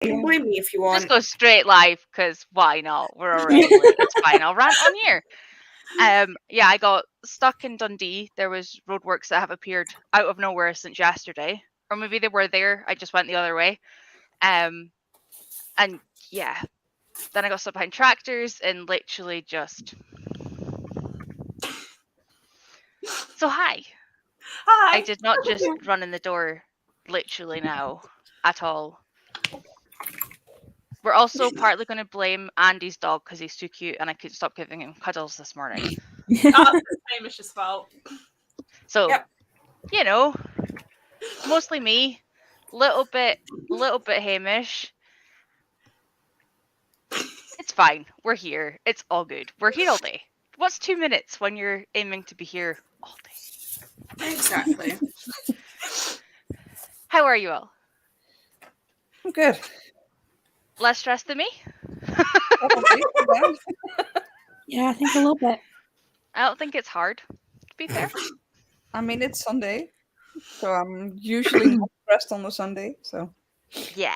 You can blame me if you want. Just go straight live, because why not? We're already late. It's fine. I'll rant on here. Yeah, I got stuck in Dundee. There was roadworks that have appeared out of nowhere since yesterday, or maybe they were there. I just went the other way. And yeah, then I got stuck behind tractors and literally just. So hi. I did not just run in the door, literally now, at all. We're also partly going to blame Andy's dog because he's too cute and I couldn't stop giving him cuddles this morning. That's Hamish's fault. So, you know, mostly me, little bit Hamish. It's fine. We're here. It's all good. We're here all day. What's 2 minutes when you're aiming to be here all day? Exactly. How are you all? I'm good. Less stressed than me? Yeah, I think a little bit. I don't think it's hard, to be fair. I mean, it's Sunday, so I'm usually not stressed on a Sunday, so. Yeah.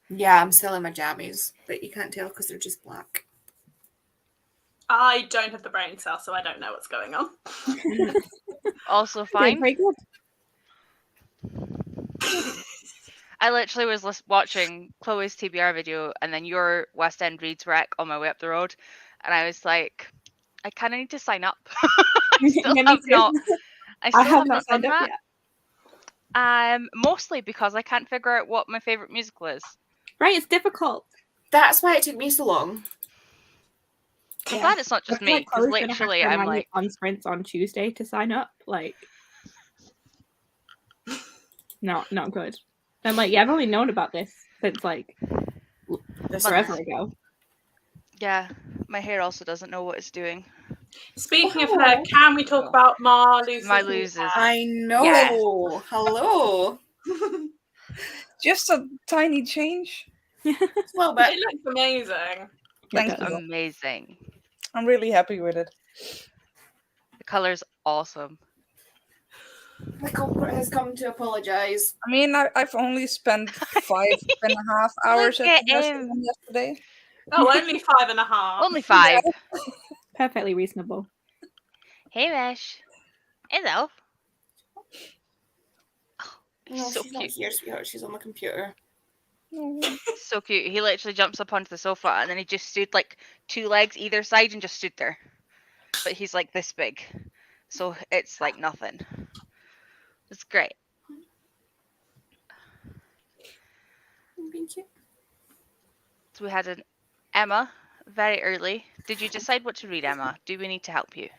Yeah, I'm still in my jammies, but you can't tell because they're just black. I don't have the brain cell, so I don't know what's going on. Also fine. Very good. I literally was watching Chloe's TBR video and then your West End Reads rec on my way up the road, and I was like, I kind of need to sign up. I still have not done that. Yet. Mostly because I can't figure out what my favorite musical is. Right, it's difficult. That's why it took me so long. I'm glad it's not just me, because literally I'm like on sprints on Tuesday to sign up. Like, not good. I'm like, yeah, I've only known about this since like forever ago. Yeah, my hair also doesn't know what it's doing. Speaking of hair, can we talk about my losers? I know. Yeah. Hello. Just a tiny change. Well, but It looks amazing. Thank you. Amazing. I'm really happy with it. The color's awesome. the culprit has come to apologise. I mean, I've only spent 5.5 hours Look at at the him. restaurant yesterday. Oh, only 5.5. Only 5. Perfectly reasonable. Hey, Mesh. Hello. Oh, No, so she's not cute. here, sweetheart. She's on my computer. So cute. He literally jumps up onto the sofa and then he just stood like 2 legs either side and just stood there. But he's like this big. So it's like nothing. It's great. Thank you. So we had an Emma very early. Did you decide what to read, Emma? Do we need to help you?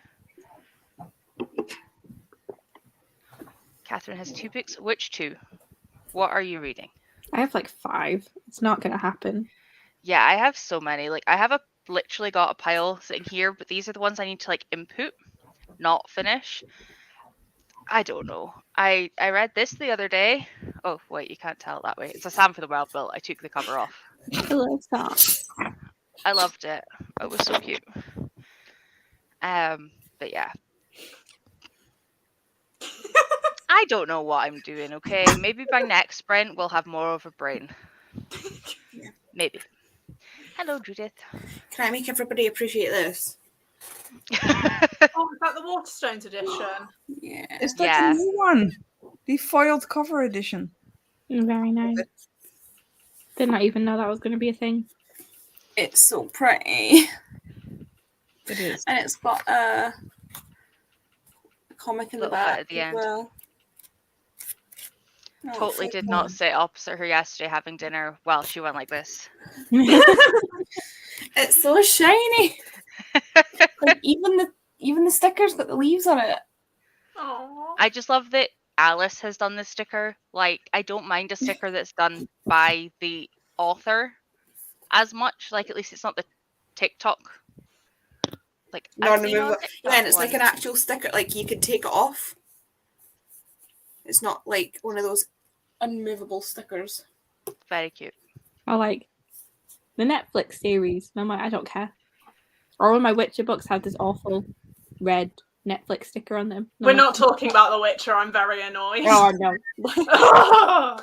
Catherine has 2 books. Which 2? What are you reading? I have like 5. It's not gonna happen. Yeah, I have so many. Like I have literally got a pile sitting here, but these are the ones I need to like input, not finish. I don't know. I read this the other day. Oh wait, you can't tell it that way. It's a Sam for the Wild Built. I took the cover off. I love that. I loved it. It was so cute. But yeah. I don't know what I'm doing, okay? Maybe by next sprint we'll have more of a brain. Yeah. Maybe. Hello, Judith. Can I make everybody appreciate this? Oh, is that the Waterstones edition? Yeah. Is that Yeah. the new one? The foiled cover edition. Very nice. Did not even know that was going to be a thing. It's so pretty. It is. And it's got a comic in the Little bit back at the as end. well. Oh, Totally did not sit opposite her yesterday having dinner. Well, she went like this. It's so shiny. Like even the sticker's got the leaves on it. Oh. I just love that Alice has done this sticker. Like, I don't mind a sticker that's done by the author as much. Like, at least it's not the TikTok. Like, I've seen on Yeah, TikTok and it's like an ones. actual sticker. Like you could take it off. It's not like one of those unmovable stickers. Very cute. Or like the Netflix series. And I'm like, I don't care. Or all my Witcher books have this awful red Netflix sticker on them. And We're I'm not talking about The Witcher. I'm very annoyed. like, oh no.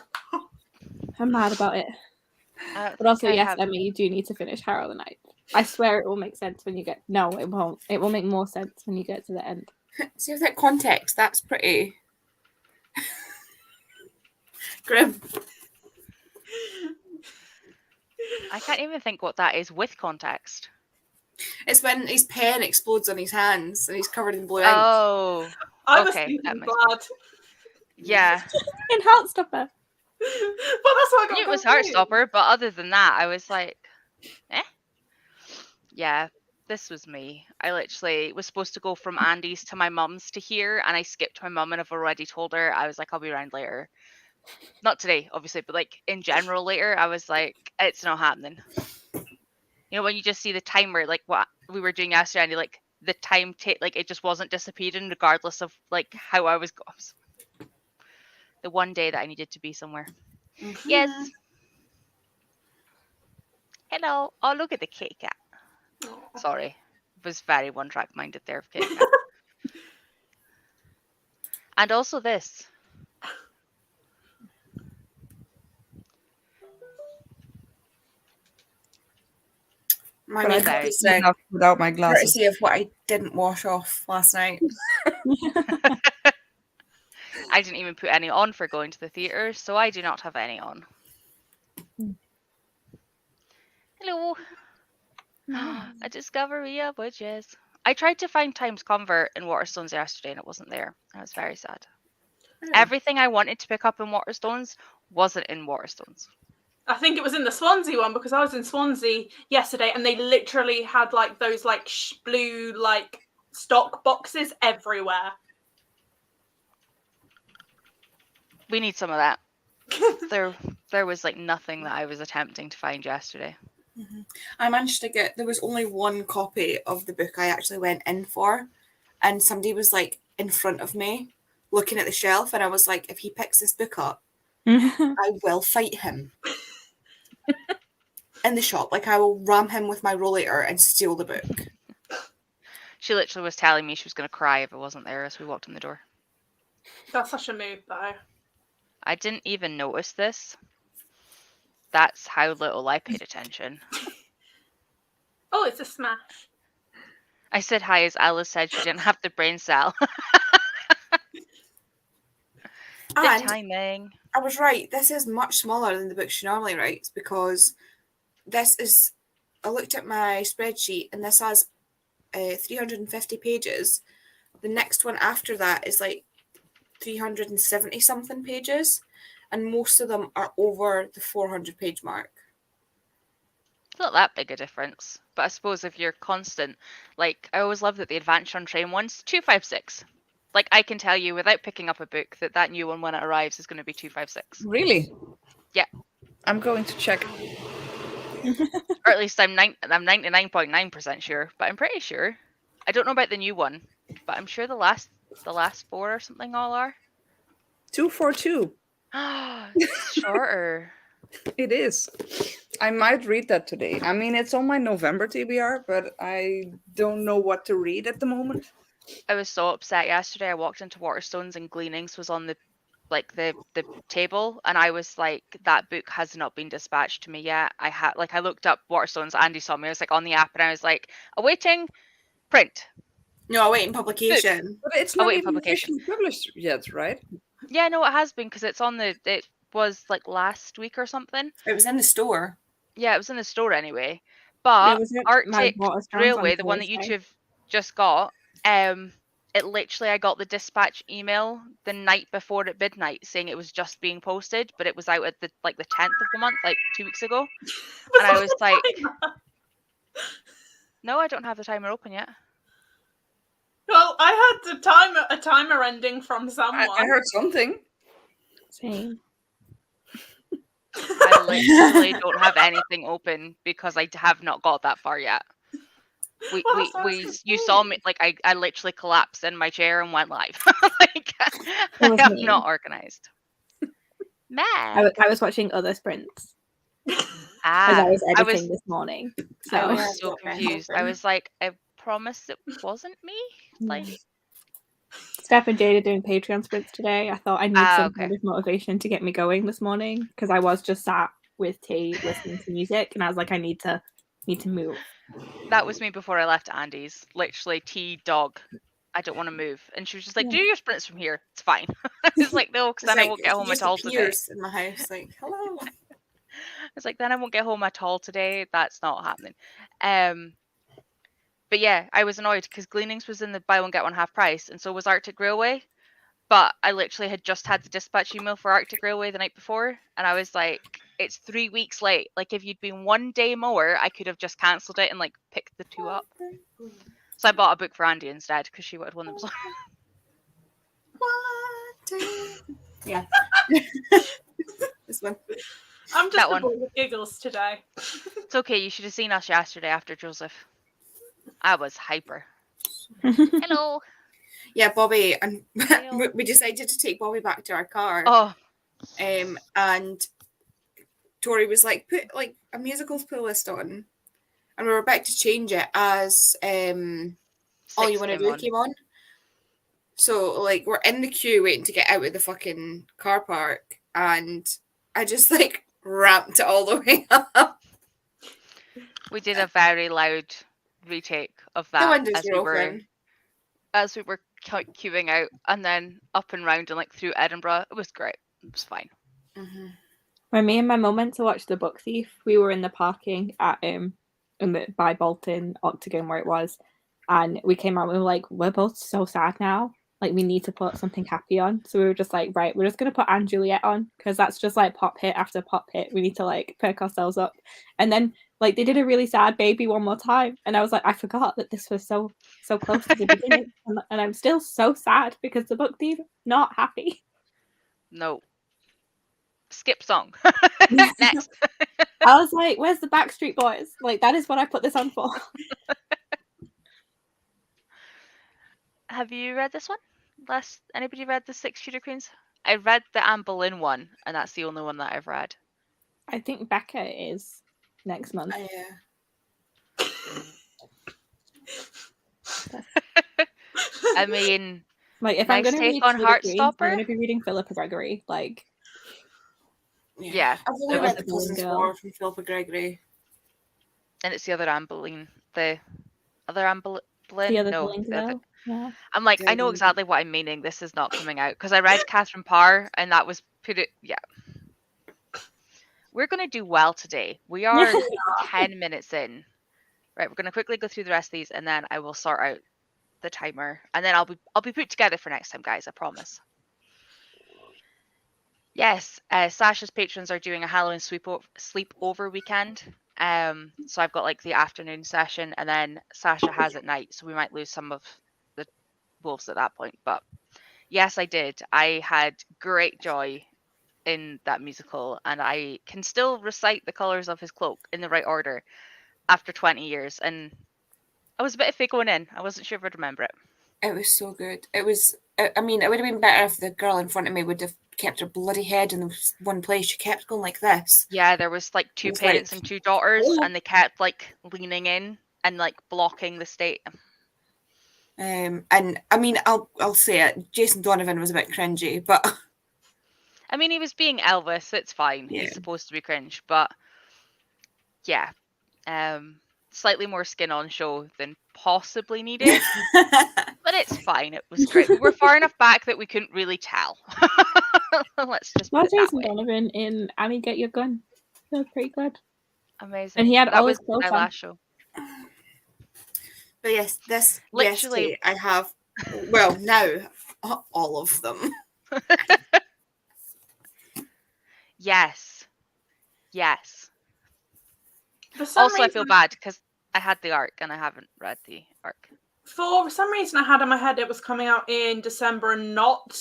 I'm mad about it. But also, I yes, have- Emma, you do need to finish Harrow the Night. I swear it will make sense when you get. No, it won't. It will make more sense when you get to the end. See, with that context, that's pretty grim. I can't even think what that is with context. It's when his pen explodes on his hands and he's covered in blue ink. Oh, I was okay, thinking that makes blood. yeah. In Heartstopper. But that's what I I got knew it was confused. Heartstopper, but other than that, I was like, eh. Yeah, this was me. I literally was supposed to go from Andy's to my mum's to here, and I skipped my mum, and I've already told her. I was like, I'll be around later. Not today, obviously, but like in general later, I was like, it's not happening. You know, when you just see the timer, like what we were doing yesterday, Andy, like the time like it just wasn't disappearing, regardless of like how I was going. The one day that I needed to be somewhere. Mm-hmm. Yes. Hello. Oh, look at the Kit Kat. Aw. Sorry. Was very one track minded there, Kit Kat. And also this. My But I makeup don't is see enough without my glasses. courtesy of what I didn't wash off last night. I didn't even put any on for going to the theatre, so I do not have any on. Hello. A discovery of witches. I tried to find Times Convert in Waterstones yesterday and it wasn't there. I was very sad. Everything I wanted to pick up in Waterstones wasn't in Waterstones. I think it was in the Swansea one because I was in Swansea yesterday and they literally had like those like blue like stock boxes everywhere. We need some of that. There was like nothing that I was attempting to find yesterday. Mm-hmm. I managed to get, there was only one copy of the book I actually went in for, and somebody was like in front of me looking at the shelf, and I was like, if he picks this book up, I will fight him in the shop. Like, I will ram him with my rollator and steal the book. She literally was telling me she was going to cry if it wasn't there as we walked in the door. That's such a move though. I didn't even notice this. That's how little I paid attention. Oh, it's a smash. I said hi as Alice said she didn't have the brain cell. The And timing. I was right. This is much smaller than the book she normally writes because this is, I looked at my spreadsheet and this has 350 pages. The next one after that is like 370 something pages, and most of them are over the 400 page mark. It's not that big a difference, but I suppose if you're constant, like I always love that the Adventure on Train one's 256. Like I can tell you without picking up a book that new one when it arrives is going to be 256. Really? Yeah. I'm going to check. Or at least I'm 99.9% sure, but I'm pretty sure. I don't know about the new one, but I'm sure the last four or something all are. 242. It's shorter. It is. I might read that today. I mean, it's on my November TBR, but I don't know what to read at the moment. I was so upset yesterday. I walked into Waterstones and Gleanings was on the table, and I was like, that book has not been dispatched to me yet. I looked up Waterstones. Andy saw me. I was like on the app, and I was like, awaiting print. No, awaiting publication. But it's not wait, even publication. officially published yet, right? Yeah, no, it has been because it's on it was like last week or something. It was in the store. Yeah, it was in the store anyway. But was it Arctic my Waterstones on Railway, the one that you Thursday? two have just got, it literally, I got the dispatch email the night before at midnight saying it was just being posted, but it was out at the 10th of the month, like 2 weeks ago. And I was like, no, I don't have the timer open yet. Well, I had a timer ending from someone. I heard something. Same. I literally don't have anything open because I have not got that far yet. You saw me, like I literally collapsed in my chair and went live. Like I was am me. not organized. I Meg. was watching other sprints as Ah, I was I editing this morning. So I Yeah, was so okay. confused. I was like, I promise it wasn't me. Like, Steph and Jade are doing Patreon sprints today. I thought I need some okay. kind of motivation to get me going this morning because I was just sat with tea, listening to music, and I was like, I need to move. That was me before I left Andy's. Literally, tea, dog. I don't want to move. And she was just like, do your sprints from here. It's fine. I was like, no, because It's then I like, won't get home just at all today. appears in my house, like, hello. It's like, then I won't get home at all today. That's not happening. But yeah, I was annoyed because Gleanings was in the buy one get one half price, and so was Arctic Railway. But I literally had just had the dispatch email for Arctic Railway the night before, and I was like, it's 3 weeks late. Like, if you'd been 1 day more, I could have just cancelled it and like picked the two up. So I bought a book for Andy instead because she wanted one that was on. Yeah. This one. I'm just That a one. ball of giggles today. It's okay. You should have seen us yesterday after Joseph. I was hyper. Hello. Yeah, Bobby, and Hello. we decided to take Bobby back to our car. Oh, And Tori was like, put like a musicals playlist on, and we were about to change it as All You 6 Want to came Do on. came on. So like we're in the queue waiting to get out of the fucking car park, and I just like ramped it all the way up. We did a very loud retake of The that windows were open. as we were queuing out, and then up and round and like through Edinburgh. It was great. It was fine. Mm-hmm. When me and my mum went to watch The Book Thief, we were in the parking at by Bolton Octagon where it was, and we came out and we were like, we're both so sad now. Like, we need to put something happy on. So we were just like, right, we're just gonna put Anne Juliet on because that's just like pop hit after pop hit. We need to like perk ourselves up. And then like they did a really sad Baby one more time, and I was like, I forgot that this was so close to the beginning, and I'm still so sad because The Book Thief not happy. No. Skip song. Next. I was like, where's the Backstreet Boys? Like, that is what I put this on for. Have you read this one? Anybody read the 6 Shooter Queens? I read the Anne Boleyn one, and that's the only one that I've read. I think Becca is next month. I mean, Like, if nice I'm going to take read on Shooter Queens, I'm Heartstopper. going to be reading Philippa Gregory. Like, Yeah. I've only That was read The the Boleyn Cousins Girl. War from Philippa Gregory. And it's the other Anne Boleyn. The other Anne Boleyn? the other No. Boleyn the other- girl. Yeah. I'm like, I know exactly what I'm meaning. This is not coming out. Because I read Catherine Parr, and that was yeah. We're going to do well today. We are 10 minutes in. Right, we're going to quickly go through the rest of these, and then I will sort out the timer. And then I'll be put together for next time, guys. I promise. Yes, Sasha's patrons are doing a Halloween sleepover weekend. So I've got like the afternoon session, and then Sasha has at night. So we might lose some of the wolves at that point. But yes, I did. I had great joy in that musical, and I can still recite the colours of his cloak in the right order after 20 years. And I was a bit iffy going in. I wasn't sure if I'd remember it. It was so good. It was. I mean, it would have been better if the girl in front of me would have kept her bloody head in one place. She kept going like this. Yeah, there was like 2 was parents like, and 2 daughters, oh. and they kept like leaning in and like blocking the stage. And I mean, I'll say it. Jason Donovan was a bit cringy, but I mean, he was being Elvis. It's fine. Yeah. He's supposed to be cringe, but yeah, slightly more skin on show than possibly needed. But it's fine. It was great. We were far enough back that we couldn't really tell. Let's just put Well, it that Jason way. Donovan in Annie Get Your Gun. That was pretty good. Amazing. And he had that all was his clothes my on. last show. But yes, this Literally. yesterday I have. Well, now all of them. Yes. For some Also, I reason, feel bad because I had the arc and I haven't read the arc. for some reason, I had in my head it was coming out in December and not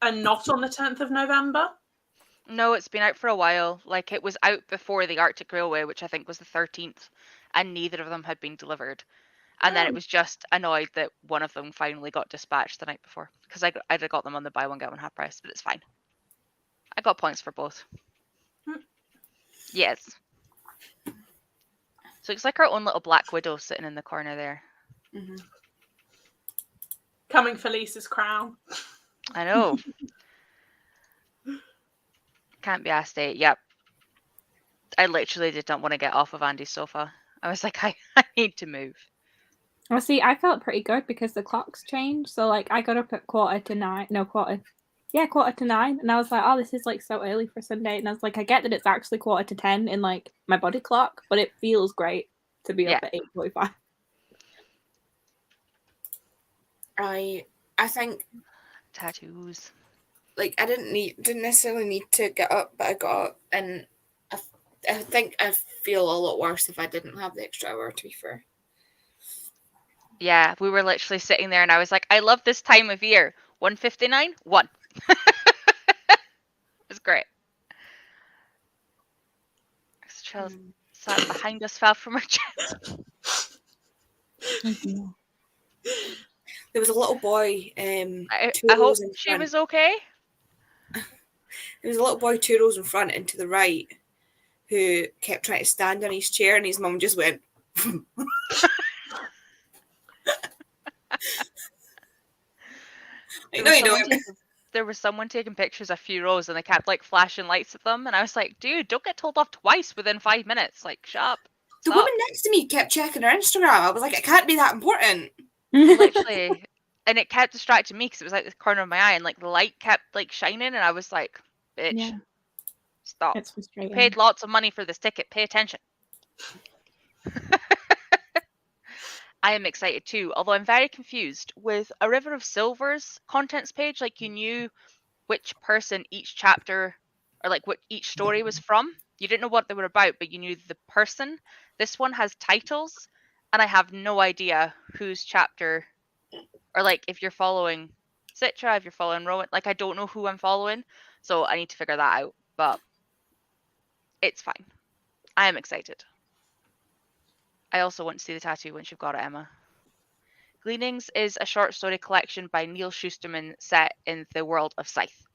on the 10th of November. No, it's been out for a while. Like, it was out before the Arctic Railway, which I think was the 13th, and neither of them had been delivered. And then it was just annoyed that one of them finally got dispatched the night before, because I'd have got them on the buy one get one half price, but it's fine. I got points for both. Yes. So it's like our own little Black Widow sitting in the corner there. Mm-hmm. Coming for Lisa's crown. I know. Can't be asked. Yep. I literally did not want to get off of Andy's sofa. I was like, I need to move. Well, see, I felt pretty good because the clocks changed. So, like, I got up at 8:45. No, 9:45. And I was like, oh, this is, like, so early for Sunday. And I was like, I get that it's actually 9:45 in, like, my body clock, but it feels great to be up at 8:45. I think Tattoos. like I didn't necessarily need to get up, but I got up, and I think I'd feel a lot worse if I didn't have the extra hour, to be fair. Yeah, we were literally sitting there and I was like, I love this time of year. 1:59? 1. It was great. Child sat behind us, fell from her chest. There was a little boy. I hope she was okay. There was a little boy 2 rows in front and to the right who kept trying to stand on his chair, and his mum just went. There was someone taking pictures a few rows and they kept like flashing lights at them, and I was like, dude, don't get told off twice within 5 minutes. Like, shut up. The woman next to me kept checking her Instagram. I was like, it can't be that important. Literally. And it kept distracting me because it was like the corner of my eye, and like the light kept like shining, and I was like, bitch, stop. It's frustrating. You paid lots of money for this ticket. Pay attention. I am excited too, although I'm very confused with A River of Silver's contents page. Like, you knew which person each chapter or like what each story was from. You didn't know what they were about, but you knew the person. This one has titles, and I have no idea whose chapter, or like if you're following Citra, if you're following Rowan. Like, I don't know who I'm following, so I need to figure that out, but it's fine. I am excited. I also want to see the tattoo once you've got it, Emma. Gleanings is a short story collection by Neil Schusterman set in the world of Scythe.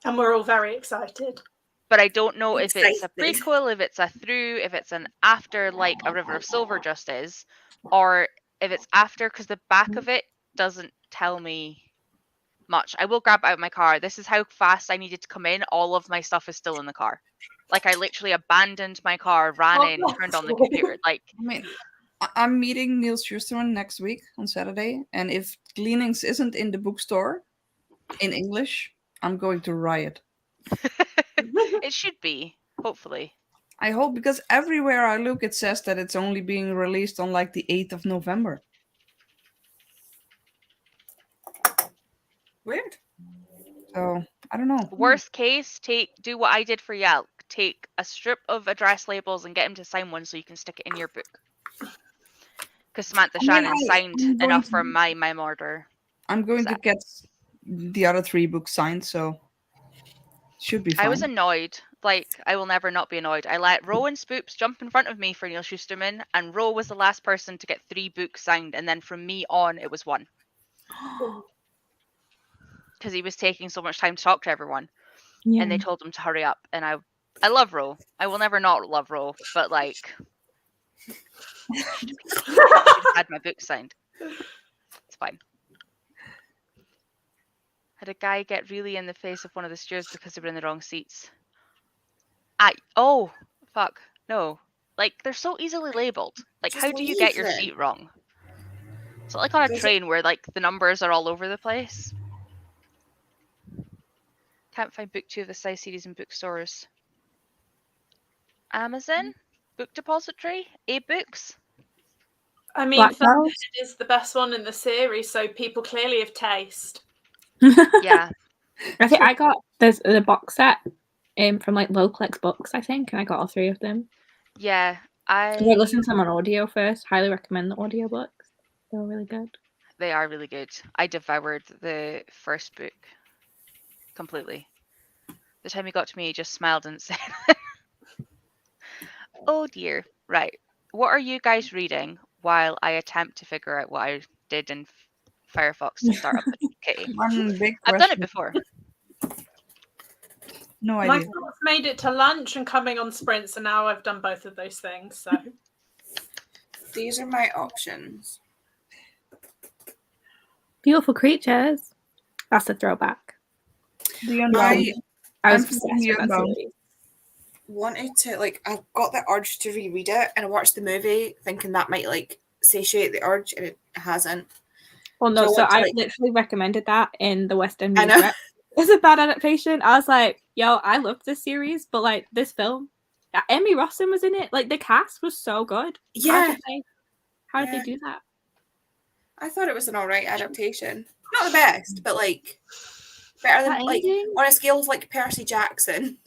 And we're all very excited. But I don't know if it's a prequel, if it's a through, if it's an after, like A River of Silver just is, or if it's after, because the back of it doesn't tell me much. I will grab it out of my car. This is how fast I needed to come in. All of my stuff is still in the car. Like, I literally abandoned my car, ran in, turned on the computer. Like, I mean, I'm meeting Neil Schusterman next week on Saturday, and if Gleanings isn't in the bookstore in English, I'm going to riot. It should be, hopefully. I hope, because everywhere I look, it says that it's only being released on like the 8th of November. Weird. So, I don't know. Worst case, do what I did for Yelk. Take a strip of address labels and get him to sign one so you can stick it in your book. Because Samantha Shannon signed enough for my order. I'm going to get the other 3 books signed, so should be fine. I was annoyed. Like, I will never not be annoyed. I let Ro and Spoops jump in front of me for Neil Schusterman, and Ro was the last person to get 3 books signed, and then from me on, it was 1. Because he was taking so much time to talk to everyone. Yeah. And they told him to hurry up. And I love Ro. I will never not love Ro, but like, should have had my book signed. It's fine. Had a guy get really in the face of one of the stewards because they were in the wrong seats. Oh, fuck. No. Like, they're so easily labeled. Like, how do you get your seat wrong? It's not like on a train where, like, the numbers are all over the place. Can't find book 2 of the size series in bookstores. Amazon? Book Depository? A-Books? I mean, it is the best one in the series, so people clearly have taste. Yeah. I think I got the box set from like Lowplex Books, I think, and I got all 3 of them. Yeah. I listened to them on audio first. Highly recommend the audiobooks. They're really good. They are really good. I devoured the first book completely. The time he got to me, he just smiled and said, oh dear. Right. What are you guys reading while I attempt to figure out what I did in Firefox to start up the kitty? I've done it before. No idea. My thoughts made it to lunch and coming on sprints, and now I've done both of those things. So these are my options. Beautiful Creatures. That's a throwback. The Unbound. I was obsessed with that series. wanted to, like, I've got the urge to reread it, and I watched the movie thinking that might, like, satiate the urge, and it hasn't. Well, no, So I so want to, I like- literally recommended that in the West End I News know. Rep. It's a bad adaptation. I was like, yo, I loved this series, but like this film, Emmy Rossum was in it. Like the cast was so good. Yeah. How did Yeah. they do that? I thought it was an alright adaptation. Not the best, but, like, better That than, like, ending? on a scale of, like, Percy Jackson.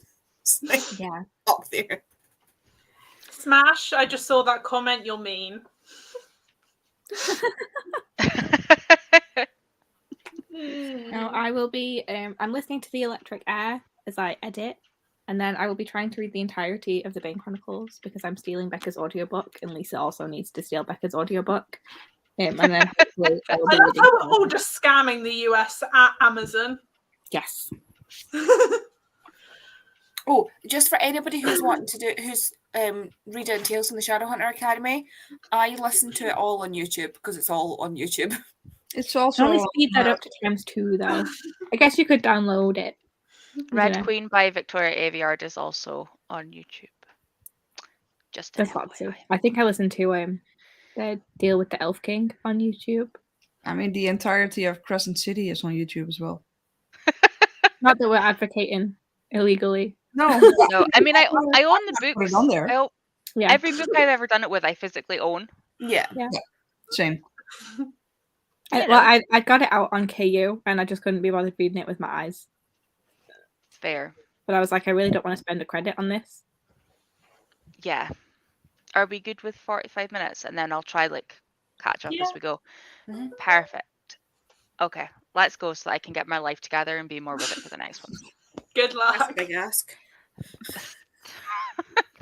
It's, like, Yeah. up there. Smash, I just saw that comment, you're mean. No, I will be. I'm listening to the Electric Air as I edit, and then I will be trying to read the entirety of the Bane Chronicles because I'm stealing Becca's audiobook, and Lisa also needs to steal Becca's audiobook. And then hopefully I will I be love reading. how we're all just scamming the US at Amazon. Yes. Oh, just for anybody who's wanting to do, who's reading Tales from the Shadowhunter Academy, I listen to it all on YouTube because it's all on YouTube. It's Can also only speed that up to ×2 though. I guess you could download it. Red know. Queen by Victoria Aveyard is also on YouTube. Just an That's lots of. FYI. I think I listened to the Deal with the Elf King on YouTube. I mean, the entirety of Crescent City is on YouTube as well. Not that we're advocating illegally. No, No, I mean I own the put it books. on there. Yeah. Every book I've ever done it with, I physically own. Yeah. Same. I got it out on KU and I just couldn't be bothered reading it with my eyes. Fair. But I was like, I really don't want to spend a credit on this. Yeah. Are we good with 45 minutes? And then I'll try like catch up as we go. Mhm. Perfect. Okay, let's go so I can get my life together and be more with it for the next one. Good That's a luck. big ask.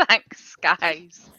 Thanks, guys.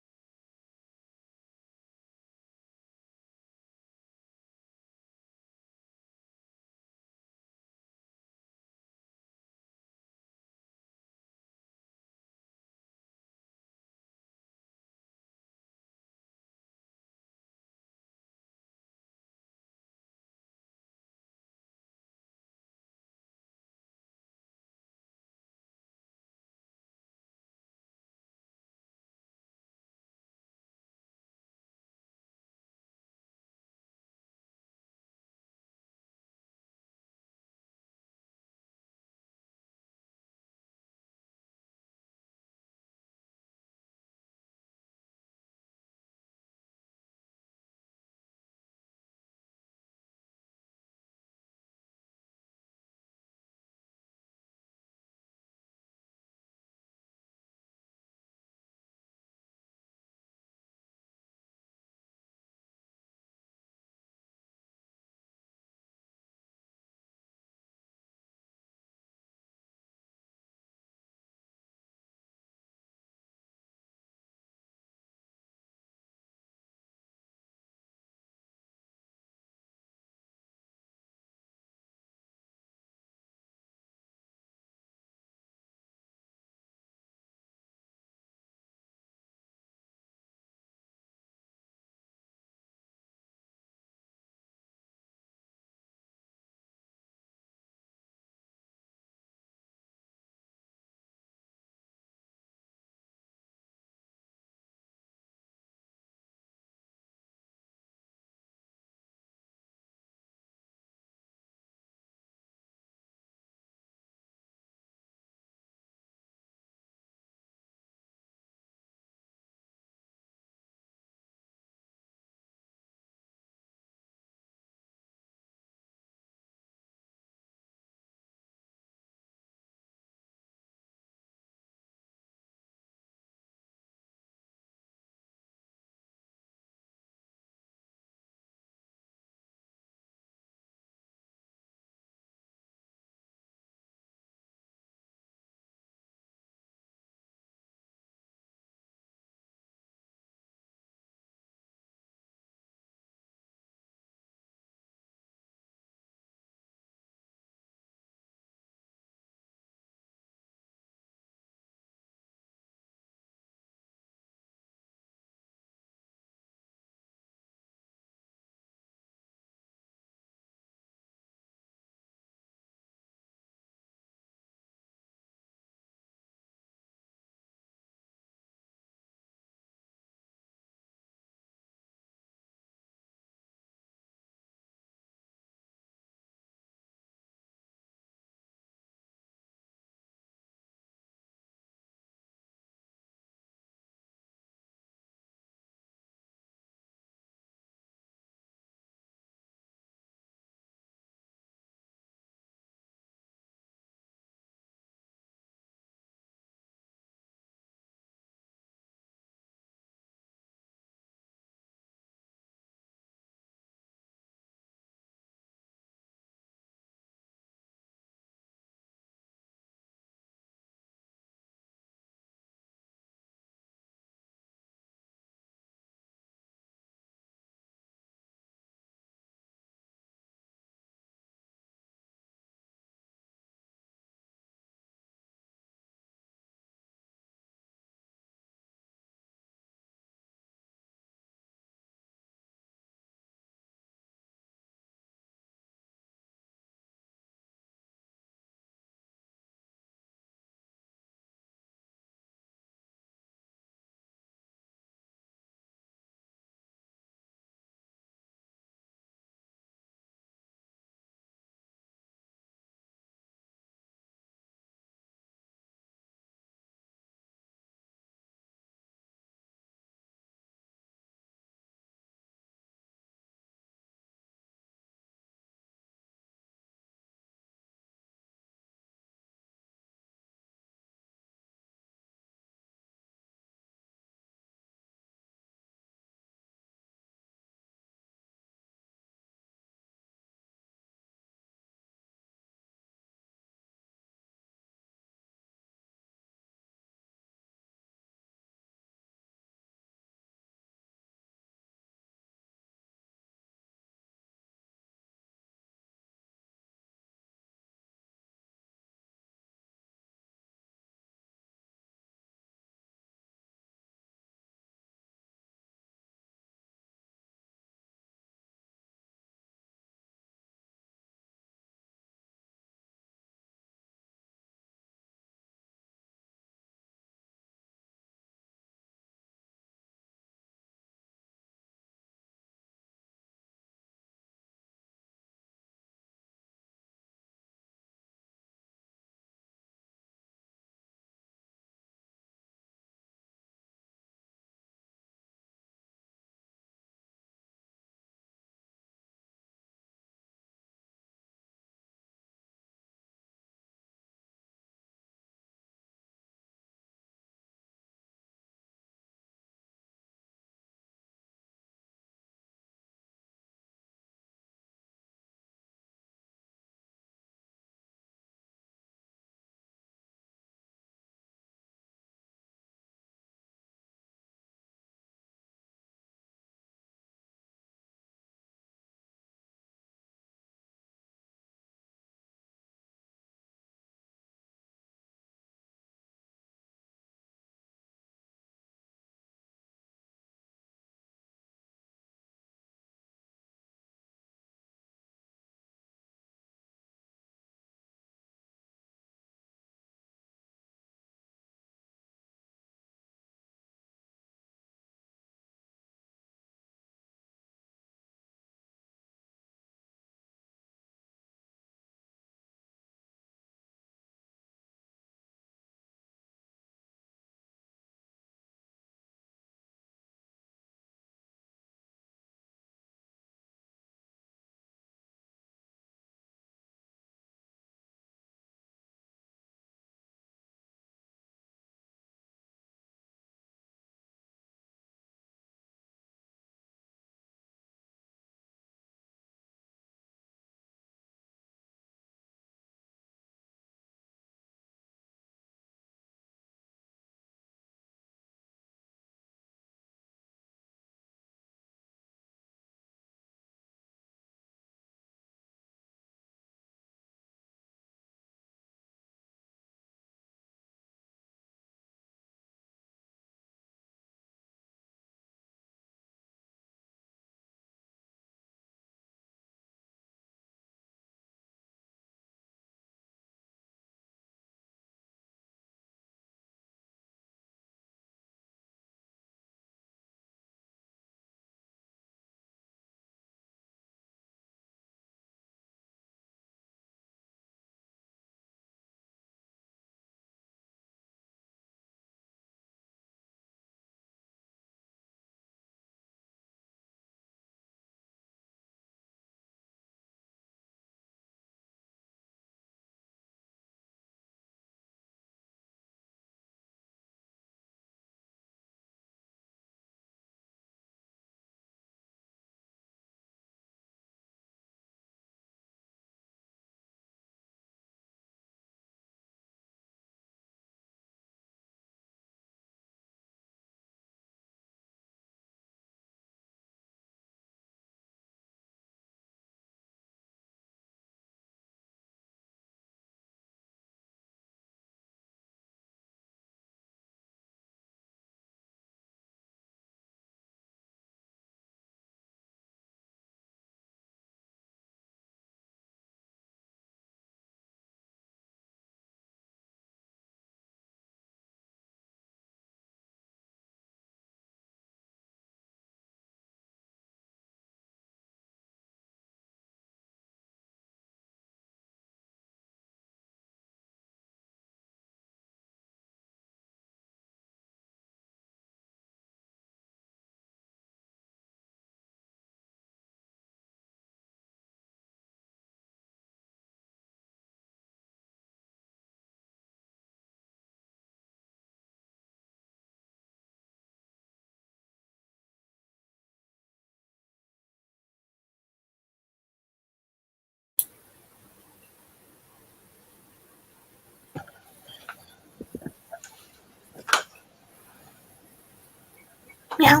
Meow.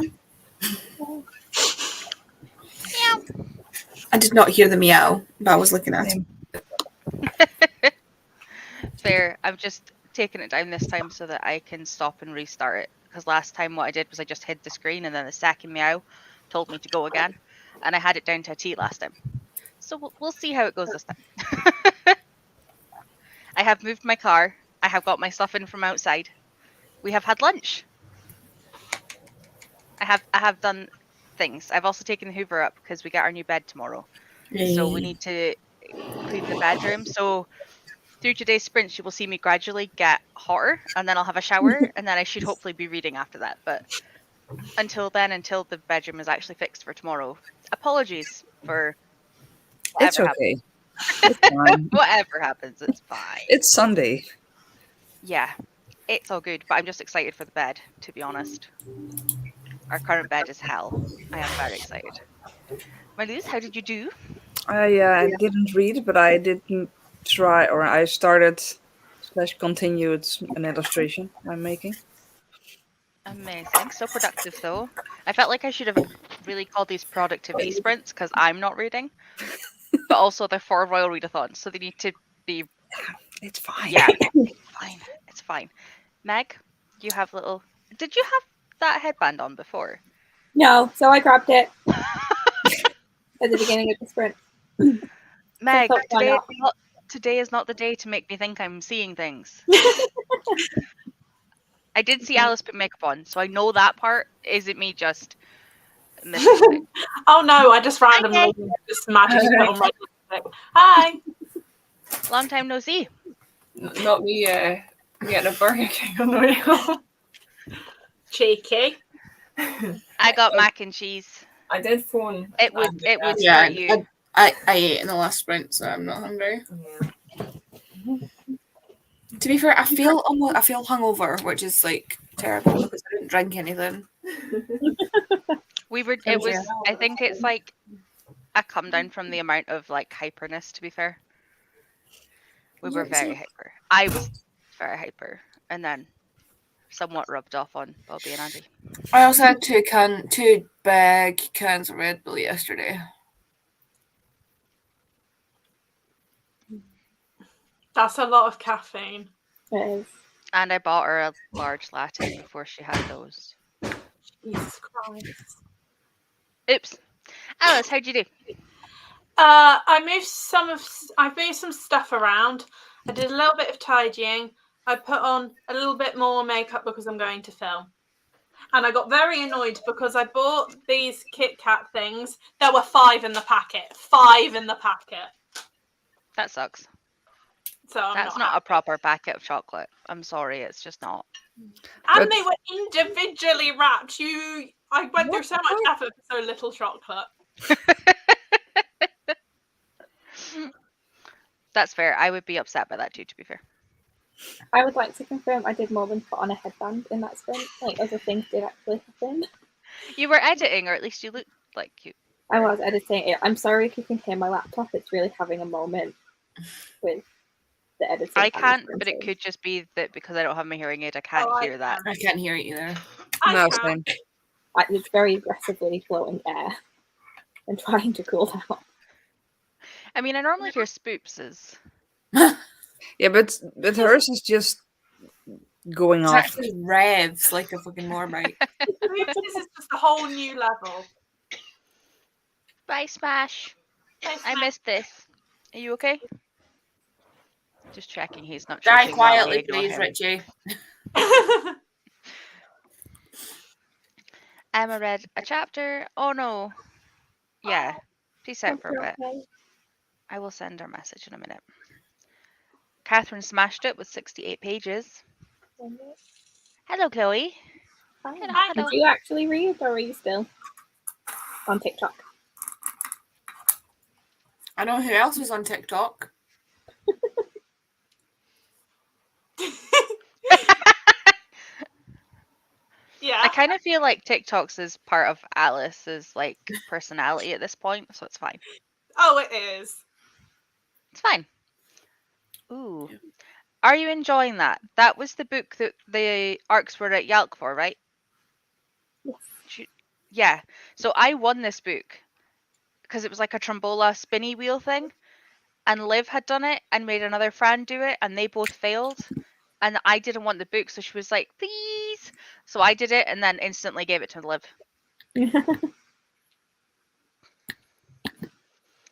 Meow. I did not hear the meow, but I was looking at it. Same. Fair. I've just taken it down this time so that I can stop and restart it. Because last time what I did was I just hid the screen and then the second meow told me to go again. And I had it down to a T last time. So we'll see how it goes this time. I have moved my car. I have got my stuff in from outside. We have had lunch. I have done things. I've also taken the Hoover up because we get our new bed tomorrow. So we need to clean the bedroom. So through today's sprints, you will see me gradually get hotter, and then I'll have a shower, and then I should hopefully be reading after that. But until then, until the bedroom is actually fixed for tomorrow, apologies for It's whatever okay. It's fine. happens. Whatever happens, it's fine. It's Sunday. Yeah, it's all good, but I'm just excited for the bed, to be honest. Our current bed is hell. I am very excited. Marlise, how did you do? I didn't read, but I didn't try, or I started / continued an illustration I'm making. Amazing. So productive, though. I felt like I should have really called these productivity sprints because I'm not reading. But also they're for Royal Readathon, so they need to be... It's fine. Yeah, it's fine. It's fine. Meg, you have little... Did you have that headband on before? No, so I grabbed it at the beginning of the sprint. Meg, thought, why today is not the day to make me think I'm seeing things. I did see Alice put makeup on, so I know that part isn't me just missing it. Oh no, I just randomly just magically put on my lipstick. Hi. Long time no see. Not me getting a Burger King on the way home. Cheeky. I got mac and cheese. I did phone. It would Yeah, hurt you. I ate in the last sprint, so I'm not hungry. Yeah. To be fair, I feel hungover, which is like terrible because I didn't drink anything. It was I think it's like a come down from the amount of like hyperness, to be fair. We were very hyper. I was very hyper. And then somewhat rubbed off on Bobby and Andy. I also had two big cans of Red Bull yesterday. That's a lot of caffeine. It is. And I bought her a large latte before she had those. Jesus Christ. Oops. Alice, how'd you do? I've moved some stuff around. I did a little bit of tidying. I put on a little bit more makeup because I'm going to film. And I got very annoyed because I bought these Kit Kat things. There were 5 in the packet. 5 in the packet. That sucks. So That's not a proper packet of chocolate. I'm sorry, it's just not. And they were individually wrapped. I went through so much effort for so little chocolate. That's fair. I would be upset by that too, to be fair. I would like to confirm I did more than put on a headband in that sprint. Like, other things did actually happen. You were editing, or at least you looked like you. I was editing it. I'm sorry if you can hear my laptop. It's really having a moment with the editing. I can't, but it could just be that because I don't have my hearing aid, I can't hear that. I can't hear it either. No, can. same. It's very aggressively flowing air and trying to cool down. I mean, I normally hear spoops as... Yeah, but hers is just going It's off. actually revs like a fucking Morbite. This is just a whole new level. Bye, Smash. I missed this. Are you okay? Just checking he's not Die choking while we quietly, ignore please, him. Richie. Emma read a chapter. Oh no. Yeah. Peace out for a bit. Okay. I will send her a message in a minute. Catherine smashed it with 68 pages. Hello, Chloe. Hi. Hello. Did you actually read, or are you still on TikTok? I know who else was on TikTok. Yeah. I kind of feel like TikToks is part of Alice's like personality at this point, so it's fine. Oh, it is. It's fine. Ooh. Are you enjoying that? That was the book that the arcs were at Yalk for, right? Yes. Yeah. So I won this book because it was like a Trombola spinny wheel thing. And Liv had done it and made another friend do it, and they both failed. And I didn't want the book, so she was like, please. So I did it and then instantly gave it to Liv.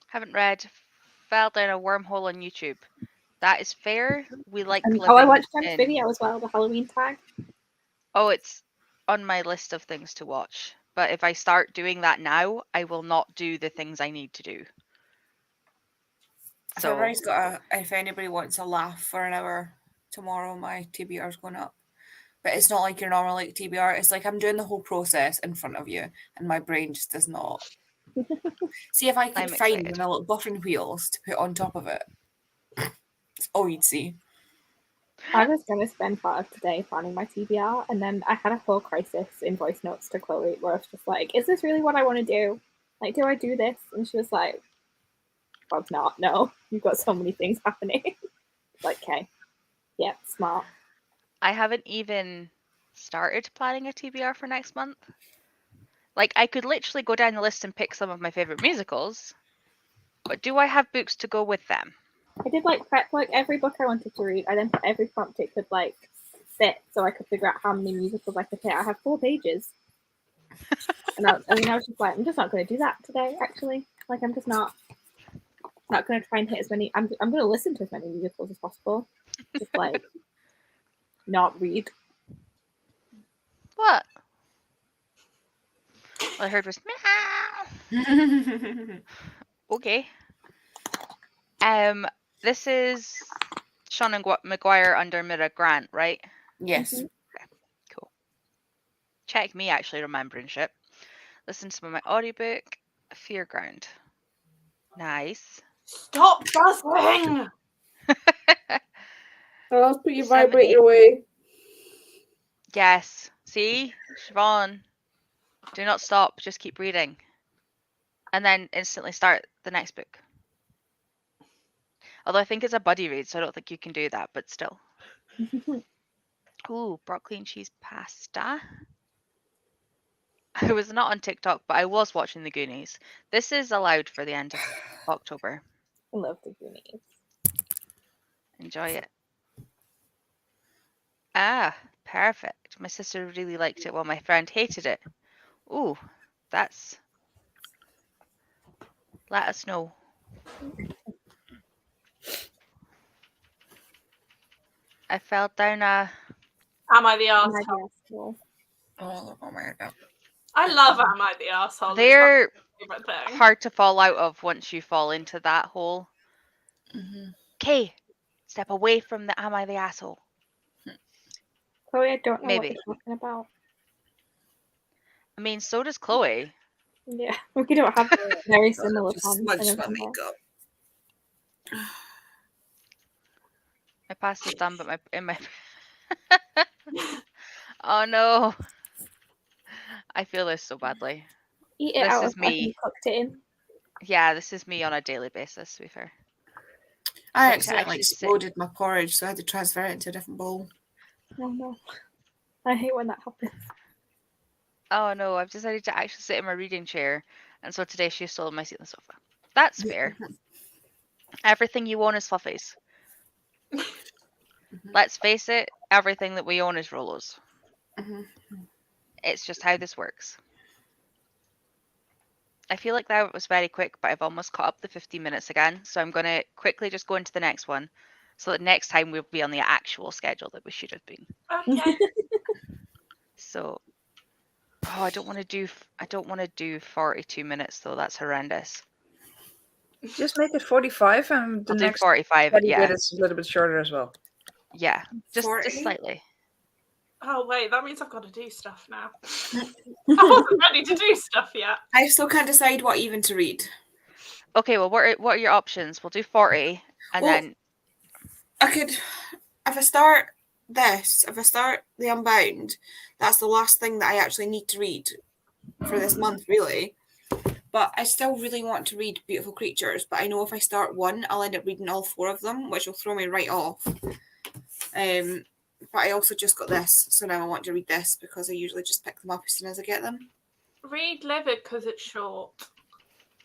Haven't read. Fell down a wormhole on YouTube. That is fair. We like living I watched Jen's in... video as well, the Halloween tag. Oh, it's on my list of things to watch. But if I start doing that now, I will not do the things I need to do. So If anybody wants a laugh for an hour tomorrow, my TBR is going up. But it's not like your normal like TBR. It's like I'm doing the whole process in front of you, and my brain just does not. See if I could I'm find excited. the little buffering wheels to put on top of it. It's all you'd see. I was going to spend part of today planning my TBR, and then I had a whole crisis in voice notes to Chloe where I was just like, is this really what I want to do? Like, do I do this? And she was like, well, not. No, you've got so many things happening. Like, okay. Yeah, smart. I haven't even started planning a TBR for next month. Like, I could literally go down the list and pick some of my favorite musicals, but do I have books to go with them? I did like prep like every book I wanted to read. I then put every prompt it could like fit, so I could figure out how many musicals I could hit. I have 4 pages, and I was just like, I'm just not going to do that today. Actually, like I'm just not going to try and hit as many. I'm going to listen to as many musicals as possible. Just like not read. What? All I heard was meow. Okay. This is Sean and Maguire under Mira Grant, right? Yes. Mhm. Okay, cool. Check me actually remembering shit. Listen to some of my audiobook. Fearground. Nice. Stop buzzing! I'll put you 70. vibrate your way. Yes. See? Siobhan. Do not stop. Just keep reading. And then instantly start the next book. Although I think it's a buddy read, so I don't think you can do that, but still. Ooh, broccoli and cheese pasta. I was not on TikTok, but I was watching the Goonies. This is allowed for the end of October. I love the Goonies. Enjoy it. Ah, perfect. My sister really liked it while my friend hated it. Ooh, that's... Let us know. I fell down a... Am I the Am I arsehole? the asshole? Oh my god. I love Am I the arsehole? They're It's my favorite thing. hard to fall out of once you fall into that hole. Okay, step away from the am I the asshole? Chloe, I don't know Maybe. what you're talking about. I mean, so does Chloe. Yeah, we don't have very similar Just plans. smudged my makeup. My pasta's done, but in my oh no, I feel this so badly. Eat it This out is of whatever me. you cooked it in. Yeah, this is me on a daily basis. To be fair, I But to accidentally actually sit- exploded my porridge, so I had to transfer it into a different bowl. Oh no. I hate when that happens. Oh no, I've decided to actually sit in my reading chair, and so today she stole my seat on the sofa. That's fair. Everything you own is fluffies. Let's face it, everything that we own is Rolos. It's just how this works. I feel like that was very quick, but I've almost caught up the 15 minutes again, so I'm going to quickly just go into the next one, so that next time we'll be on the actual schedule that we should have been. Okay. So, oh, I don't want to do 42 minutes though. That's horrendous. Just make it 45 and the I'll do next 45. study Yeah, bit is a little bit shorter as well. yeah, just 40? slightly. Oh wait, that means I've got to do stuff now. I wasn't ready to do stuff yet. I still can't decide what even to read. Okay, well, what are your options? We'll do 40, and Well, then I could, if I start The Unbound, that's the last thing that I actually need to read for this month, really. But I still really want to read Beautiful Creatures, but I know if I start one, I'll end up reading all 4 of them, which will throw me right off. But I also just got this, so now I want to read this because I usually just pick them up as soon as I get them. read Livid because it's short.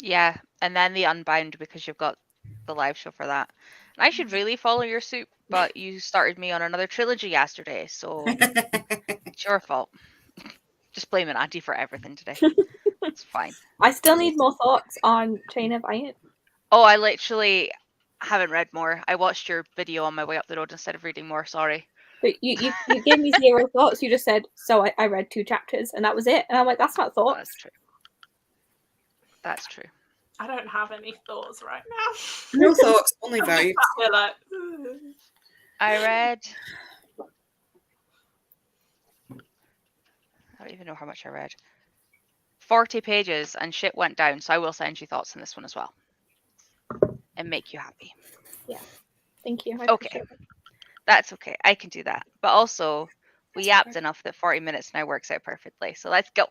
Yeah, and then the Unbound because you've got the live show for that. And I should really follow your suit, but you started me on another trilogy yesterday, so it's your fault. Just blaming Auntie for everything today. It's fine. I still need more thoughts on Chain of Iron. Oh, I literally haven't read more. I watched your video on my way up the road instead of reading more, sorry. But you gave me 0 thoughts. You just said, so I read 2 chapters, and that was it. And I'm like, that's not thoughts. That's true. That's true. I don't have any thoughts right now. No thoughts, only vibes. We're like, I read... I don't even know how much I read. 40 pages and shit went down, so I will send you thoughts on this one as well. And make you happy. Thank you. I Okay. appreciate it. That's okay. I can do that. But also, we yapped enough that 40 minutes now works out perfectly. So let's go.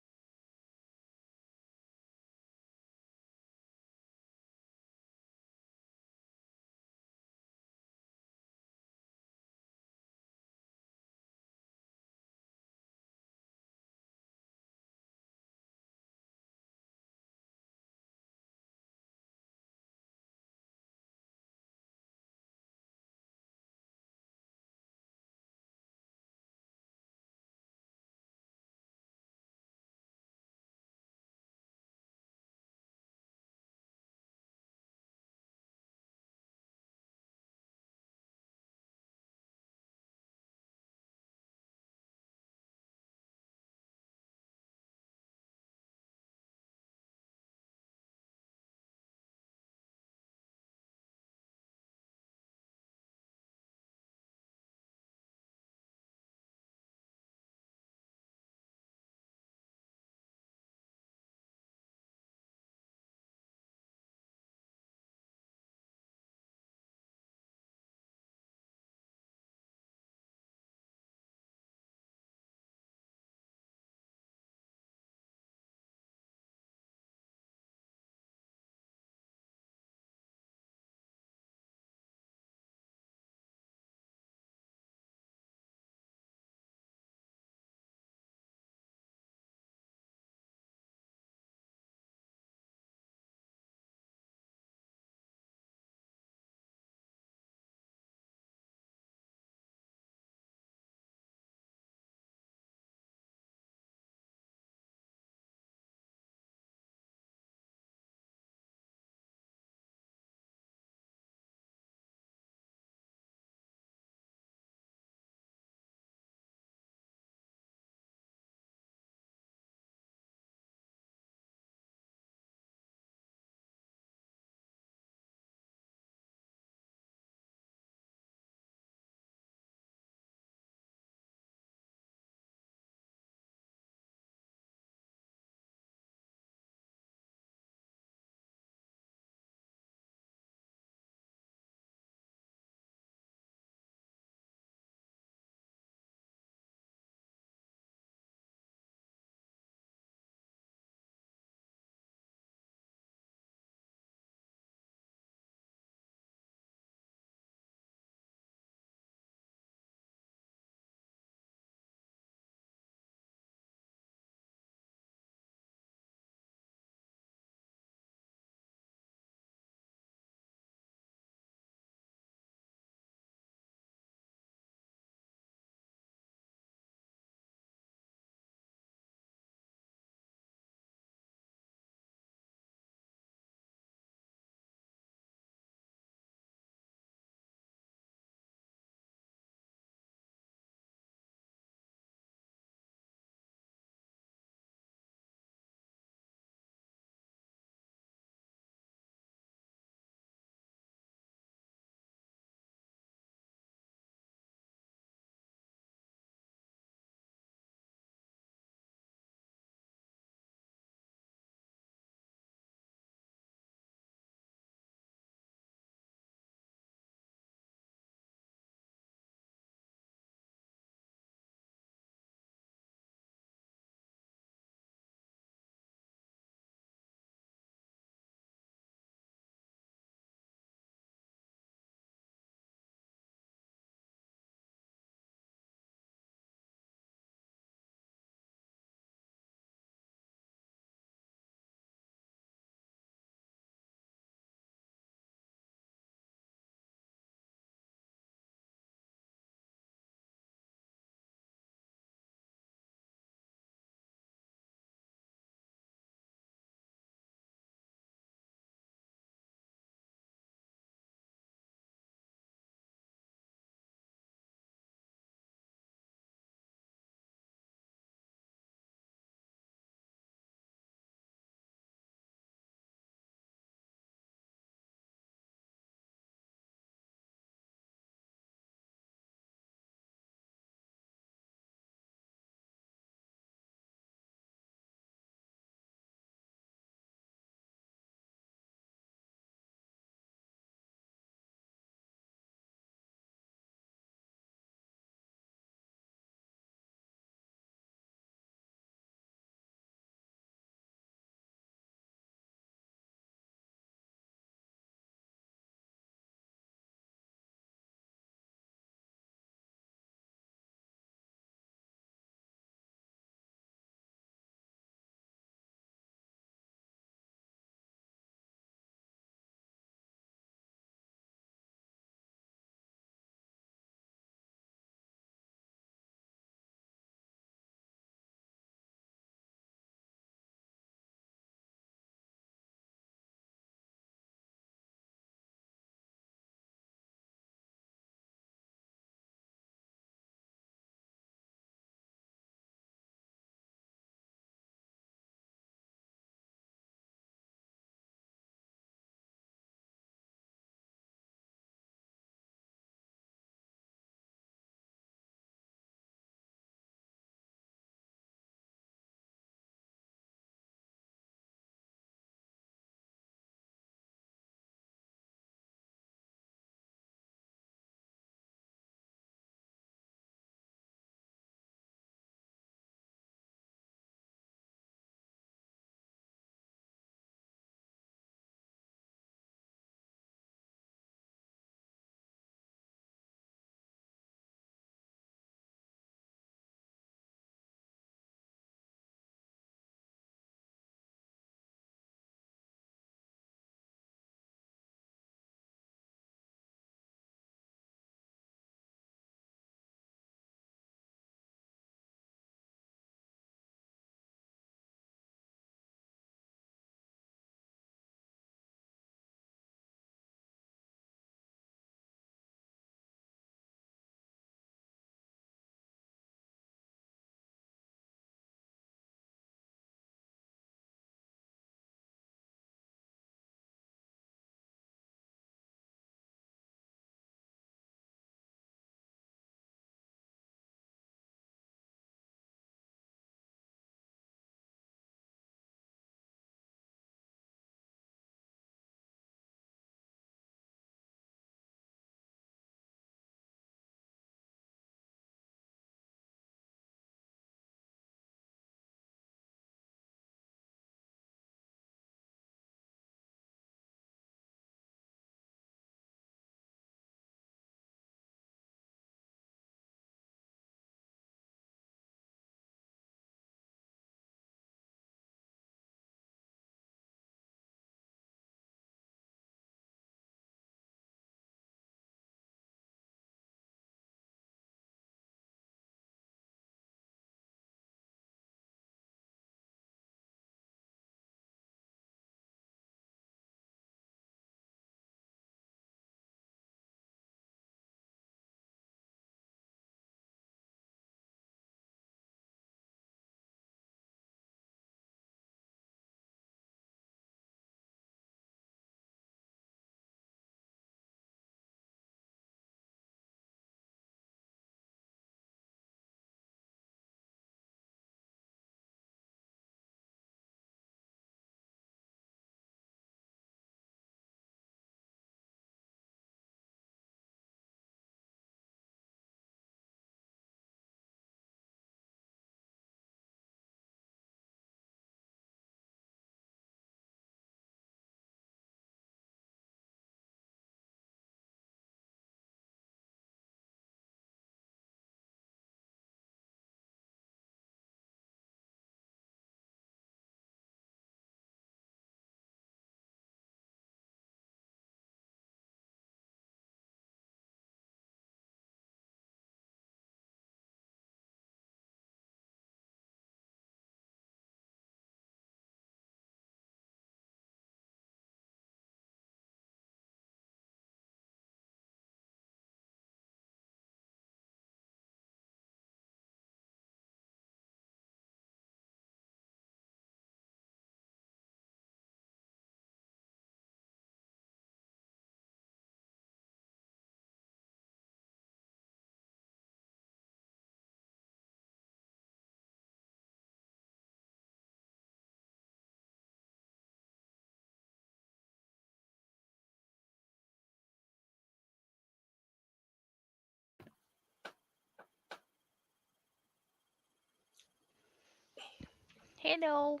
Hello.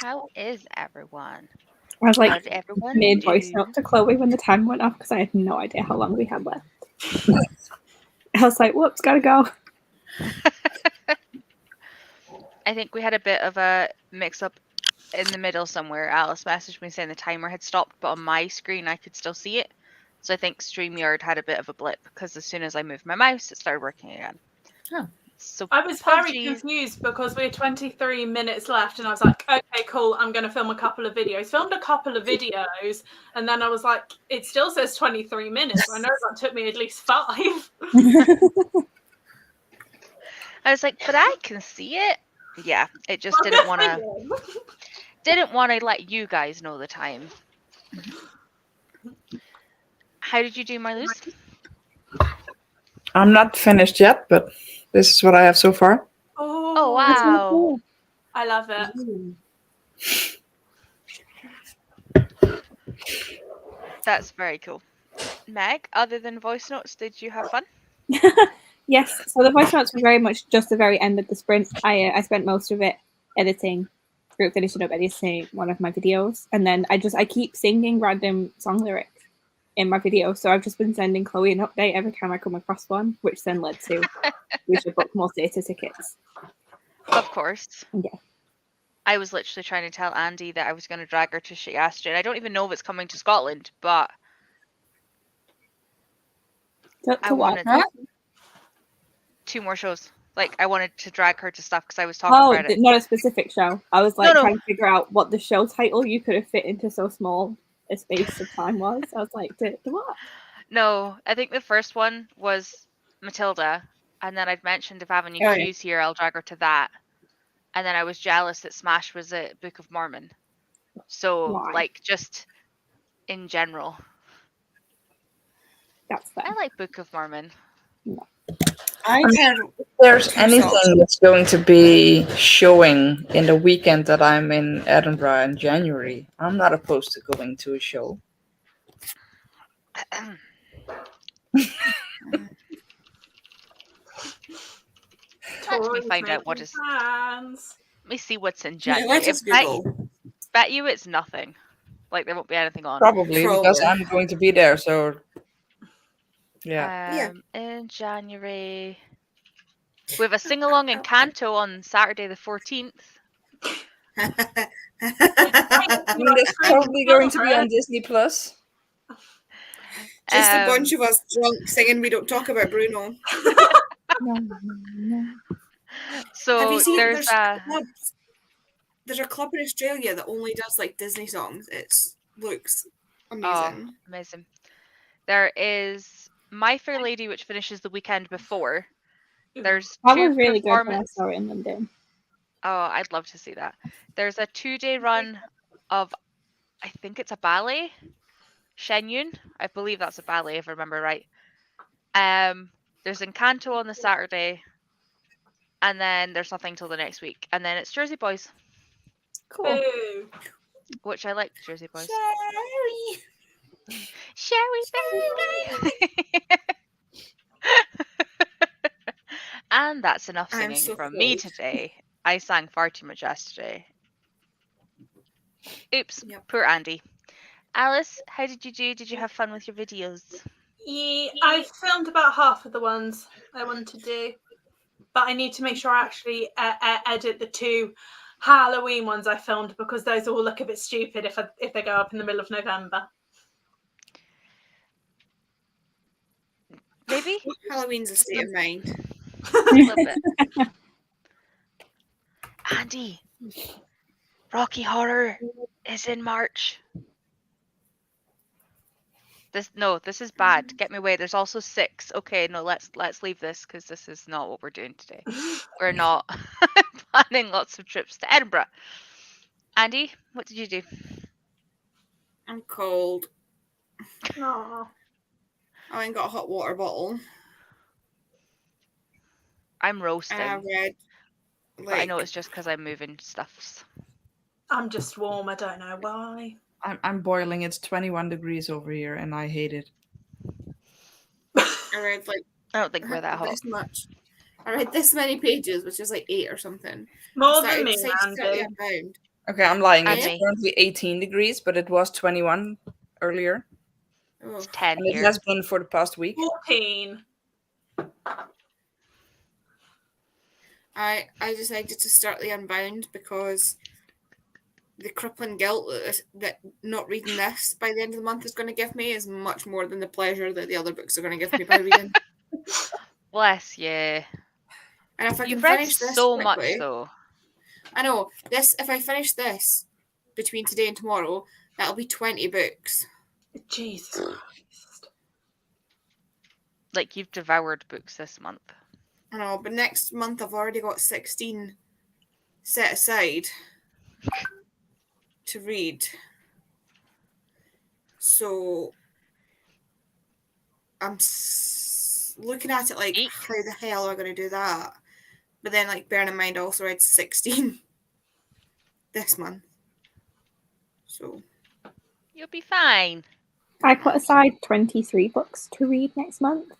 How is everyone? I was How like, did everyone made voice do? note to Chloe when the time went off because I had no idea how long we had left. I was like, whoops, gotta go. I think we had a bit of a mix-up in the middle somewhere. Alice messaged me saying the timer had stopped, but on my screen I could still see it. So I think StreamYard had a bit of a blip because as soon as I moved my mouse, it started working again. Oh. So I was very apologies. confused because we had 23 minutes left, and I was like, okay, cool, I'm going to film a couple of videos. Filmed a couple of videos, and then I was like, it still says 23 minutes. I know that took me at least 5. I was like, but I can see it. Yeah, it just Well, didn't good want for to you. let you guys know the time. How did you do, Marloes? I'm not finished yet, but this is what I have so far. Oh, That's really wow. cool. I love it. That's very cool. Meg, other than voice notes, did you have fun? Yes, so the voice notes were very much just the very end of the sprint. I spent most of it editing, or finishing up editing one of my videos, and then I keep singing random song lyrics in my video. So I've just been sending Chloe an update every time I come across one, which then led to we should book more theatre tickets. Of course. Yeah. I was literally trying to tell Andy that I was going to drag her to Shikastra, and I don't even know if it's coming to Scotland, but I wanted Huh? 2 more shows. Like, I wanted to drag her to stuff because I was talking Oh, about it. not a specific show. I was like No. trying to figure out what the show title you could have fit into so small a space of time was. I was like, to what? No, I think the first one was Matilda, and then I'd mentioned if Avenue Oh, yeah. Q's here, I'll drag her to that. And then I was jealous that Smash was a Book of Mormon. So, Why? like, just in general. That's fair. I like Book of Mormon. I heard If there's Two anything songs. that's going to be showing in the weekend that I'm in Edinburgh in January, I'm not opposed to going to a show. Let me find out what is. Plans. Let me see what's in Yeah, January. let us Google. Bet you it's nothing. Like there won't be anything on. Probably because Probably. I'm going to be there, so yeah. In January, we have a sing along in Canto on Saturday the 14th. I mean, that's probably going to be on Disney Plus. Just a bunch of us drunk singing We Don't Talk About Bruno. No. So Have you seen there's there's a club in Australia that only does like Disney songs. It looks amazing. Oh, amazing. There is My Fair Lady, which finishes the weekend before. There's That 2 was really good when I performances. saw it in London. Oh, I'd love to see that. There's a 2-day run of, I think it's a ballet, Shen Yun. I believe that's a ballet, if I remember right. There's Encanto on the Saturday, and then there's nothing till the next week, and then it's Jersey Boys, Cool. Boo. which I like Jersey Boys. Sherry. Sherry baby. And that's enough I'm singing so from me cold. today. I sang far too much yesterday. Oops, Yep. poor Andy. Alice, how did you do? Did you have fun with your videos? Yeah, I filmed about half of the ones I wanted to do, but I need to make sure I actually edit the 2 Halloween ones I filmed because those all look a bit stupid if they go up in the middle of November. Maybe? Halloween's a state of mind. A little bit. Andy, Rocky Horror is in March. This is bad. Get me away. There's also 6. Okay, no, let's leave this because this is not what we're doing today. We're not planning lots of trips to Edinburgh. Andy, what did you do? I'm cold. Aww. I ain't got a hot water bottle. I'm roasting, And I read but I know it's just because I'm moving stuffs. I'm just warm. I don't know why. I'm boiling. It's 21 degrees over here, and I hate it. I read like I don't think we're that hot. this much. I read this many pages, which is like 8 or something. More than me, decided to start the Andy. Unbound. Okay, I'm lying. And It's me. currently 18 degrees, but it was 21 earlier. Oh. It's 10 And it here. has been for the past week. 14. I decided to start the Unbound because the crippling guilt that not reading this by the end of the month is going to give me is much more than the pleasure that the other books are going to give me by reading. Bless you. And if I You've can read finish this so quickly, much, though. I know this. If I finish this between today and tomorrow, that'll be 20 books. Jesus Christ. Like, you've devoured books this month. I know, but next month I've already got 16 set aside to read. So I'm looking at it like, Eek. how the hell am I going to do that? But then, like, bearing in mind, I also read 16 this month. So You'll be fine. I put aside 23 books to read next month,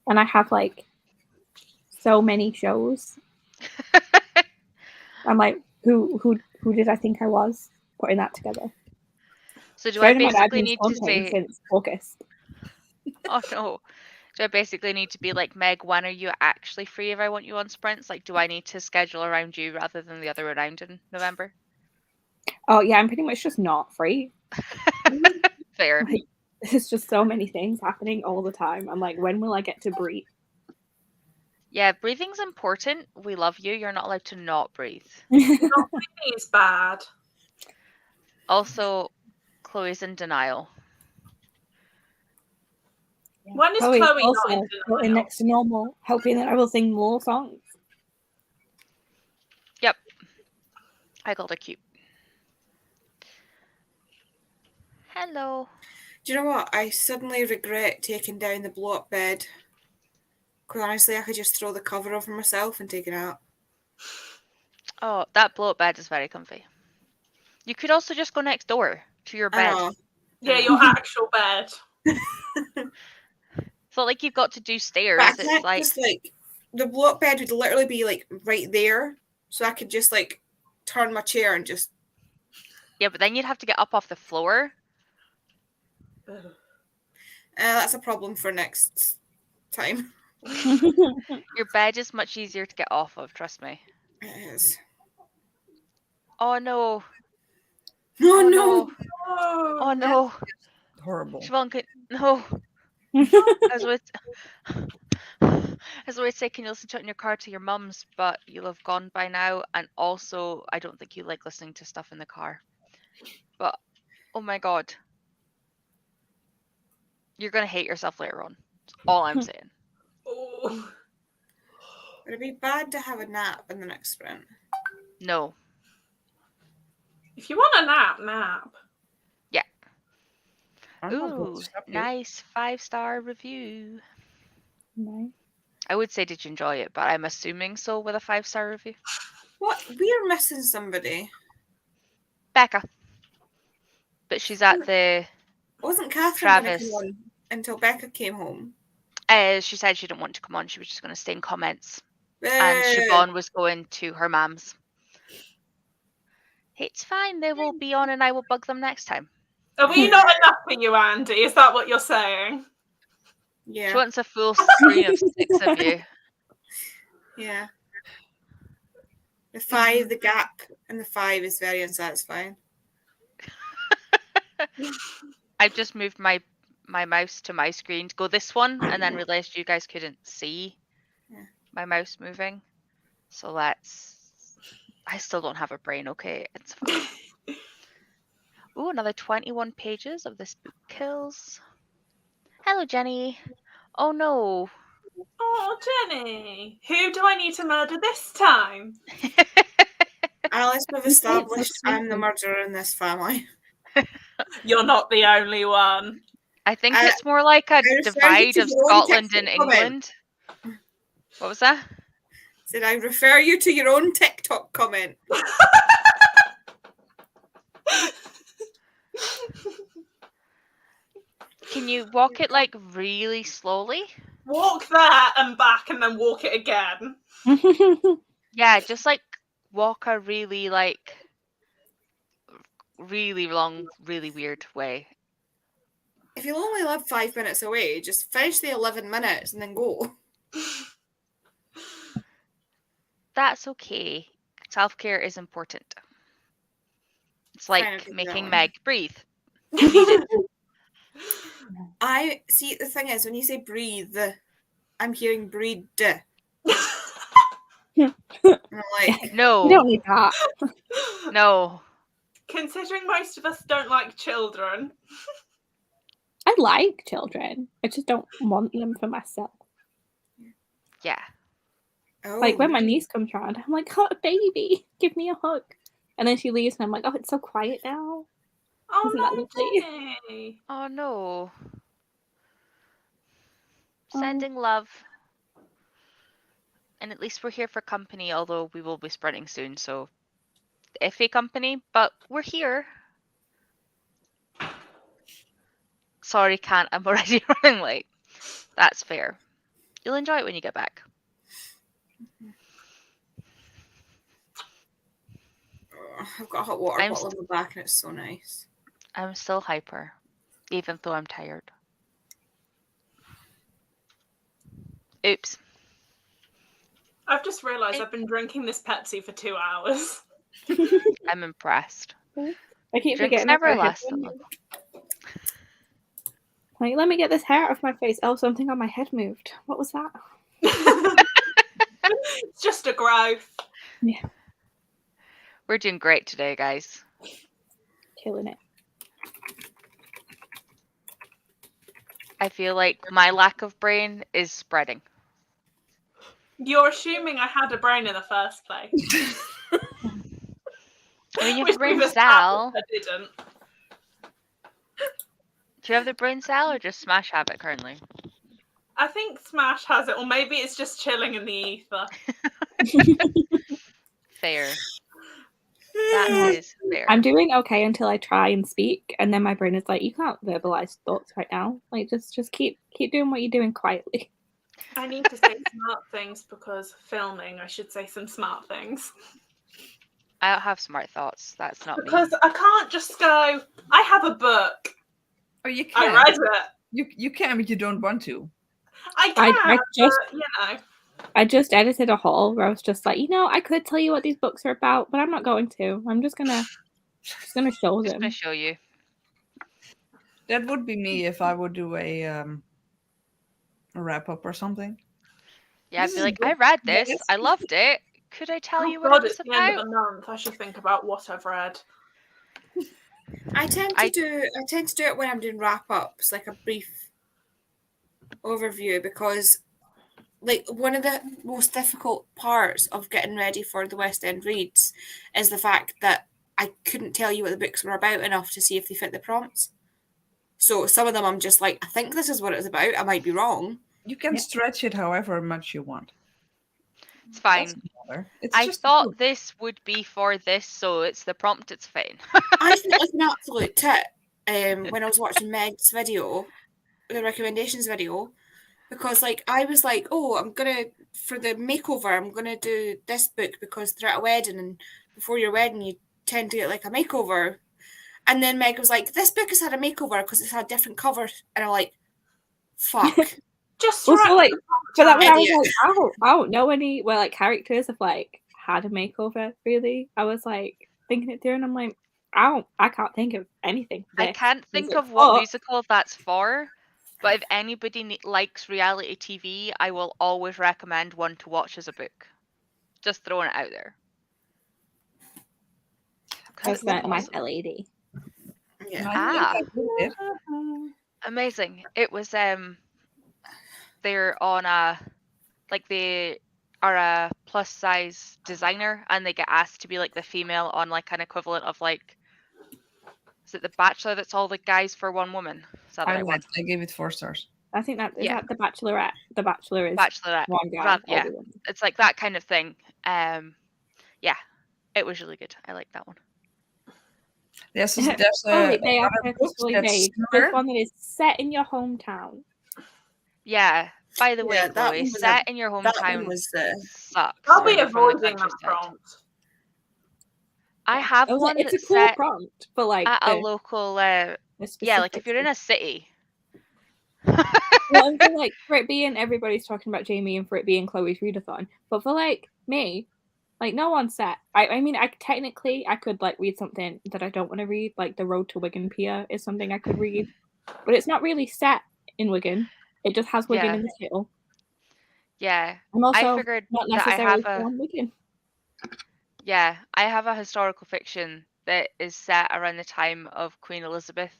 and I have like so many shows. I'm like, who did I think I was putting that together? So do I Bearing in mind I've basically been need to sponsoring say, since August. oh no, do I basically need to be like, Meg, when are you actually free if I want you on sprints? Like, do I need to schedule around you rather than the other way around in November? Oh yeah, I'm pretty much just not free. Fair. Like, there's just so many things happening all the time. I'm like, when will I get to breathe? Yeah, breathing's important. We love you. You're not allowed to not breathe. It's bad. Also, Chloe's in denial. When is Chloe Chloe also not in put in denial? next to normal, hoping that I will sing more songs. Yep. I called her cute. Hello. do you know what? I suddenly regret taking down the blow-up bed. Because honestly, I could just throw the cover over myself and take it out. Oh, that blow-up bed is very comfy. You could also just go next door to your I bed. know. Yeah, your actual bed. It's not like you've got to do stairs. But I It's can't like, just like, the blow-up bed would literally be like right there. So I could just like turn my chair and just, yeah, but then you'd have to get up off the floor. that's a problem for next time. Your bed is much easier to get off of, trust me. It is. Oh no. No, Oh no. no. Oh, Oh no. Horrible. Siobhan, no. I was going to say, can you listen to it in your car to your mum's, but you'll have gone by now. And also, I don't think you like listening to stuff in the car. But, oh my god. You're going to hate yourself later on. That's all I'm saying. oh. Would it be bad to have a nap in the next sprint? No. If you want a nap. I'm not going Ooh, to stop you. nice 5-star review. Nice. I would say, did you enjoy it? But I'm assuming so with a 5-star review. What? We're missing somebody. Becca. But she's at the... Wasn't Catherine going to Travis. come on until Becca came home? she said she didn't want to come on. She was just going to stay in comments. Boo. And Siobhan was going to her mum's. It's fine. They will be on and I will bug them next time. Are we not enough for you, Andy? Is that what you're saying? Yeah. She wants a full screen of 6 of you. Yeah. The 5, the gap, and the 5 is very unsatisfying. I've just moved my mouse to my screen to go this one and then realised you guys couldn't see my mouse moving. So I still don't have a brain, okay? It's fine. Ooh, another 21 pages of this book kills. Hello, Jenny. Oh no. Oh, Jenny. Who do I need to murder this time? Alice, we've established It's I'm the murderer in this family. You're not the only one. I think it's more like a refer you divide to of your own Scotland TikTok and comment. England. What was that? Said I refer you to your own TikTok comment. Can you walk it like really slowly? walk there and back, and then walk it again. Yeah, just like walk a really really long, really weird way. If you'll only live 5 minutes away, just finish the 11 minutes and then go. That's okay. Self-care is important. It's Fine, I'll like give you that making one. Meg breathe. You need it. I see. The thing is, when you say breathe, I'm hearing breed. And I'm like, You No, don't need that. no. Considering most of us don't like children. I like children. I just don't want them for myself. Yeah. oh, Like when my niece comes round, I'm like, "Oh, baby, give me a hug." And then she leaves, and I'm like, "Oh, it's so quiet now." Oh Isn't that no, lovely? Jenny. Oh no. Oh. Sending love. And at least we're here for company, although we will be sprinting soon, so iffy company, but we're here. Sorry, can't. I'm already running late. That's fair. You'll enjoy it when you get back. I've got a hot water I'm bottle in my back, and it's so nice. I'm still hyper, even though I'm tired. Oops. I've just realised I've been drinking this Pepsi for 2 hours. I'm impressed. I keep Drinks forgetting. never I've got a last that headband. long. Like, let me get this hair out of my face. Oh, something on my head moved. What was that? It's just a growth. Yeah, We're doing great today, guys. killing it. I feel like my lack of brain is spreading. You're assuming I had a brain in the first place. I mean, you have Which the brain we've cell. established I didn't. Do you have the brain cell or just Smash have it currently? I think Smash has it, or maybe it's just chilling in the ether. Fair. That is fair. I'm doing okay until I try and speak, and then my brain is like, "You can't verbalize thoughts right now. Like, just keep doing what you're doing quietly." I need to say smart things because filming, I should say some smart things. I don't have smart thoughts. That's not Because me. I can't just go, I have a book. Oh, you I can. read it. You can, but you don't want to. I can, I just but, you know. I just edited a haul where I was just like, I could tell you what these books are about, but I'm not going to. I'm just gonna show Just them. gonna show you. That would be me if I would do a wrap up or something. Yeah, I'd This be is like, good. I read this. Yes. I loved it. Could I tell you what God, it was it's the end of about? the month. I should think about what I've read. I tend to do it when I'm doing wrap ups, like a brief overview, because like one of the most difficult parts of getting ready for the West End reads is the fact that I couldn't tell you what the books were about enough to see if they fit the prompts. So some of them I'm just like, I think this is what it's about. I might be wrong. You can stretch it however much you want. It's fine. Doesn't matter. It's I just thought this would be for this, so it's the prompt. It's fine. I think it's an absolute tit when I was watching Meg's video, the recommendations video, because like I was like, oh, I'm gonna for the makeover, I'm gonna do this book because they're at a wedding, and before your wedding, you tend to get like a makeover. And then Meg was like, this book has had a makeover because it's had different covers, and I'm like, fuck. Just Also, like, for that one, I was Idiot. like, I don't know any characters have like had a makeover. Really, I was like thinking it through, and I'm like, I can't think of anything. I This. can't I was think like, of what "Fuck." musical that's for, but if anybody likes reality TV, I will always recommend one to watch as a book. Just throwing it out there. I was It's like, My awesome. Fair Lady. Yeah. Ah, it. amazing. It was they're on a like they are a plus size designer and they get asked to be like the female on like an equivalent of like, is it The Bachelor that's all the guys for one woman? Is that the I right one? went. I gave it 4 stars. I think that is Yeah. that The Bachelorette. The Bachelor is Bachelorette. one guy. Yeah, all the women. it's like that kind of thing. Yeah, it was really good. I like that one. There's Fully, they are another book purposefully that's made. similar. There's one that is set in your hometown. Yeah, By the way, Yeah, that Chloe, one was set in your that one hometown was sucks. I'll when be you're from the avoiding that countryside. prompt. I have I was like, one it's a that's cool set prompt, but like at a the local. the Yeah, like if you're in specifics. a city. Well, and for like for it being everybody's talking about Jamie and for it being Chloe's readathon, but for like me, like no one set. I mean, I technically I could like read something that I don't want to read, like the Road to Wigan Pier is something I could read, but it's not really set in Wigan. It just has Wigan Yeah. in the title. Yeah, I'm I also figured not that I necessarily have a from Wigan. I have a historical fiction that is set around the time of Queen Elizabeth,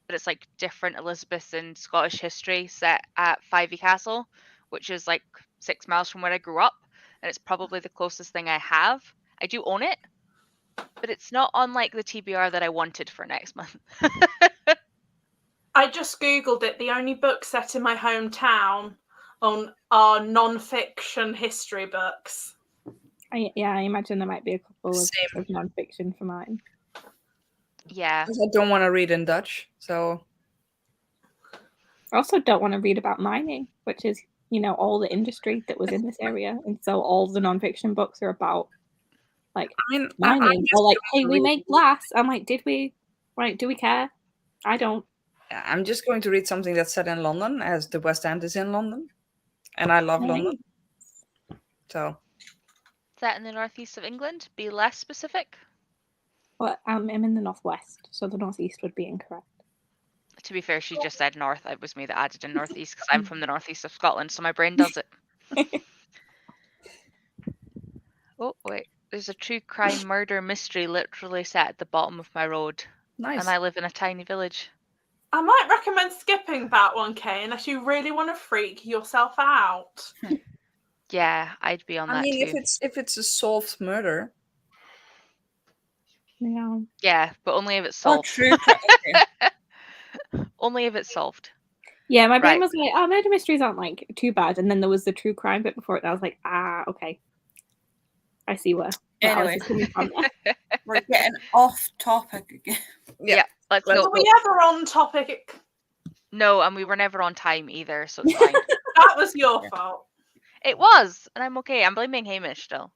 but it's like different Elizabeths in Scottish history set at Fyvie Castle, which is like 6 miles from where I grew up, and it's probably the closest thing I have. I do own it, but it's not on like the TBR that I wanted for next month. I just googled it. The only books set in my hometown are non-fiction history books. I imagine there might be a couple of Same. non-fiction for mine. Yeah. I don't want to read in Dutch, so I also don't want to read about mining, which is, all the industry that was in this area. And so all the nonfiction books are about like I mean, mining just or like, going hey, to we read- make glass. I'm like, did we? Like, do we care? I don't. I'm just going to read something that's set in London, as the West End is in London, and I love London. So Set in the northeast of England, be less specific. Well, I'm in the northwest, so the northeast would be incorrect. To be fair, she just said north. It was me that added in northeast because I'm from the northeast of Scotland, so my brain does it. Oh, wait. There's a true crime murder mystery literally set at the bottom of my road. nice. And I live in a tiny village. I might recommend skipping that one, Kay, unless you really want to freak yourself out. Yeah, I'd be on I that mean, too. if it's a solved murder, Yeah. Yeah, but only if it's or solved. true. Okay. Only if it's solved. Yeah, my brain Right. was like, oh, murder mysteries aren't like too bad. And then there was the true crime bit before it, and I was like, okay. I see where Anyway. Alice is coming from there. We're getting off topic again. Yeah, let's Let's go. Were we ever on topic? No, and we were never on time either, so it's fine. That was your fault. It was, and I'm okay. I'm blaming Hamish still.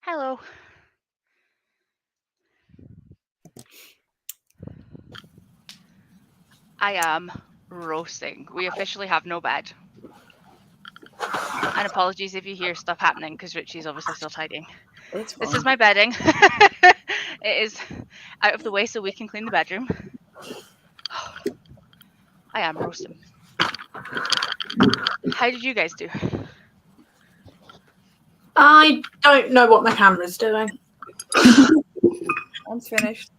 Hello. I am roasting. We officially have no bed. And apologies if you hear stuff happening because Richie's obviously still tidying. That's This fine. is my bedding. It is out of the way so we can clean the bedroom. I am roasting. How did you guys do? I don't know what my camera's doing. I'm finished.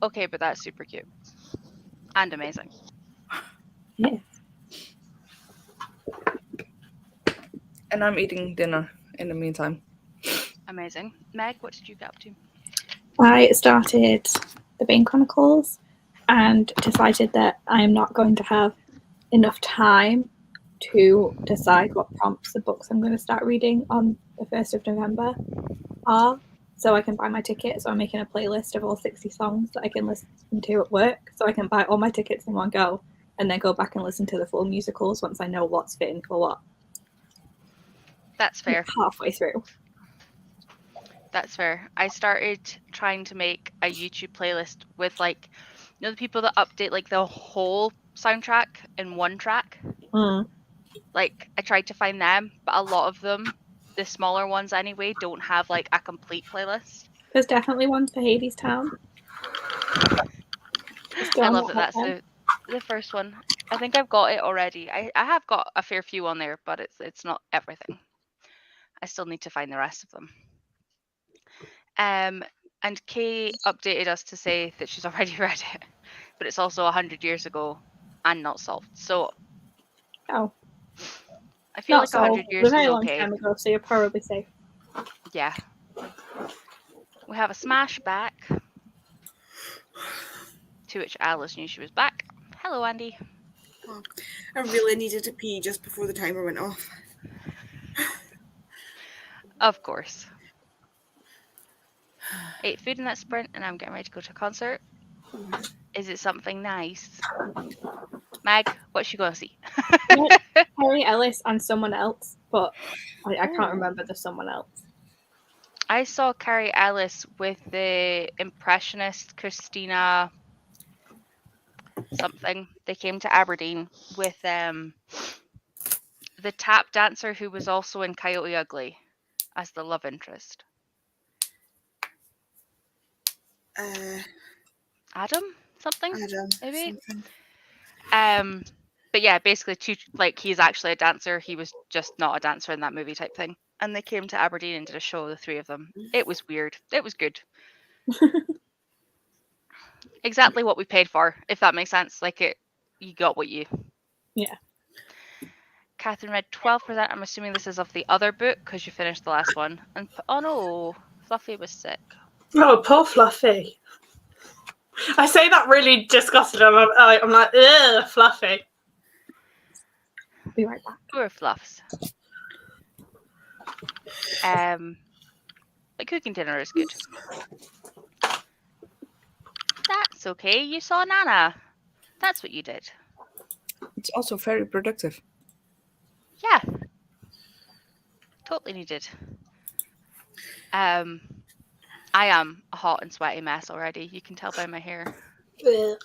Okay, but that's super cute. And amazing. Yes. And I'm eating dinner in the meantime. Amazing. Meg, what did you get up to? I started the Bane Chronicles and decided that I am not going to have enough time to decide what prompts the books I'm going to start reading on the 1st of November are, so I can buy my ticket. So I'm making a playlist of all 60 songs that I can listen to at work, so I can buy all my tickets in one go and then go back and listen to the full musicals once I know what's fitting for what. That's fair. Halfway through. That's fair. I started trying to make a YouTube playlist with like, you know, the people that update like the whole soundtrack in one track. Like I tried to find them, but a lot of them, the smaller ones anyway, don't have like a complete playlist. There's definitely one for Hades Town. I love that that's the first one. I think I've got it already. I have got a fair few on there, but it's not everything. I still need to find the rest of them. And Kay updated us to say that she's already read it, but it's also 100 years ago and not solved. So Oh, I feel not like so. 100 It was years a very is long okay. time ago, so you're probably safe. Yeah. We have a smash back, to which Alice knew she was back. Hello, Andy. Oh, I really needed to pee just before the timer went off. Of course. Ate food in that sprint and I'm getting ready to go to a concert. Is it something nice? Mag, what's she going to see? Harry Ellis and someone else, but I can't Ooh. remember the someone else. I saw Carrie Ellis with the impressionist Christina something. They came to Aberdeen with the tap dancer who was also in Coyote Ugly as the love interest. Adam? Something? Adam, Maybe? something. But yeah, basically he's actually a dancer. He was just not a dancer in that movie type thing. And they came to Aberdeen and did a show, the three of them. It was weird. It was good. Exactly what we paid for, if that makes sense. Like you got what you. Yeah. Catherine read 12%. I'm assuming this is of the other book because you finished the last one. And oh no, Fluffy was sick. Oh, poor Fluffy. I say that really disgusted. I'm like, ugh, Fluffy. Be right back. Poor Fluffs. But cooking dinner is good. That's okay. You saw Nana. That's what you did. It's also very productive. Yeah. Totally needed. I am a hot and sweaty mess already. You can tell by my hair. Ugh.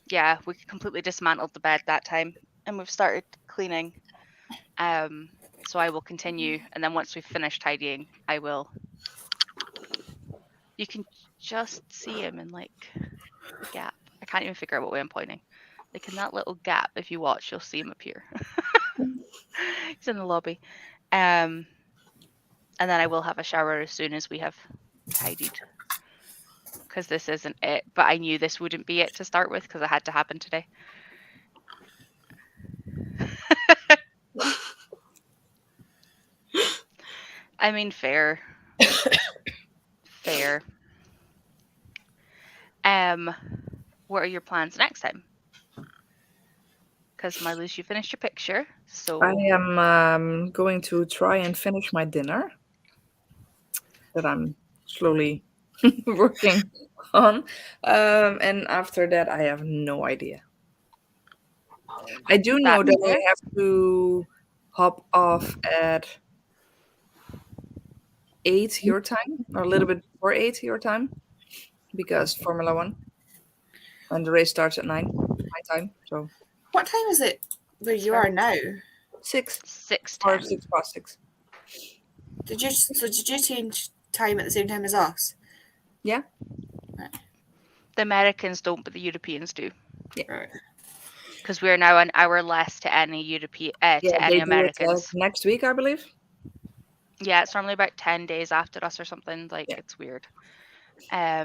Yeah, we completely dismantled the bed that time and we've started cleaning. So I will continue, and then once we've finished tidying, I will. You can just see him in like the gap. I can't even figure out what way I'm pointing. Like in that little gap, if you watch, you'll see him appear. He's in the lobby. And then I will have a shower as soon as we have tidied. Because this isn't it, but I knew this wouldn't be it to start with because it had to happen today. I mean, fair. Fair. What are your plans next time? Because Marlise, you finished your picture, so I am going to try and finish my dinner that I'm slowly working on. And after that, I have no idea. I do know That's that fair. I have to hop off at 8 your time, or a little bit before 8 your time, because Formula One, and the race starts at 9 my time. So What time is it where you are now? 6 6:10. or 6 past 6. Did you change time at the same time as us? Yeah. The Americans don't, but the Europeans do. Right. Because we're now an hour less to any European Yeah, to any they do it Americans. next week, I believe. Yeah, it's normally about 10 days after us or something. Like, Yeah. it's weird. I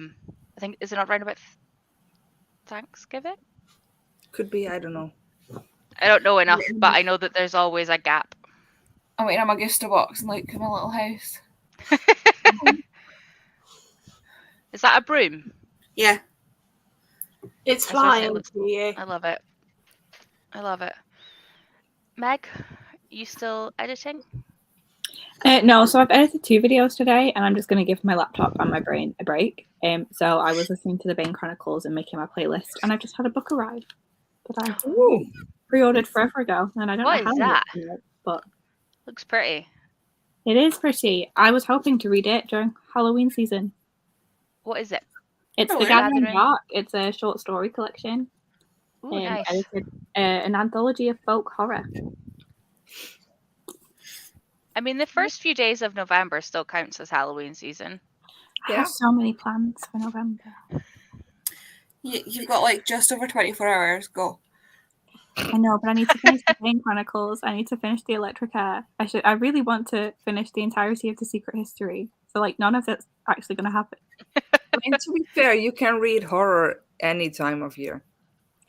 think, is it not around about Thanksgiving? Could be, I don't know. I don't know enough, but I know that there's always a gap. I'm waiting on my Gusta box and like my little house. Is that a broom? Yeah. It's I was gonna say, it flying looks to cool. you. I love it. I love it. Meg, you still editing? No, so I've edited 2 videos today, and I'm just going to give my laptop and my brain a break. So I was listening to the Bane Chronicles and making my playlist, and I've just had a book arrive that I pre-ordered forever ago, and I don't What know how is I'm that? using it, but Looks pretty. it is pretty. I was hoping to read it during Halloween season. What is it? It's Oh, The Gathering Gathering. Dark. It's a short story collection. Ooh, nice. Edited, an anthology of folk horror. I mean, the first few days of November still counts as Halloween season. I Yeah. have so many plans for November. You've got like just over 24 hours. Go. I know, but I need to finish the Bane Chronicles. I need to finish the Electrica. I really want to finish the entirety of the Secret History. So like none of that's actually going to happen. I mean, to be fair, you can read horror any time of year.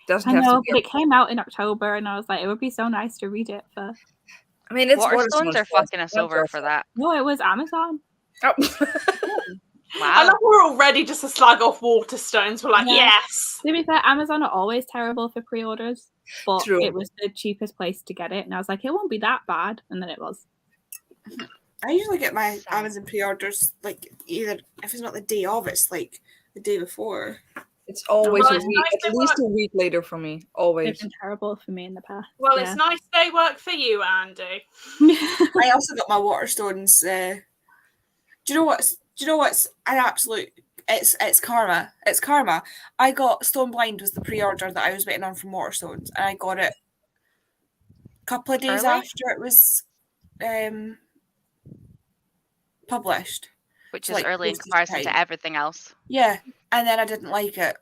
Doesn't I have know, to be. but it came out in October, and I was like, it would be so nice to read it for. I mean, it's Waterstones are fucking us over for that. No, it was Amazon. Oh. I Wow. love we're already just a slag off Waterstones. We're like, Yeah. yes. To be fair, Amazon are always terrible for pre-orders, but True. it was the cheapest place to get it, and I was like, it won't be that bad, and then it was. I usually get my Same. Amazon pre-orders like either if it's not the day of, it's like the day before. It's always Well, a it's week, nice at they least work. a week later for me. They've Always. been terrible for me in the past. Well, yeah. it's nice they work for you, Andy. I also got my Waterstones. Do you know what's an absolute? It's karma. It's karma. I got Stone Blind was the pre-order that I was waiting on from Waterstones, and I got it a couple of days Early? after it was published. Which So, is like, early in postage comparison time. to everything else. Yeah, and then I didn't like it.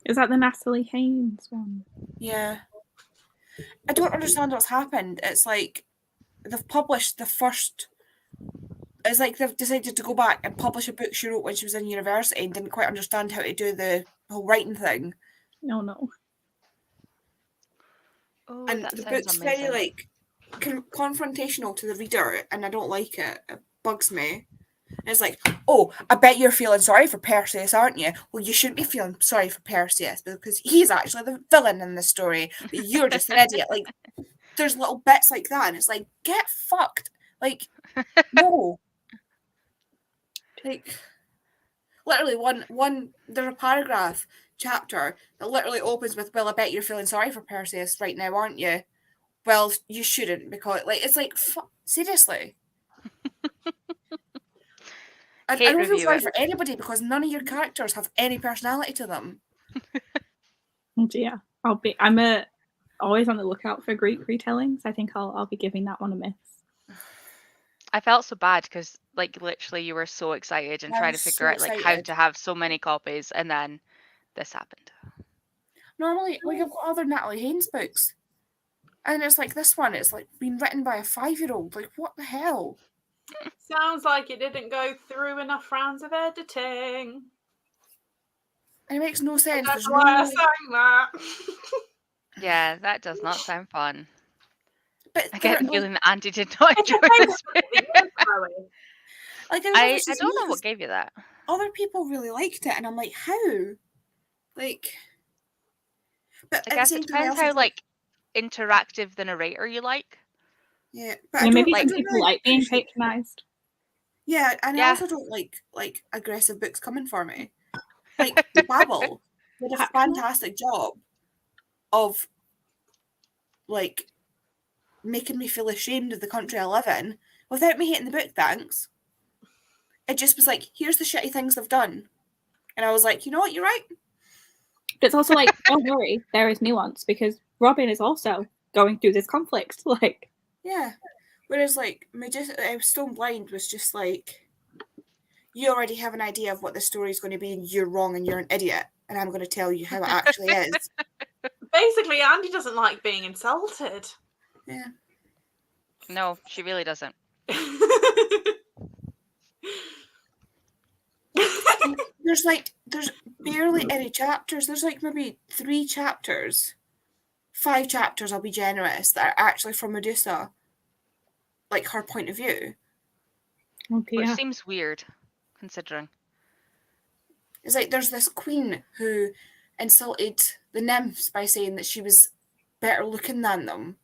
Is that the Natalie Haynes one? Yeah, I don't understand what's happened. It's like they've published the first. It's like they've decided to go back and publish a book she wrote when she was in university and didn't quite understand how to do the whole writing thing. No. Oh, And that the sounds book's amazing. very like confrontational to the reader, and I don't like it. It bugs me. And it's like, oh, I bet you're feeling sorry for Perseus, aren't you? Well, you shouldn't be feeling sorry for Perseus because he's actually the villain in the story, but you're just an idiot. Like, there's little bits like that, and it's like, get fucked. Like, no. Like, literally, there's a paragraph chapter that literally opens with, well, I bet you're feeling sorry for Perseus right now, aren't you? Well, you shouldn't, because, like, it's like, seriously. I don't feel review sorry it. for anybody because none of your characters have any personality to them. Oh dear. I'm always on the lookout for Greek retellings. I think I'll be giving that one a miss. I felt so bad because, like, literally you were so excited and I trying to was figure so out, like, how excited. to have so many copies, and then this happened. Normally, like, I've got other Natalie Haynes books. And it's like this one, it's like been written by a 5-year-old. Like, what the hell? Sounds like it didn't go through enough rounds of editing. And it makes no sense. That's There's why I no. sang that. Yeah, that does not sound fun. But I get they're, the like, feeling that Andy did not It enjoy depends this. on what you're going. like, I don't know what gave you that. Other people really liked it, and I'm like, how? Like, but I guess it depends how, like, interactive the narrator you like. yeah, but Yeah, I maybe don't, some I don't people really like being appreciate- patronized. Yeah, and I Yeah. also don't like aggressive books coming for me. Like Babel did a Patronized? fantastic job of like making me feel ashamed of the country I live in without me hating the book. Thanks. it just was like, here's the shitty things they've done. And I was like, you know what, you're right. But it's also like, don't worry, there is nuance because Robin is also going through this conflict. Like, yeah. Whereas like Stone Blind was just like, you already have an idea of what the story is going to be, and you're wrong, and you're an idiot, and I'm going to tell you how it actually is. Basically, Andy doesn't like being insulted. Yeah. No, she really doesn't. There's barely any chapters. There's like maybe 3 chapters, 5 chapters, I'll be generous, that are actually from Medusa, like her point of view. okay, Which yeah. seems weird, considering. It's like there's this queen who insulted the nymphs by saying that she was better looking than them.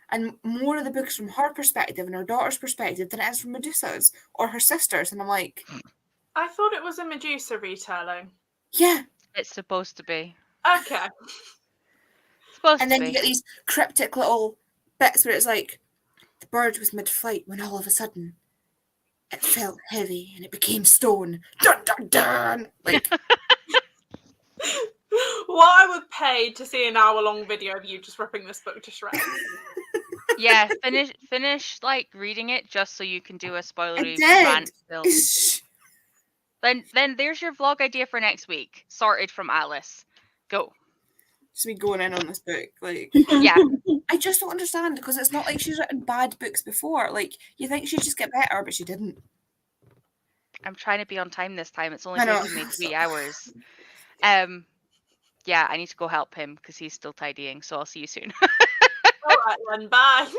And more of the book's from her perspective and her daughter's perspective than it is from Medusa's or her sister's. And I'm like, I thought it was a Medusa retelling. yeah. It's supposed to be. Okay. Supposed And to then be. you get these cryptic little bits where it's like, the bird was mid-flight when all of a sudden it felt heavy and it became stone. Dun dun dun! Like, What I would pay to see an hour-long video of you just ripping this book to shreds. Yeah, finish like reading it just so you can do a I spoilery did. rant film. Then there's your vlog idea for next week. Sorted from Alice. Go. Just me going in on this book. Like, Yeah. I just don't understand because it's not like she's written bad books before. Like, you think she'd just get better, but she didn't. I'm trying to be on time this time. It's only I know. taken me 3 hours. Yeah, I need to go help him because he's still tidying. So I'll see you soon. All right then, bye.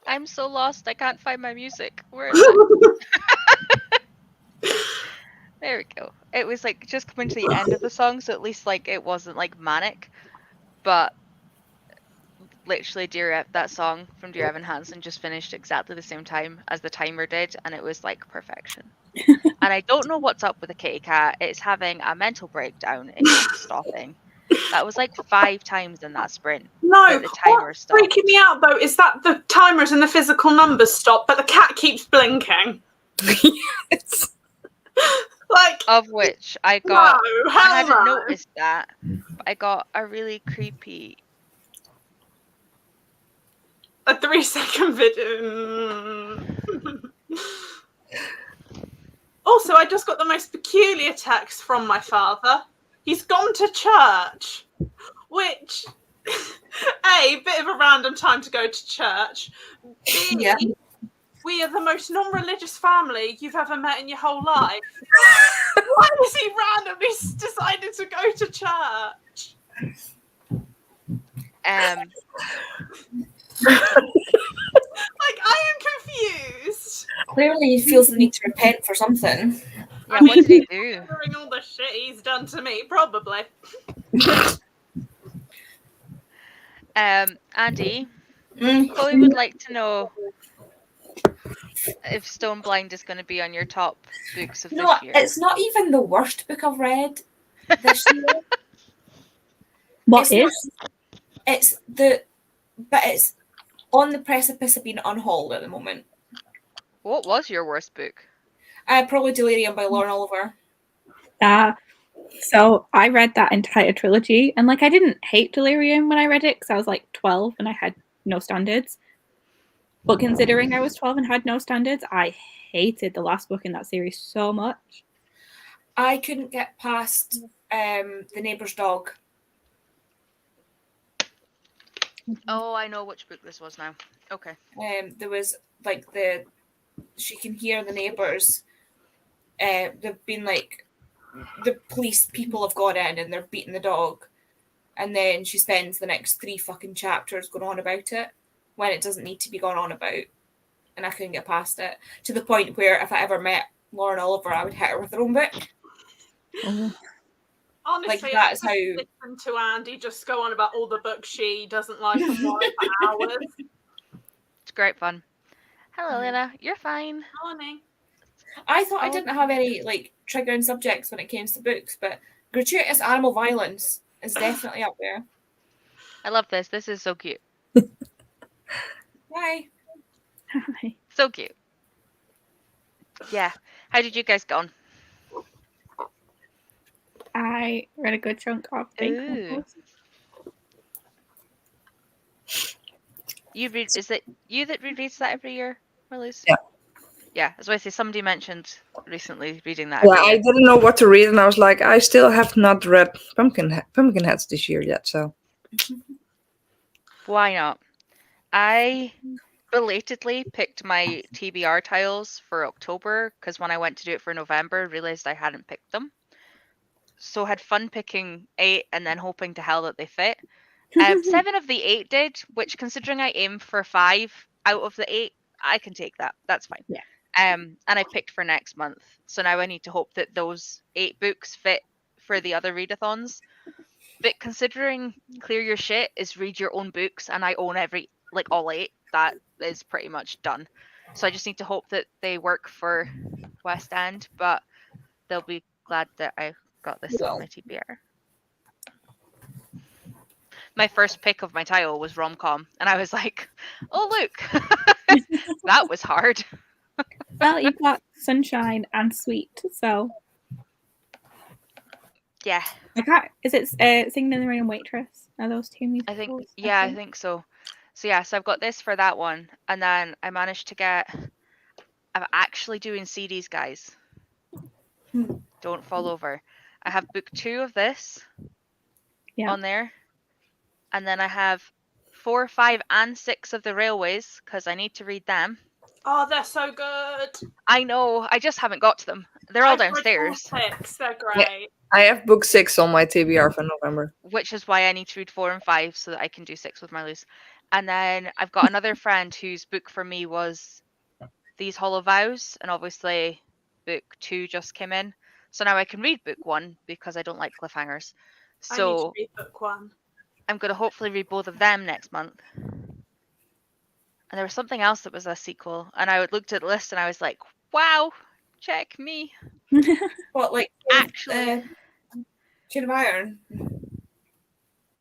I'm so lost. I can't find my music. Where is it? There we go. It was like just coming to the end of the song, so at least like it wasn't like manic. But literally, that song from Dear Evan Hansen just finished exactly the same time as the timer did, and it was like perfection. And I don't know what's up with the kitty cat. It's having a mental breakdown. It keeps stopping. That was like 5 times in that sprint. No, That the timer what's stopped. freaking me out though is that the timers and the physical numbers stop, but the cat keeps blinking. Yes. Like, Of which I got. no, I hell hadn't no. noticed that, but I got a really creepy. A 3-second video. Also, I just got the most peculiar text from my father. He's gone to church, which, A, bit of a random time to go to church. B, Yeah. we are the most non-religious family you've ever met in your whole life. Why has he randomly decided to go to church? Like, I am confused. Clearly, he feels the need to repent for something. Yeah, what did he do? Considering all the shit he's done to me, probably. Andy, Chloe would like to know if Stone Blind is going to be on your top books of You know this what? year. It's not even the worst book I've read this year. What It's is? but it's on the precipice of being on hold at the moment. What was your worst book? Probably Delirium by Lauren Oliver. So I read that entire trilogy, and like I didn't hate Delirium when I read it because I was like 12 and I had no standards. But considering I was 12 and had no standards, I hated the last book in that series so much. I couldn't get past The Neighbour's Dog. Oh, I know which book this was now. Okay. There was like she can hear the neighbours. They've been like the police people have gone in and they're beating the dog, and then she spends the next 3 fucking chapters going on about it when it doesn't need to be gone on about, and I couldn't get past it to the point where if I ever met Lauren Oliver, I would hit her with her own book. Oh. Honestly, Like, that's I how- listen to Andy just go on about all the books she doesn't like and why for hours. It's great fun. Hello, Lena. You're fine. Morning. I thought I didn't have any like triggering subjects when it came to books, but gratuitous animal violence is definitely up there. I love this. This is so cute. Yay. Hi. So cute. Yeah. How did you guys get on? I read a good chunk of Ooh. You read? Is it you that rereads that every year, Marlies? Yeah. Yeah. As I say, somebody mentioned recently reading that. Yeah, Every I year. didn't know what to read, and I was like, I still have not read Pumpkinheads this year yet, so. Why not? I belatedly picked my TBR tiles for October because when I went to do it for November, realized I hadn't picked them. So had fun picking 8 and then hoping to hell that they fit. 7 of the 8 did, which considering I aimed for 5 out of the 8, I can take that. That's fine. Yeah. And I picked for next month. So now I need to hope that those 8 books fit for the other readathons. But considering Clear Your Shit is read your own books and I own all 8, that is pretty much done. So I just need to hope that they work for West End, but they'll be glad that I got this on my TBR. My first pick of my tile was rom-com, and I was like, oh, look, that was hard. Well, you've got Sunshine and Sweet, so. Yeah. Is it Singing in the Rain and Waitress? Are those two musicals? I think so. So yeah, so I've got this for that one, and then I managed to get. I'm actually doing CDs, guys. Don't fall over. I have book 2 of this on there, and then I have 4, 5, and 6 of the Railways because I need to read them. Oh, they're so good. I know. I just haven't got to them. They're all I've read all downstairs, 6. They're great. I have book 6 on my TBR for November. which is why I need to read 4 and 5 so that I can do 6 with Marlies. And then I've got another friend whose book for me was These Hollow Vows, and obviously book 2 just came in. So now I can read book 1 because I don't like cliffhangers. I need to So read book 1. I'm going to hopefully read both of them next month. And there was something else that was a sequel, and I looked at the list and I was like, wow, check me. What, like Actually, Chain of Iron?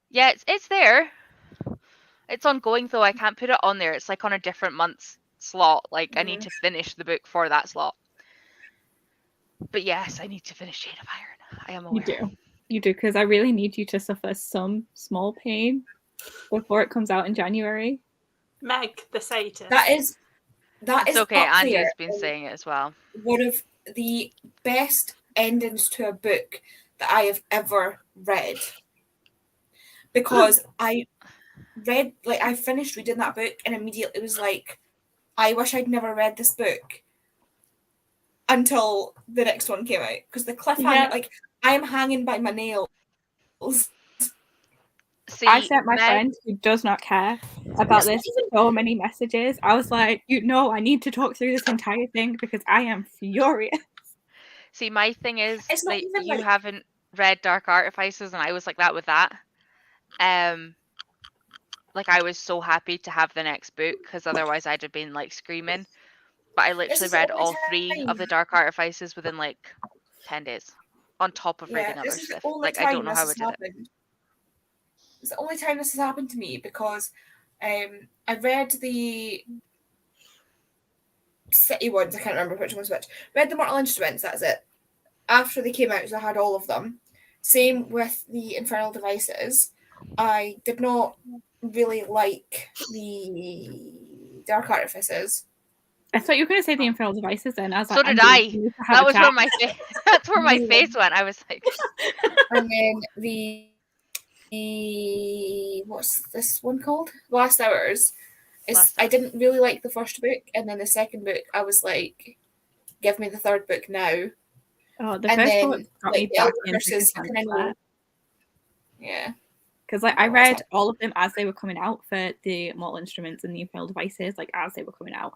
yeah, it's there. It's ongoing though. I can't put it on there. It's like on a different month's slot. Like I need to finish the book for that slot. But yes, I need to finish Chain of Iron. I am aware. You do, because I really need you to suffer some small pain before it comes out in January. Meg the Satyr. That is It's okay. up Andy's there been saying it as well. one of the best endings to a book that I have ever read. Because I finished reading that book and immediately was like, I wish I'd never read this book until the next one came out. Because the cliffhanger, like, I'm hanging by my nails. See, I sent my friend who does not care about this so many messages. I was like, I need to talk through this entire thing because I am furious. See, my thing is It's not that even you like- haven't read Dark Artifices, and I was like that with that. Like I was so happy to have the next book because otherwise I'd have been like screaming. But I literally read all 3 of the Dark Artifices within like 10 days, on top of reading other stuff. Like I don't know how I did it. It's the only time this has happened to me because I read the city ones. I can't remember which one's which. Read the Mortal Instruments. That's it. After they came out, so I had all of them. Same with the Infernal Devices. I did not really like the Dark Artifices. I thought you were going to say the Infernal Devices then. I was So like, did Andy, I. we need to have That a was chat. where my that's where my face went. I was like, And then what's this one called? Last Hours. I didn't really like the first book, and then the second book, I was like, give me the third book now. Oh, the And first then, book got like, me the back Elder into Curses, Defense kind of Fair. know. Yeah. Because I read all of them as they were coming out for the Mortal Instruments and the Infernal Devices, like as they were coming out.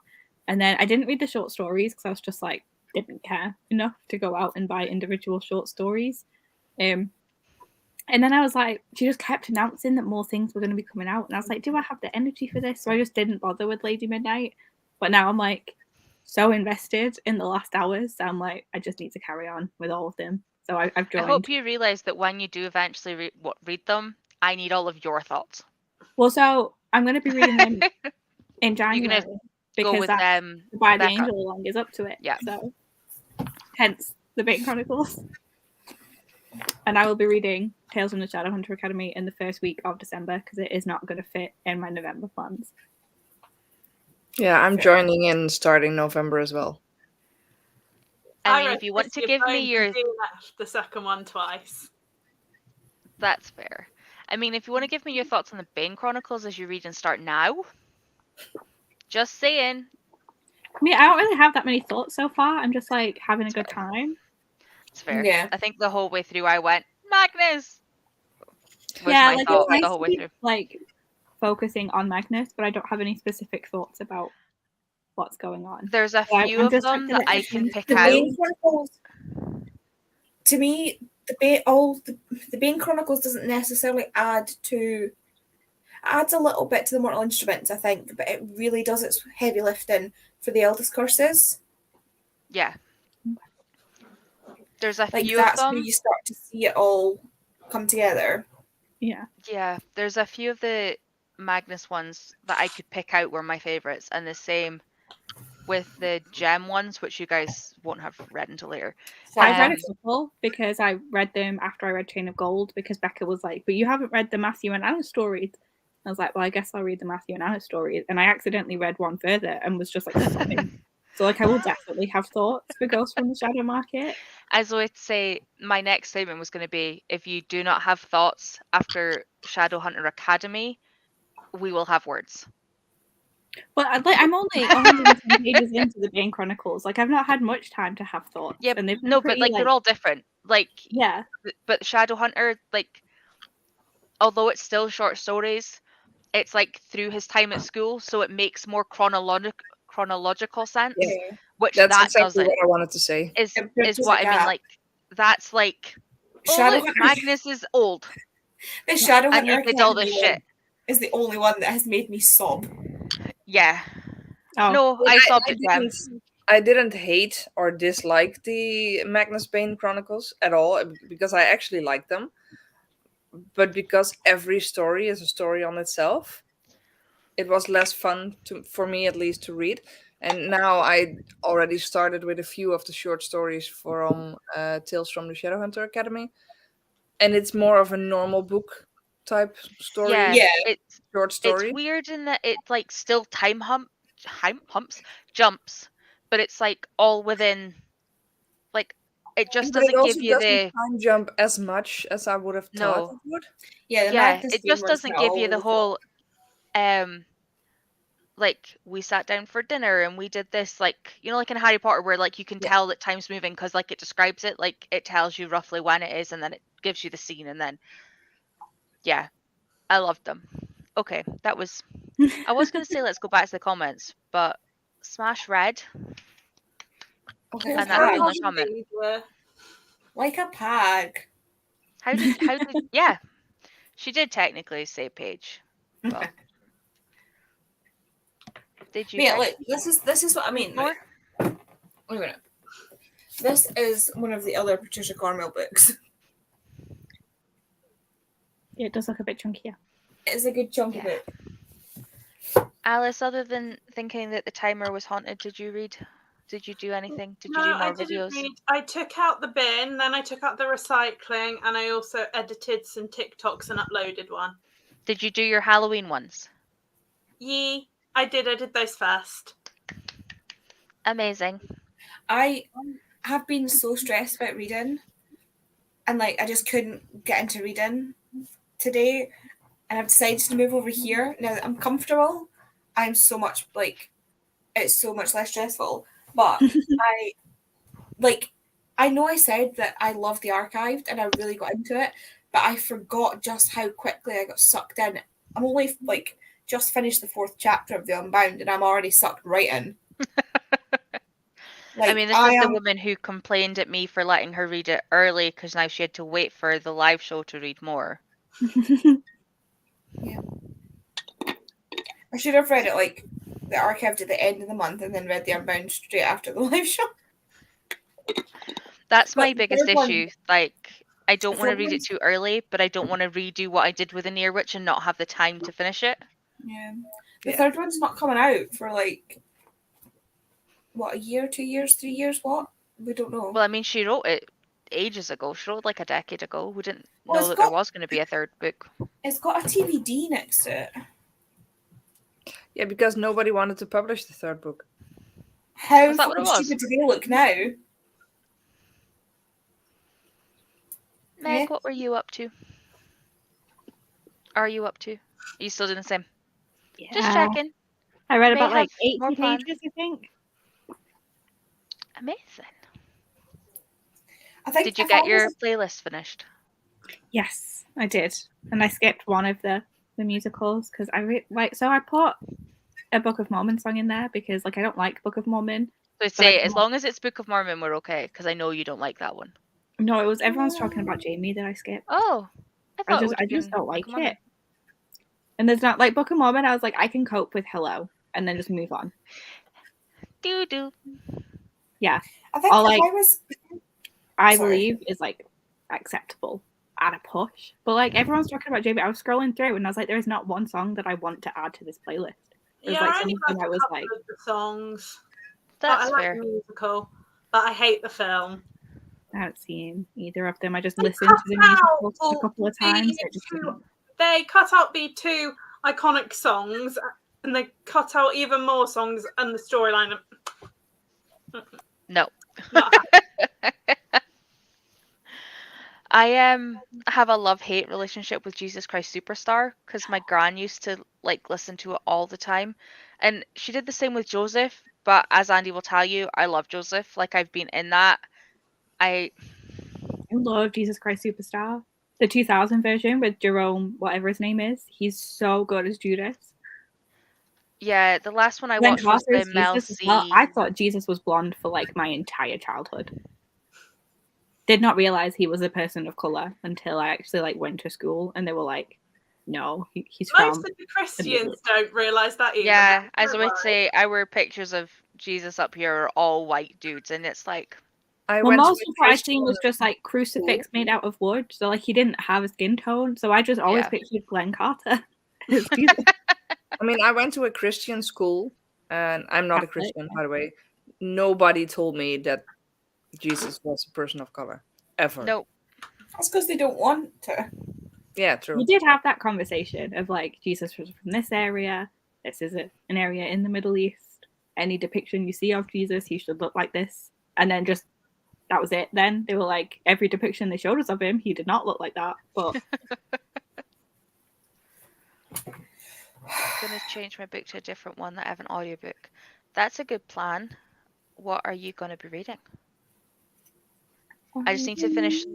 And then I didn't read the short stories because I was just like, didn't care enough to go out and buy individual short stories. And then I was like, she just kept announcing that more things were going to be coming out. And I was like, do I have the energy for this? So I just didn't bother with Lady Midnight. But now I'm like so invested in the last hours. So I'm like, I just need to carry on with all of them. So I've joined. I hope you realise that when you do eventually read them, I need all of your thoughts. Well, so I'm going to be reading them in January. You're gonna because go with By the Becca. Angel Along is up to it. Yeah. So hence the Bacon Chronicles. And I will be reading Tales from the Shadowhunter Academy in the first week of December because it is not going to fit in my November plans. Yeah, I'm joining in starting November as well. I mean, if you want to give me your... the second one twice. That's fair. I mean, if you want to give me your thoughts on the Bane Chronicles as you read and start now, just saying. I mean, I don't really have that many thoughts so far. I'm just like having a good time. It's fair. Yeah. I think the whole way through I went, Magnus! Was Yeah, my like thought it's nice the whole to way be, through. like focusing on Magnus, but I don't have any specific thoughts about what's going on. There's a few of them that I can pick The out. Bane Chronicles, to me, the Bane Chronicles doesn't necessarily adds a little bit to the Mortal Instruments, I think, but it really does its heavy lifting for the Eldest Curses. Yeah. There's a Like, few of that's them. where you start to see it all come together. Yeah. Yeah, there's a few of the Magnus ones that I could pick out were my favourites, and the same with the Gem ones, which you guys won't have read until later. I've read a couple because I read them after I read Chain of Gold because Becca was like, but you haven't read the Matthew and Anna stories. I was like, well, I guess I'll read the Matthew and Anna stories. And I accidentally read one further and was just like, stopping. So like I will definitely have thoughts for Ghost from the Shadow Market. As I would say, my next statement was going to be, if you do not have thoughts after Shadowhunter Academy, we will have words. But I'm only 110 pages into the Bane Chronicles. Like, I've not had much time to have thoughts. Yeah, and they've been no, but pretty, like they're all different. Like, yeah. but Shadowhunter, like, although it's still short stories, it's like through his time at school, so it makes more chronological sense, Yeah. which That's that exactly doesn't. what I wanted to say. Is It bridges what a I mean. gap. Like, that's like, oh look, Shadowhunter. Magnus is old, The and Shadowhunter he did all this Academy one shit. is the only one that has made me sob. Yeah. Oh. No, I sobbed at them. I didn't hate or dislike the Magnus Bane Chronicles at all because I actually like them. But because every story is a story on itself, it was less fun for me at least to read. And now I already started with a few of the short stories from Tales from the Shadowhunter Academy, and it's more of a normal book type story. Yeah, It's short story. It's weird in that it like still jumps, but it's like all within, like, it just But it doesn't also give you doesn't the time jump as much as I would have thought no. it would. Yeah, the Yeah, Madness it Bane just one's doesn't kinda give all you over the the whole like we sat down for dinner and we did this, like, you know, like in Harry Potter where like you can tell that time's moving because like it describes it, like it tells you roughly when it is and then it gives you the scene and then yeah, I loved them. Okay, that was I was gonna say let's go back to the comments, but Smash Red. Okay, And that's the only These comment. were- like a pag. How did yeah. She did technically say Paige. Well, did you Yeah, guys like this is what I mean. more? Like, wait a minute. This is one of the other Patricia Cornwell books. Yeah, it does look a bit chunkier. It's a good chunky book. Alice, other than thinking that the timer was haunted, did you read? Did you do anything? Did you do more I didn't videos? read. I took out the bin, then I took out the recycling, and I also edited some TikToks and uploaded one. Did you do your Halloween ones? Yee, I did those first. Amazing. I have been so stressed about reading, and like I just couldn't get into reading today, and I've decided to move over here. Now that I'm comfortable, I'm so much like it's so much less stressful. But I know I said that I love the archived and I really got into it, but I forgot just how quickly I got sucked in. I'm only like just finished the 4th chapter of the Unbound and I'm already sucked right in. I mean, this is the woman who complained at me for letting her read it early because now she had to wait for the live show to read more. Yeah. I should have read it like the archived at the end of the month and then read the Unbound straight after the live show. That's But my the biggest third one- issue. Like, I don't the want to third read it one's- too early, but I don't want to redo what I did with the Near Witch and not have the time to finish it. Yeah. The third one's not coming out for like what, a year, 2 years, 3 years, what? We don't know. Well, I mean, she wrote it ages ago. She wrote like a decade ago. We didn't Well, know that there was going to be a third book. It's got a TBD next to it. Yeah, because nobody wanted to publish the third book. How Was that what it fucking was? stupid do they look now? Meg, Yeah. what were you up to? Are you up to? Are you still doing the same? Yeah. Just checking. I read May about like have more 80 plans. pages, I think. Amazing. I think Did you if I get your was playlist finished? Yes, I did. And I skipped one of the musicals because so I put a Book of Mormon song in there because like I don't like Book of Mormon. So I'd But I say don't- as long as it's Book of Mormon, we're okay because I know you don't like that one. No, it was everyone's talking about Jamie that I skipped. Oh, I I thought just don't like it. And there's not like Book of Mormon. I was like, I can cope with Hello and then just move on. Do. Yeah, I think Or, if like- I was I Sorry. believe is like acceptable at a push. But like everyone's talking about Jamie. I was scrolling through and I was like, there is not one song that I want to add to this playlist. There's Yeah, like I only something liked I a was couple like, of the songs. That's but I like fair. the musical, but I hate the film. I haven't seen either of them. I just They listened to cut the out musical a couple of the times. So it just two- didn't- They cut out the 2 iconic songs, and they cut out even more songs and the storyline. No. Not I have a love-hate relationship with Jesus Christ Superstar because my gran used to like listen to it all the time, and she did the same with Joseph. But as Andy will tell you, I love Joseph. Like I've been in that. I I love Jesus Christ Superstar. The 2000 version with Jerome, whatever his name is. He's so good as Judas. yeah, the last one I Glenn watched was Carter the is Mel Jesus as well. C. I thought Jesus was blonde for like my entire childhood. Did not realize he was a person of color until I actually like went to school, and they were like, "No, he's Most from." of the Christians don't realise that either. Yeah, Matt, as I don't would worry. say, our pictures of Jesus up here are all white dudes, and it's like, I Well, went to most a of what I've seen was Christian just like crucifix made out of wood, so like he didn't have a skin tone. So I just always Yeah. pictured Glenn Carter as Jesus. I mean, I went to a Christian school, and I'm not a Catholic, Christian, yeah. by the way. Nobody told me that Jesus was a person of color, ever. no, That's because they don't want to. Yeah, We true. did have that conversation of like Jesus was from this area. This is an area in the Middle East. Any depiction you see of Jesus, he should look like this. And then just that was it. Then they were like, every depiction they showed us of him, he did not look like that. But I'm gonna change my book to a different one that I have an audiobook. That's a good plan. What are you gonna be reading? I just need to finish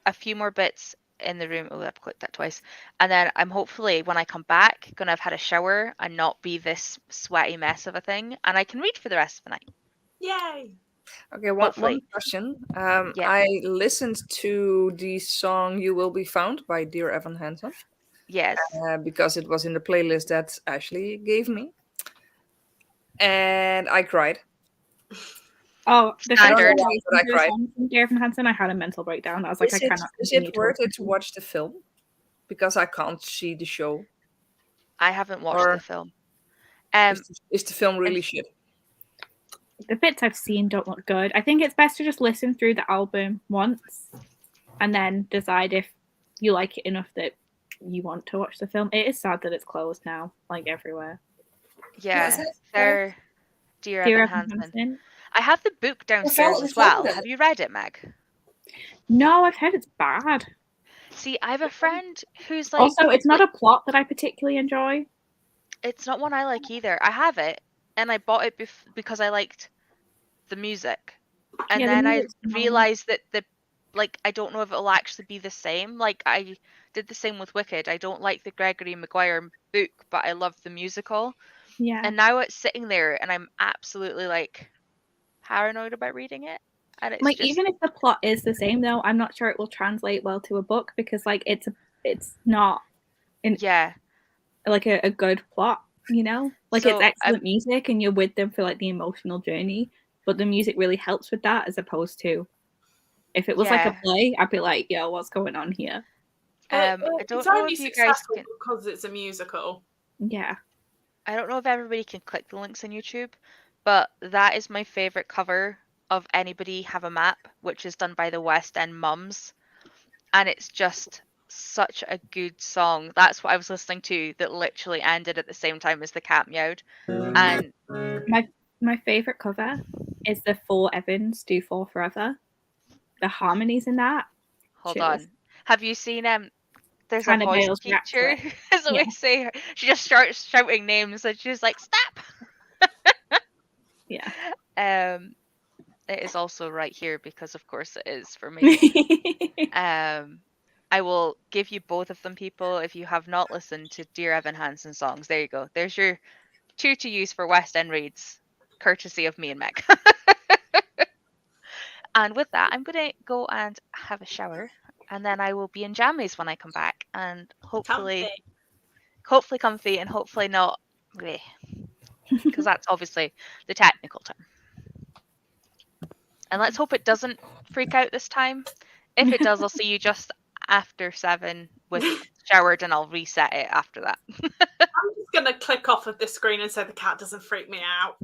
a few more bits in the room. Oh, I've clicked that twice. And then I'm hopefully, when I come back, gonna have had a shower and not be this sweaty mess of a thing, and I can read for the rest of the night. Yay! Okay, one Hopefully. question. Yeah. I listened to the song "You Will Be Found" by Dear Evan Hansen Yes. because it was in the playlist that Ashley gave me, and I cried. oh, the I don't know Standard. first time why, I but I listened to the cried. song from Dear Evan Hansen, I had a mental breakdown. I was like, I cannot Is continue it to worth it listen to watch the film? Because I can't see the show. I haven't watched Or the film. Um, is the film really shit? The bits I've seen don't look good. I think it's best to just listen through the album once and then decide if you like it enough that you want to watch the film. It is sad that it's closed now, like everywhere. yeah, they're Dear Dear Evan Evan Hansen. Hansen. I have the book downstairs as well. Have you read it, Meg? No, I've heard it's bad. See, I have a friend who's like. Also, it's not a plot that I particularly enjoy. It's not one I like either. I have it, and I bought it because I liked the music, and Yeah, the then I music's annoying. realized that I don't know if it'll actually be the same. Like I did the same with Wicked. I don't like the Gregory Maguire book, but I love the musical. Yeah. And now it's sitting there, and I'm absolutely like paranoid about reading it. And it's Like just even if the plot is the same though, I'm not sure it will translate well to a book because like it's not yeah. like a good plot, you know? Like So it's excellent music and you're with them for like the emotional journey, but the music really helps with that as opposed to if it was like a yeah. play, I'd be like, yo, what's going on here? I It's don't know only if you guys successful can. because it's a musical. Yeah. I don't know if everybody can click the links on YouTube, but that is my favorite cover of Anybody Have a Map, which is done by the West End Mums. And it's just such a good song. That's what I was listening to that literally ended at the same time as the cat meowed. And My favorite cover is the Four Evans Do For Forever. The harmonies in that. hold Cheers. on. Have you seen there's a Hannah voice Bale's teacher reactor. as Yeah. always say she just starts shouting names and she's like, stop. Yeah. It is also right here because of course it is for me. I will give you both of them, people, if you have not listened to Dear Evan Hansen songs. There you go. There's your two to use for West End reads, courtesy of me and Meg. And with that, I'm going to go and have a shower, and then I will be in jammies when I come back, and hopefully comfy, and hopefully not, because that's obviously the technical term. And let's hope it doesn't freak out this time. If it does, I'll see you just after 7 with showered, and I'll reset it after that. I'm just going to click off of this screen and say the cat doesn't freak me out.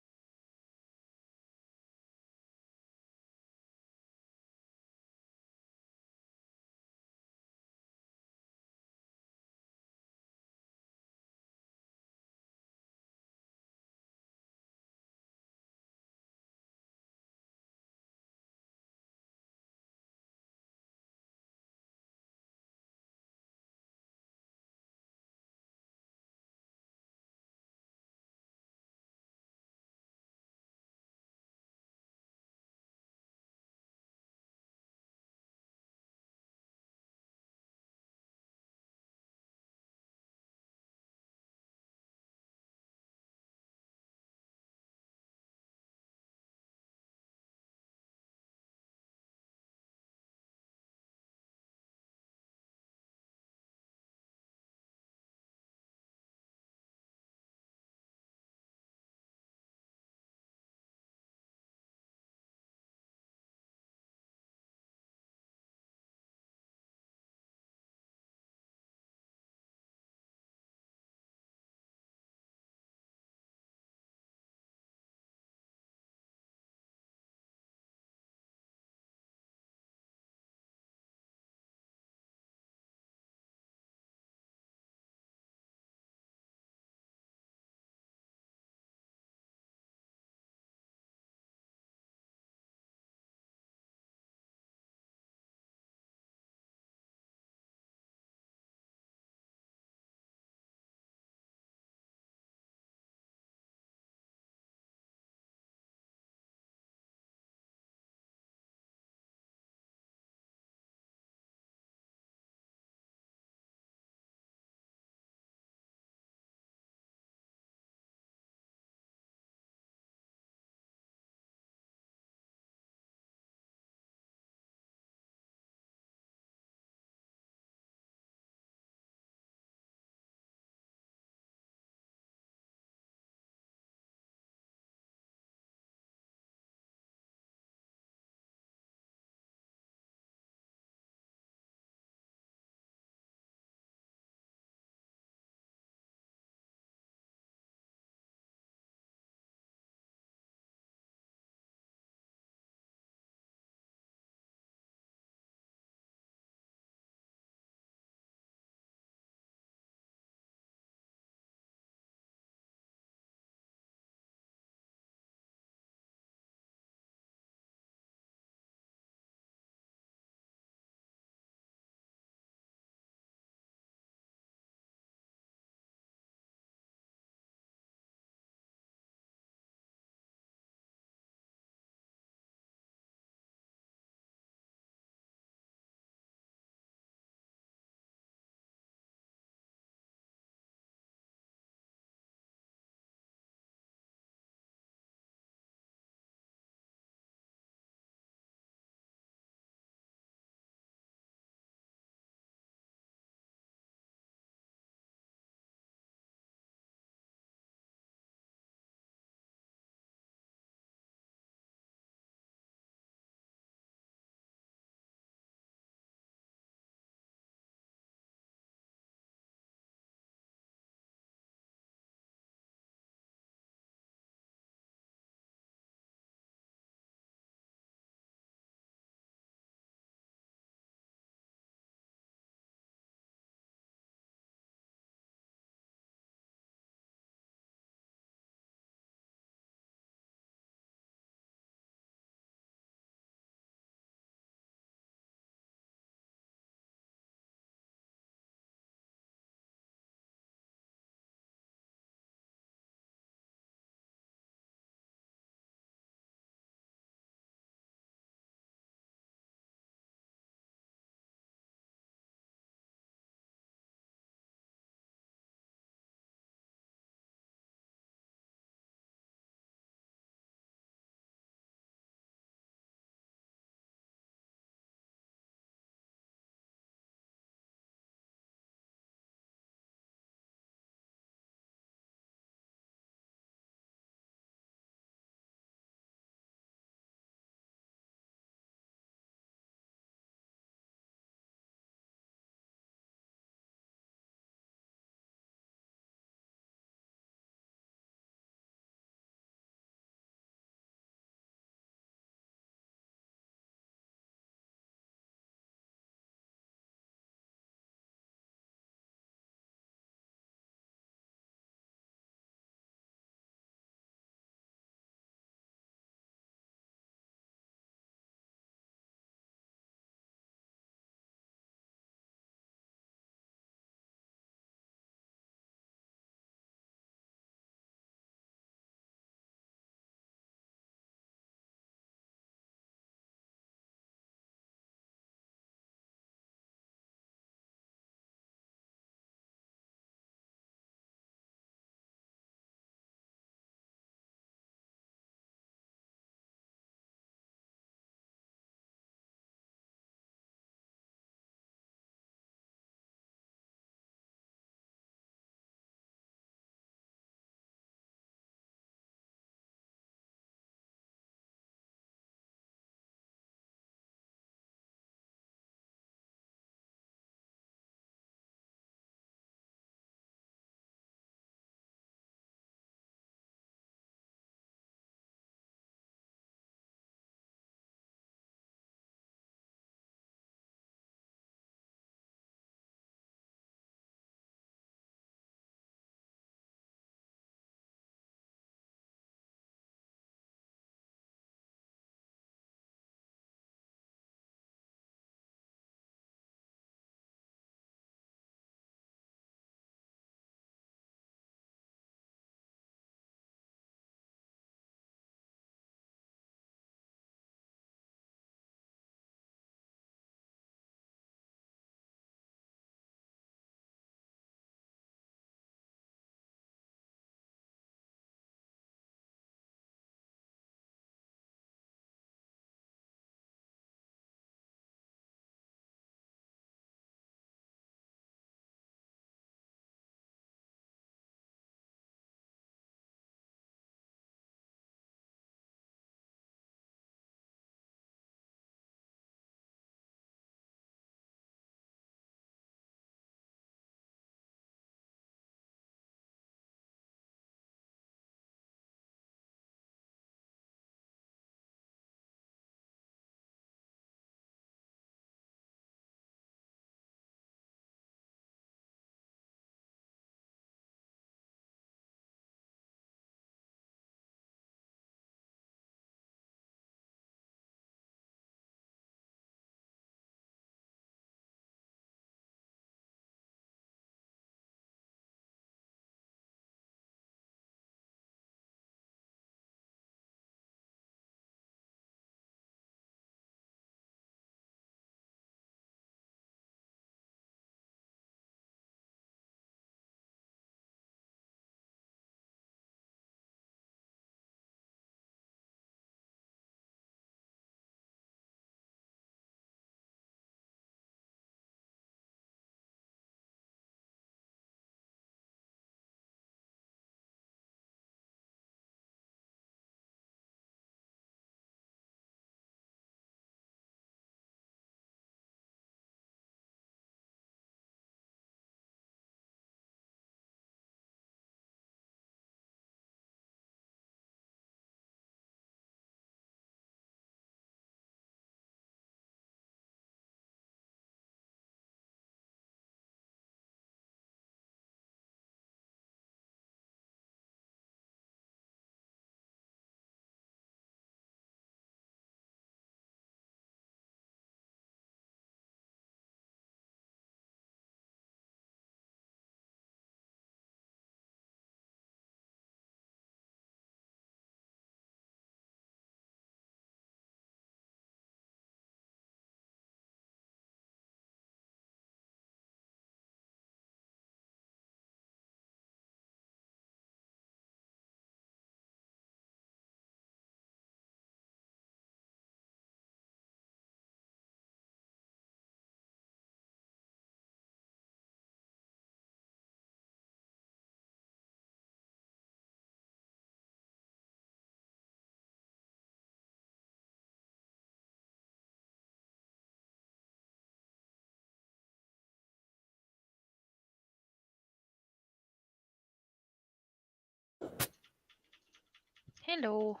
Hello.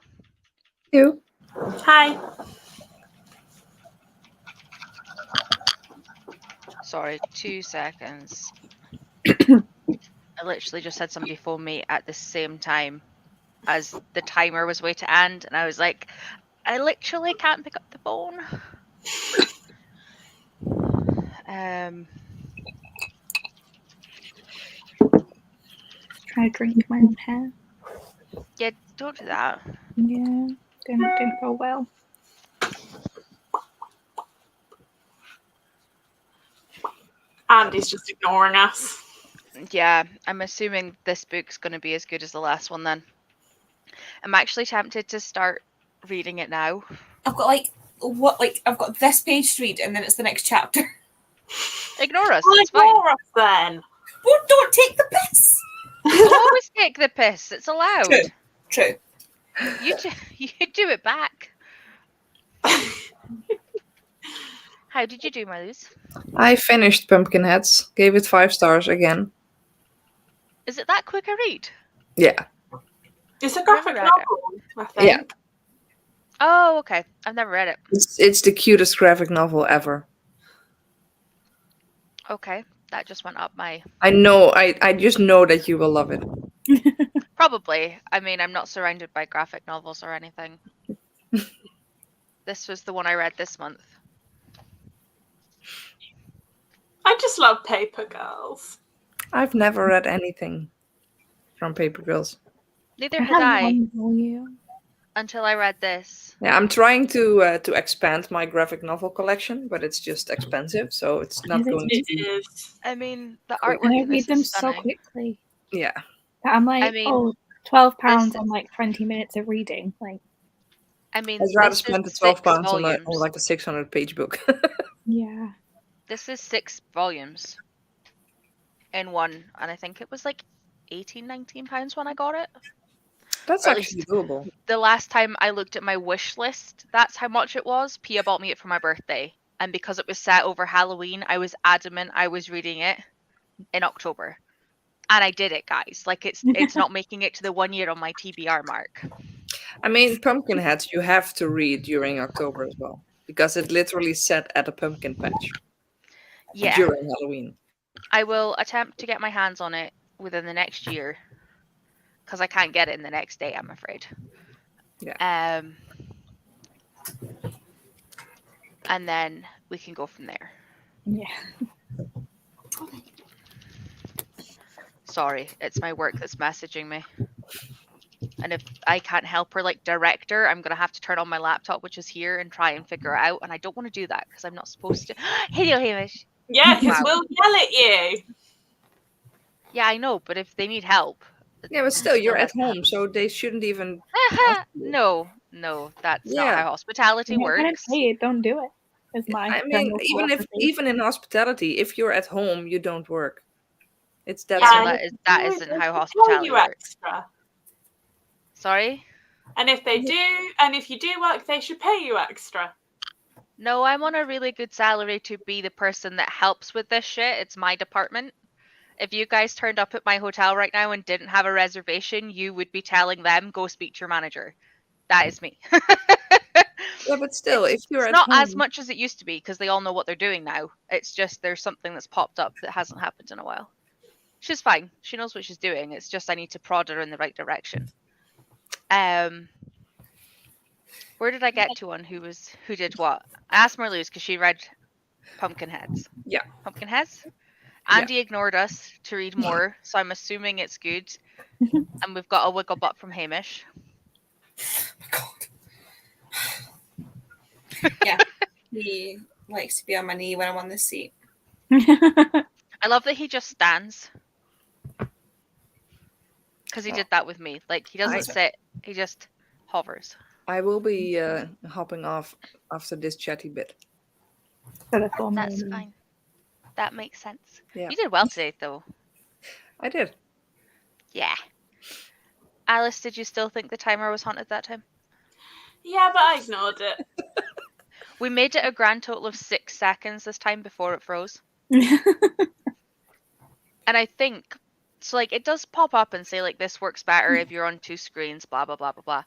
You? Hi. Sorry, 2 seconds. I literally just had somebody phone me at the same time as the timer was way to end, and I was like, I literally can't pick up the phone. Try to drink my own hair. Yeah, don't do that. Yeah, didn't go well. Andy's just ignoring us. Yeah, I'm assuming this book's going to be as good as the last one then. I'm actually tempted to start reading it now. I've got I've got this page to read and then it's the next chapter. Ignore us, Well, it's fine. ignore us then. Well, don't take the piss. I'll always take the piss, it's allowed. True. You do it back. How did you do, Marlies? I finished Pumpkinheads. Gave it 5 stars again. Is it that quick a read? Yeah. It's a I've never graphic read novel, I think. Yeah. Oh, okay. I've never read it. It's the cutest graphic novel ever. Okay, that just went up my... I know. I just know that you will love it. Probably. I mean, I'm not surrounded by graphic novels or anything. This was the one I read this month. I just love Paper Girls. I've never read anything from Paper Girls. Neither had I You. until I read this. Yeah, I'm trying to expand my graphic novel collection, but it's just expensive, so it's not Is it? going to It be. is. I mean, the Cool. artwork And I in this read them is so stunning. quickly. Yeah. I'm like, I mean, £12 this on like 20 minutes of reading. Like, I mean, I'd rather this spend the is 12 6 pounds on volumes. like a 600-page book. yeah. This is 6 volumes in one, and I think it was like £18-19 when I got it. That's Or at actually least doable. the last time I looked at my wish list, that's how much it was. Pia bought me it for my birthday, and because it was set over Halloween, I was adamant I was reading it in October. And I did it, guys. Like, it's not making it to the 1 year on my TBR mark. I mean, Pumpkinheads you have to read during October as well, because it literally set at a pumpkin patch Yeah. during Halloween. I will attempt to get my hands on it within the next year, because I can't get it in the next day, I'm afraid. Yeah. And then we can go from there. Yeah. Sorry, it's my work that's messaging me. And if I can't help her, like director, I'm gonna have to turn on my laptop, which is here, and try and figure it out. And I don't want to do that because I'm not supposed to. Hello, Hamish. Yeah, because Wow. we'll yell at you. Yeah, I know, but if they need help. Yeah, but still, you're at home, so they shouldn't even. No, that's not Yeah. how hospitality You're not gonna works. pay it, don't do it. Is my I mean, general philosophy. even in hospitality, if you're at home, you don't work. It's that Yeah, simple. that isn't how hospitality works. Extra. Sorry? And if they do, and if you do work, they should pay you extra. No, I'm on a really good salary to be the person that helps with this shit. It's my department. If you guys turned up at my hotel right now and didn't have a reservation, you would be telling them, go speak to your manager. That is me. Yeah, but still, if you're It's at not home, as much as it used to be because they all know what they're doing now. It's just there's something that's popped up that hasn't happened in a while. She's fine. She knows what she's doing. It's just I need to prod her in the right direction. Where did I get to on who did what? I asked Marloes because she read Pumpkinheads. Yeah. Pumpkinheads? Andy ignored us to read more, so I'm assuming it's good. And we've got a wiggle butt from Hamish. Oh my God. Yeah. He likes to be on my knee when I'm on the seat. I love that he just stands. Because he did that with me. Like, he doesn't sit, he just hovers. I will be hopping off after this chatty bit. That's fine. That makes sense. Yeah. You did well today, though. I did. Yeah. Alice, did you still think the timer was haunted that time? Yeah, but I ignored it. We made it a grand total of 6 seconds this time before it froze. And I think So like it does pop up and say like this works better if you're on 2 screens, blah blah blah blah blah.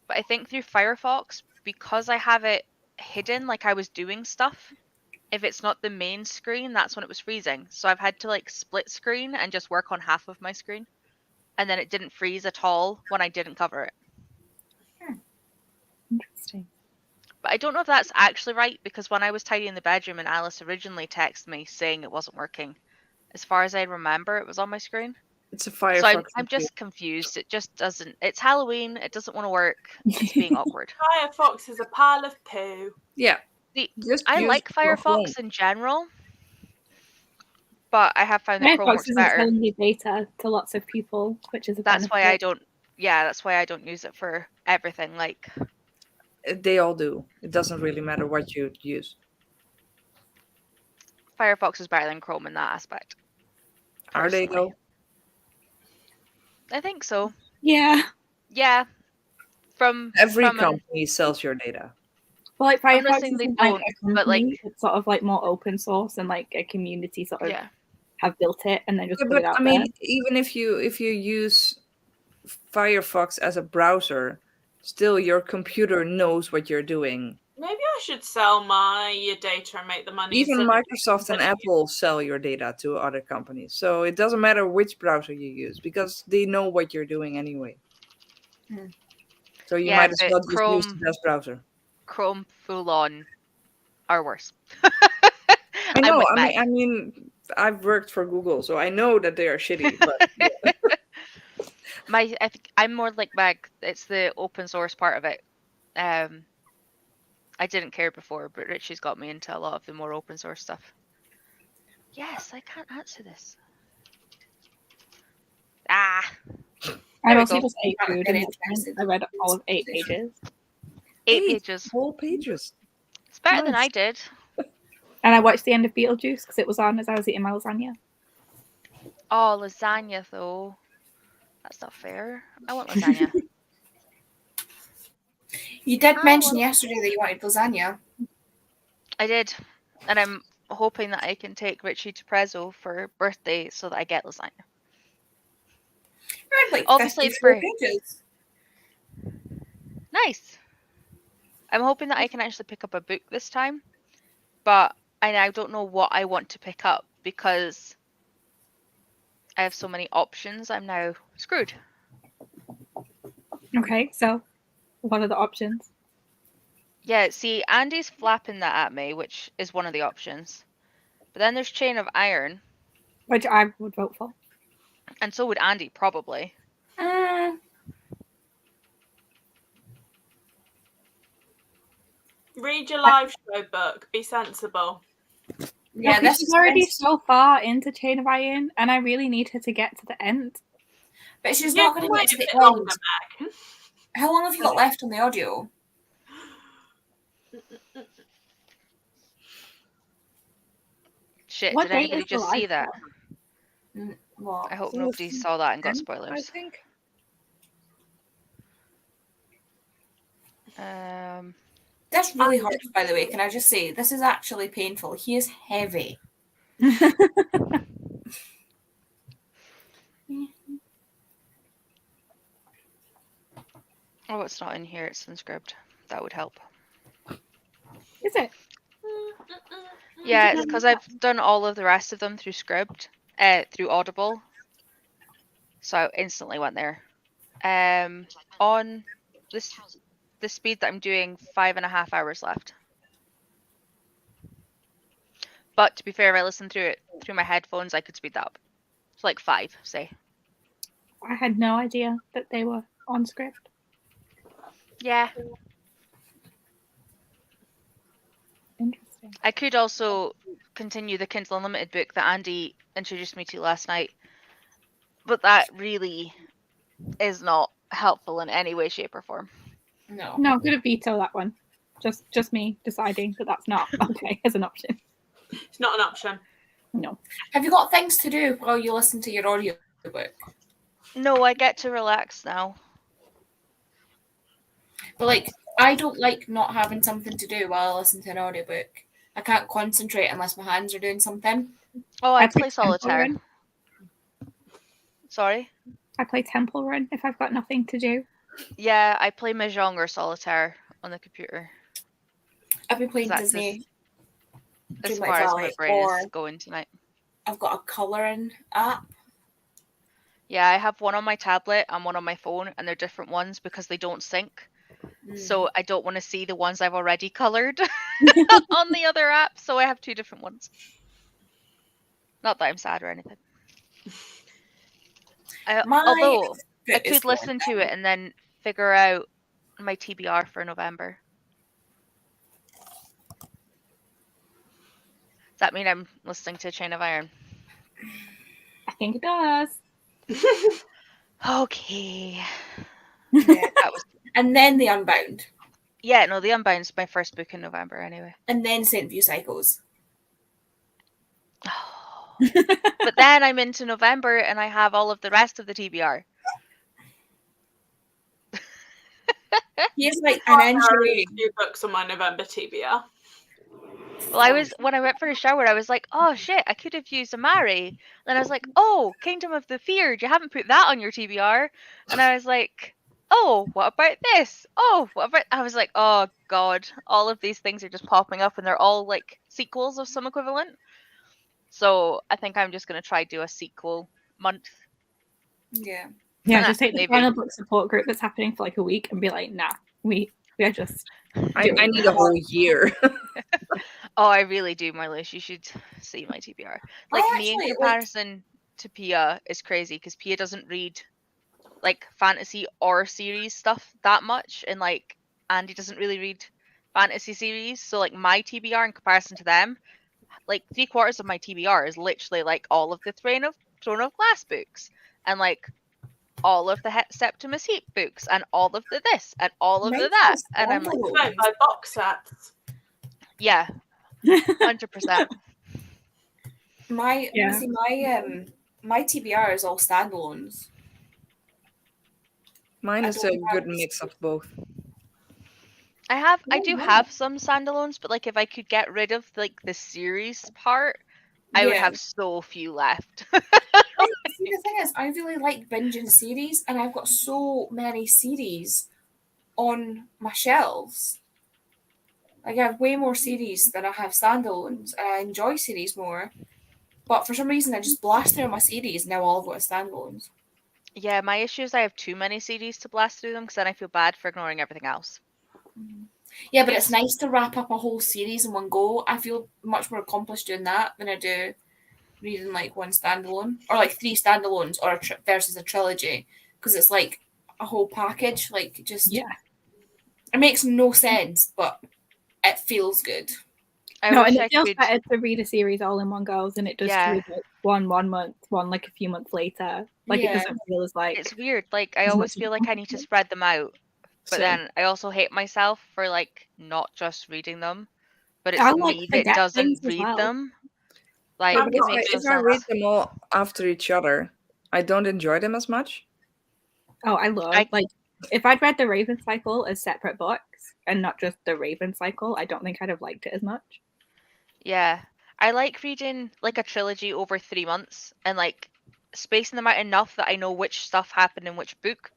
But I think through Firefox, because I have it hidden, like I was doing stuff, if it's not the main screen, that's when it was freezing. So I've had to like split screen and just work on half of my screen. And then it didn't freeze at all when I didn't cover it. Interesting. But I don't know if that's actually right, because when I was tidying the bedroom and Alice originally texted me saying it wasn't working, as far as I remember, it was on my screen. It's a So Firefox. I'm just confused. It just doesn't. It's Halloween. It doesn't want to work. It's being awkward. Firefox is a pile of poo. Yeah. See, Just I use like your Chrome. Firefox in general, but I have found that Chrome Firefox works isn't better. telling you data to lots of people, which is a That's why I benefit. don't. Yeah, that's why I don't use it for everything. Like, They all do. It doesn't really matter what you use. Firefox is better than Chrome in that aspect. Are they personally. though? I think so. Yeah. Yeah. From Every from an- company sells your data. Well, like I'm not Firefox saying they isn't like don't, a but, like- company. It's sort of like more open source and like a community sort of yeah. have built it and then just Yeah, put it but out I mean, there. even if you use Firefox as a browser, still your computer knows what you're doing. Maybe I should sell my data and make the money. Even instead of- Microsoft and Apple sell your data to other companies. So it doesn't matter which browser you use because they know what you're doing anyway. Hmm. So you Yeah, might as but well just use Chrome- the best browser. Chrome full on are worse. I know. with I Meg. mean, I've worked for Google, so I know that they are shitty. But yeah. I think I'm more like Meg. It's the open source part of it. I didn't care before, but Richie's got me into a lot of the more open source stuff. Yes, I can't answer this. Ah, I there we also go. just ate I'm food very and interested. I read all of 8 pages. 8 pages. whole pages. It's better than Nice. I did. And I watched the end of Beetlejuice because it was on as I was eating my lasagna. Oh, lasagna though. That's not fair. I want lasagna. You did I mention want- yesterday that you wanted lasagna. I did. And I'm hoping that I can take Richie to Prezzo for birthday so that I get lasagna. I read like Obviously, it's 54 for- pages. Nice. I'm hoping that I can actually pick up a book this time. But I now don't know what I want to pick up because I have so many options. I'm now screwed. Okay, so what are the options? Yeah, see, Andy's flapping that at me, which is one of the options. But then there's Chain of Iron, Which I would vote for. and so would Andy, probably. Read your live show book. Be sensible. Yeah, this this is is already so far into Chain of Iron, and I really need her to get to the end. But she's Yeah, not going to quite get to a the bit longer, end. Meg. How long have you got left on the audio? Shit, What did date anybody is the just see live that? What? I hope So nobody it's saw that and got I spoilers. think. That's really hard, by the way. Can I just say, this is actually painful. He is heavy. Oh, it's not in here. It's in script. That would help. Is it? Yeah, it's because I've done all of the rest of them through script, through Audible. So I instantly went there. On the speed that I'm doing, 5.5 hours left. But to be fair, if I listened through it through my headphones, I could speed that up. It's like 5, say. I had no idea that they were on script. Yeah. Interesting. I could also continue the Kindle Unlimited book that Andy introduced me to last night. But that really is not helpful in any way, shape, or form. No. No, I'm gonna veto that one. Just me deciding that that's not okay as an option. It's not an option. No. Have you got things to do while you listen to your audio book? No, I get to relax now. But like, I don't like not having something to do while I listen to an audiobook. I can't concentrate unless my hands are doing something. Oh, I I play play Temple solitaire. Run. Sorry? I play Temple Run if I've got nothing to do. Yeah, I play Mahjong or Solitaire on the computer. I've been playing That's Disney as Dreamlight far as my Valley, brain or is going tonight. I've got a colouring app. Yeah, I have one on my tablet and one on my phone, and they're different ones because they don't sync. So I don't want to see the ones I've already coloured on the other app, so I have 2 different ones. Not that I'm sad or anything. Although I could listen to it and then figure out my TBR for November. Does that mean I'm listening to Chain of Iron? I think it does. Okay. Yeah. That was And then The Unbound. Yeah, no, The Unbound's my first book in November anyway. And then St. View Cycles. But then I'm into November and I have all of the rest of the TBR. He's like an entry. Few books on my November TBR. Well, when I went for a shower, I was like, oh shit, I could have used Amari. Then I was like, oh, Kingdom of the Feared, you haven't put that on your TBR. And I was like, oh, what about this? Oh, what about... I was like, oh god, all of these things are just popping up and they're all like sequels of some equivalent. So I think I'm just going to try do a sequel month. Yeah. Yeah, just take the Maybe. final book support group that's happening for like a week and be like, nah, we are just... I need a whole year. Oh, I really do, Marlish. You should see my TBR. Like, me in comparison to Pia is crazy because Pia doesn't read like fantasy or series stuff that much, and like Andy doesn't really read fantasy series. So like my TBR in comparison to them, like 3/4 of my TBR is literally like all of the Throne of Glass books, and like all of the Septimus Heap books, and all of the this, and all of the that, and I'm like, by box sets. yeah, 100%. My TBR is all standalones. Mine is a good mix of both. I do have some standalones, but like if I could get rid of like the series part, I would have so few left. See, the thing is, I really like binging series, and I've got so many series on my shelves. Like, I have way more series than I have standalones, and I enjoy series more. But for some reason, I just blast through my series, and now all I've got is standalones. Yeah, my issue is I have too many CDs to blast through them because then I feel bad for ignoring everything else. Yeah, but it's nice to wrap up a whole series in one go. I feel much more accomplished doing that than I do reading like one standalone or like 3 standalones or versus a trilogy, because it's like a whole package. Like, just it makes no sense, but it feels good. And it feels better to read a series all in one go than it does to read like one month, one like a few months later. Like it doesn't feel as like... It's weird. Like I always feel like I need to spread them out. But then I also hate myself for like not just reading them. But it's me that doesn't read them. Like if I read them all after each other, I don't enjoy them as much. Oh, I love like if I'd read the Raven Cycle as separate books and not just the Raven Cycle, I don't think I'd have liked it as much. Yeah. I like reading like a trilogy over 3 months and like spacing them out enough that I know which stuff happened in which book,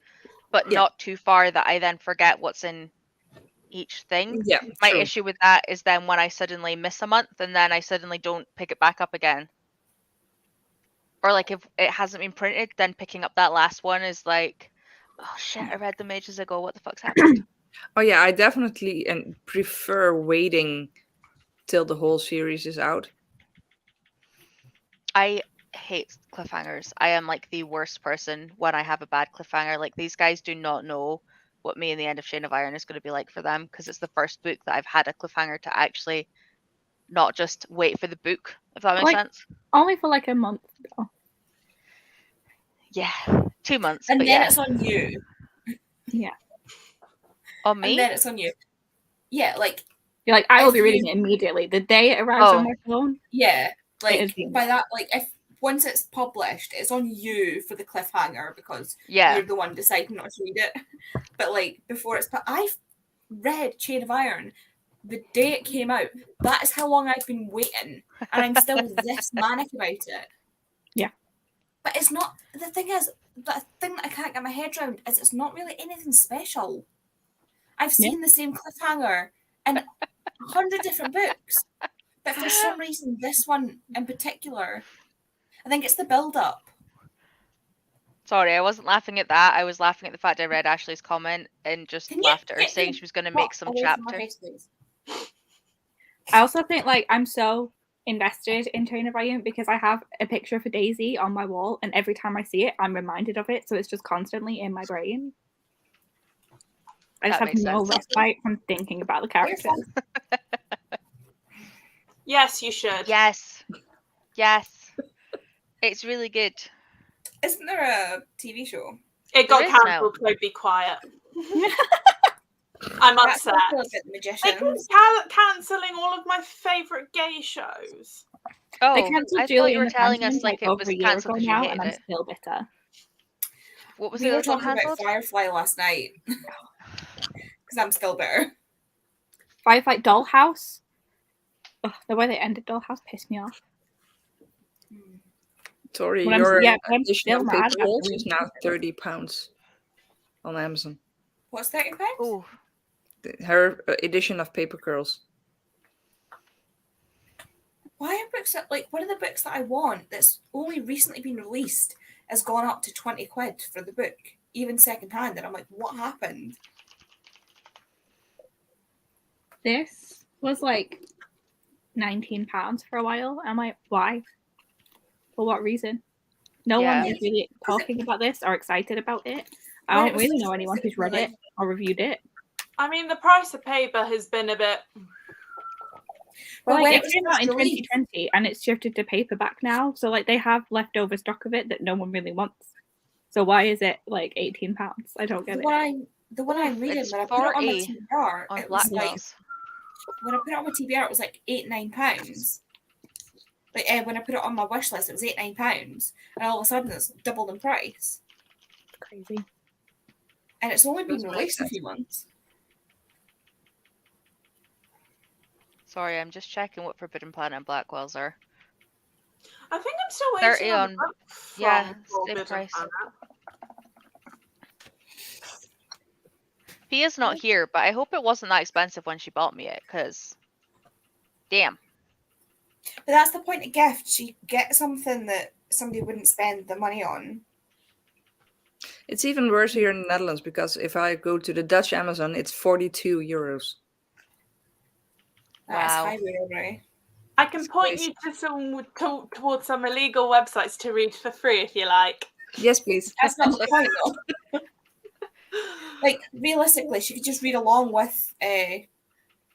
but not too far that I then forget what's in each thing. Yeah, my issue with that is then when I suddenly miss a month and then I suddenly don't pick it back up again. Or like if it hasn't been printed, then picking up that last one is like, oh shit, I read them ages ago. What the fuck's happened? Oh yeah, I definitely prefer waiting till the whole series is out. I hate cliffhangers. I am like the worst person when I have a bad cliffhanger. Like these guys do not know what me and the end of Chain of Iron is going to be like for them, because it's the first book that I've had a cliffhanger to actually not just wait for the book, if that makes sense. Only for like a month though. Yeah, 2 months. And but then it's on you. Yeah. On me? And then it's on you. Yeah, like... You're like, I will be reading it immediately. The day it arrives on my phone. Yeah. Like, by that, like, if once it's published, it's on you for the cliffhanger because you're the one deciding not to read it. But, like, before it's... I've read Chain of Iron the day it came out. That is how long I've been waiting. And I'm still this manic about it. Yeah. But it's not. The thing is, the thing that I can't get my head around is it's not really anything special. I've seen the same cliffhanger in 100 different books, but for some reason, this one in particular, I think it's the build-up. Sorry, I wasn't laughing at that. I was laughing at the fact I read Ashley's comment and just Can you laughed at her get saying your she was going to butt make some away from my chapter. face, please? I also think like I'm so invested in Train of Iron because I have a picture for Daisy on my wall, and every time I see it, I'm reminded of it. So it's just constantly in my brain. I just That have makes no sense. respite from thinking about the characters. Yes, you should. Yes. Yes. It's really good. Isn't there a TV show? It There got is now. cancelled, so be quiet. I'm That's upset. also a bit They magicians. keep cancelling all of my favourite gay shows. Oh, They cancelled I thought Julie you and were the telling Phantom us like it over was a year cancelled ago because you now, hated and I'm it. still bitter. What was We it were that got talking about cancelled? Firefly last night because I'm still bitter. Firefly Dollhouse. Ugh, the way they ended Dollhouse pissed me off. Tori, But I'm your I'm edition still of mad Paper about Girls Julie is and now the Phantom. £30 on Amazon. What's £30? Oh, Her edition of Paper Girls. Why are books that, like, one of the books that I want that's only recently been released has gone up to 20 quid for the book, even second hand, and I'm like, what happened? This was like £19 for a while. I'm like, why? For what reason? No Yeah. one is really talking about this or excited about it. I When it don't was really first know anyone released, who's read like- it or reviewed it. I mean, the price of paper has been a bit. But when like, it it was came out first in released- 2020 and it's shifted to paperback now. So like they have leftover stock of it that no one really wants. So why is it like £18? I don't get The it. one I'm reading, it's when I put it on my 40 TBR, on it was like, Blackwell's. when I put it on my TBR, it was like £8-9. Like, when I put it on my wish list, it was £8-9, and all of a sudden it's doubled in price. It's crazy. And it's only been Doesn't make released a sense. few months. Sorry, I'm just checking what Forbidden Planet and Blackwell's are. I think I'm still 30 waiting on on- the book from yeah, same Forbidden price. Planet. Pia's not here, but I hope it wasn't that expensive when she bought me it, because damn. But that's the point of gift. You get something that somebody wouldn't spend the money on. It's even worse here in the Netherlands because if I go to the Dutch Amazon, it's €42. That is Wow. highway robbery. I can It's point crazy. you to towards some illegal websites to read for free if you like. Yes, please. That's not the point, though. Like, realistically, she could just read along with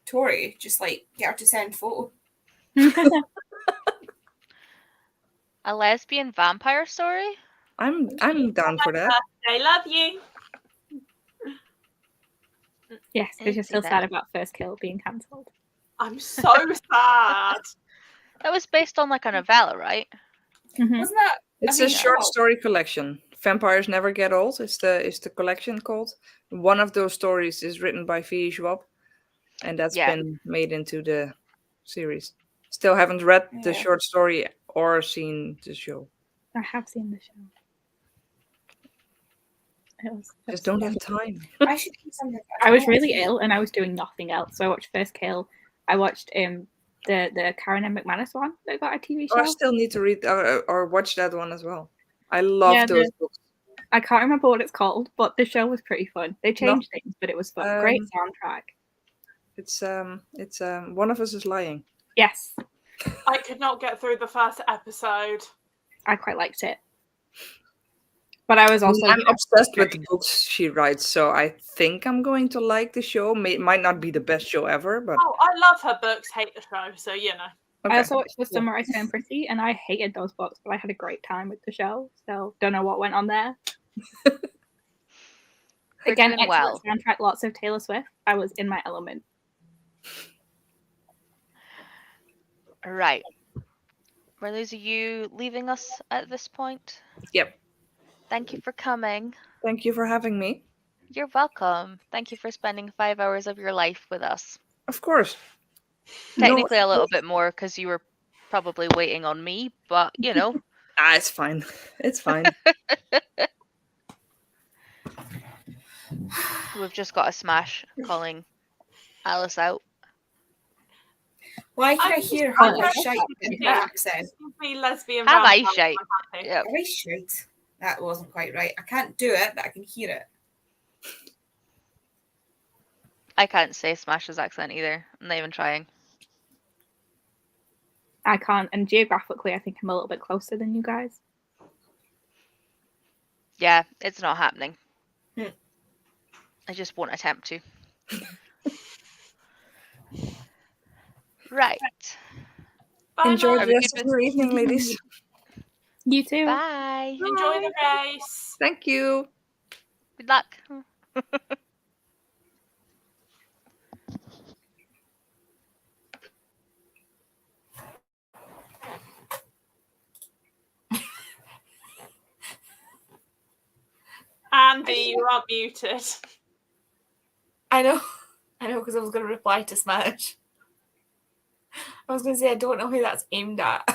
Tori. Just, like, get her to send photo. A lesbian vampire story? I'm down for that. I love you. Yes, I because you're see still that. sad about First Kill being cancelled. I'm so sad. That was based on like a novella, right? Mhm. Wasn't that? It's I a mean, short well, story collection. Vampires Never Get Old is the collection called. One of those stories is written by V. Schwab, and that's Yeah. been made into the series. Still haven't read the Yeah. short story or seen the show. I have seen the show. It was Just don't have time. I should eat something. I was really ill and I was doing nothing else. So I watched First Kill. I watched the Karen M. McManus one that got a TV Oh, I show. still need to read or watch that one as well. I love Yeah, those books. I can't remember what it's called, but the show was pretty fun. They changed things, but it was fun. Great soundtrack. It's One of Us is Lying. Yes, I could not get through the first episode. I quite liked it. But I was also I'm obsessed with the books she writes, so I think I'm going to like the show. Might not be the best show ever, but Oh, I love her books, hate the show, so you know. okay. I also watched The Summer I Turned Pretty, and I hated those books, but I had a great time with the show. So don't know what went on there. We're Again, doing excellent well. soundtrack, lots of Taylor Swift. I was in my element. Right. Marlise, are you leaving us at this point? Yep. Thank you for coming. Thank you for having me. You're welcome. Thank you for spending 5 hours of your life with us. Of course. Technically a little bit more because you were probably waiting on me, but you know. It's fine. It's fine. We've just got a smash calling Alice out. Why can I I'm hear fine. her shite in her Yeah. accent? Excuse me, lesbian Have I vampire, shite? I'm happy. Yep. I shite. That wasn't quite right. I can't do it, but I can hear it. I can't say Smash's accent either. I'm not even trying. I can't. And geographically, I think I'm a little bit closer than you guys. Yeah, it's not happening. Hmm. I just won't attempt to. Right. Bye, Enjoy Mum. Are the we rest good of with- your evening, ladies. You too. Bye. Enjoy the race. Thank you. Good luck. Andy, you are muted. I know, because I was going to reply to Smash. I was going to say I don't know who that's aimed at.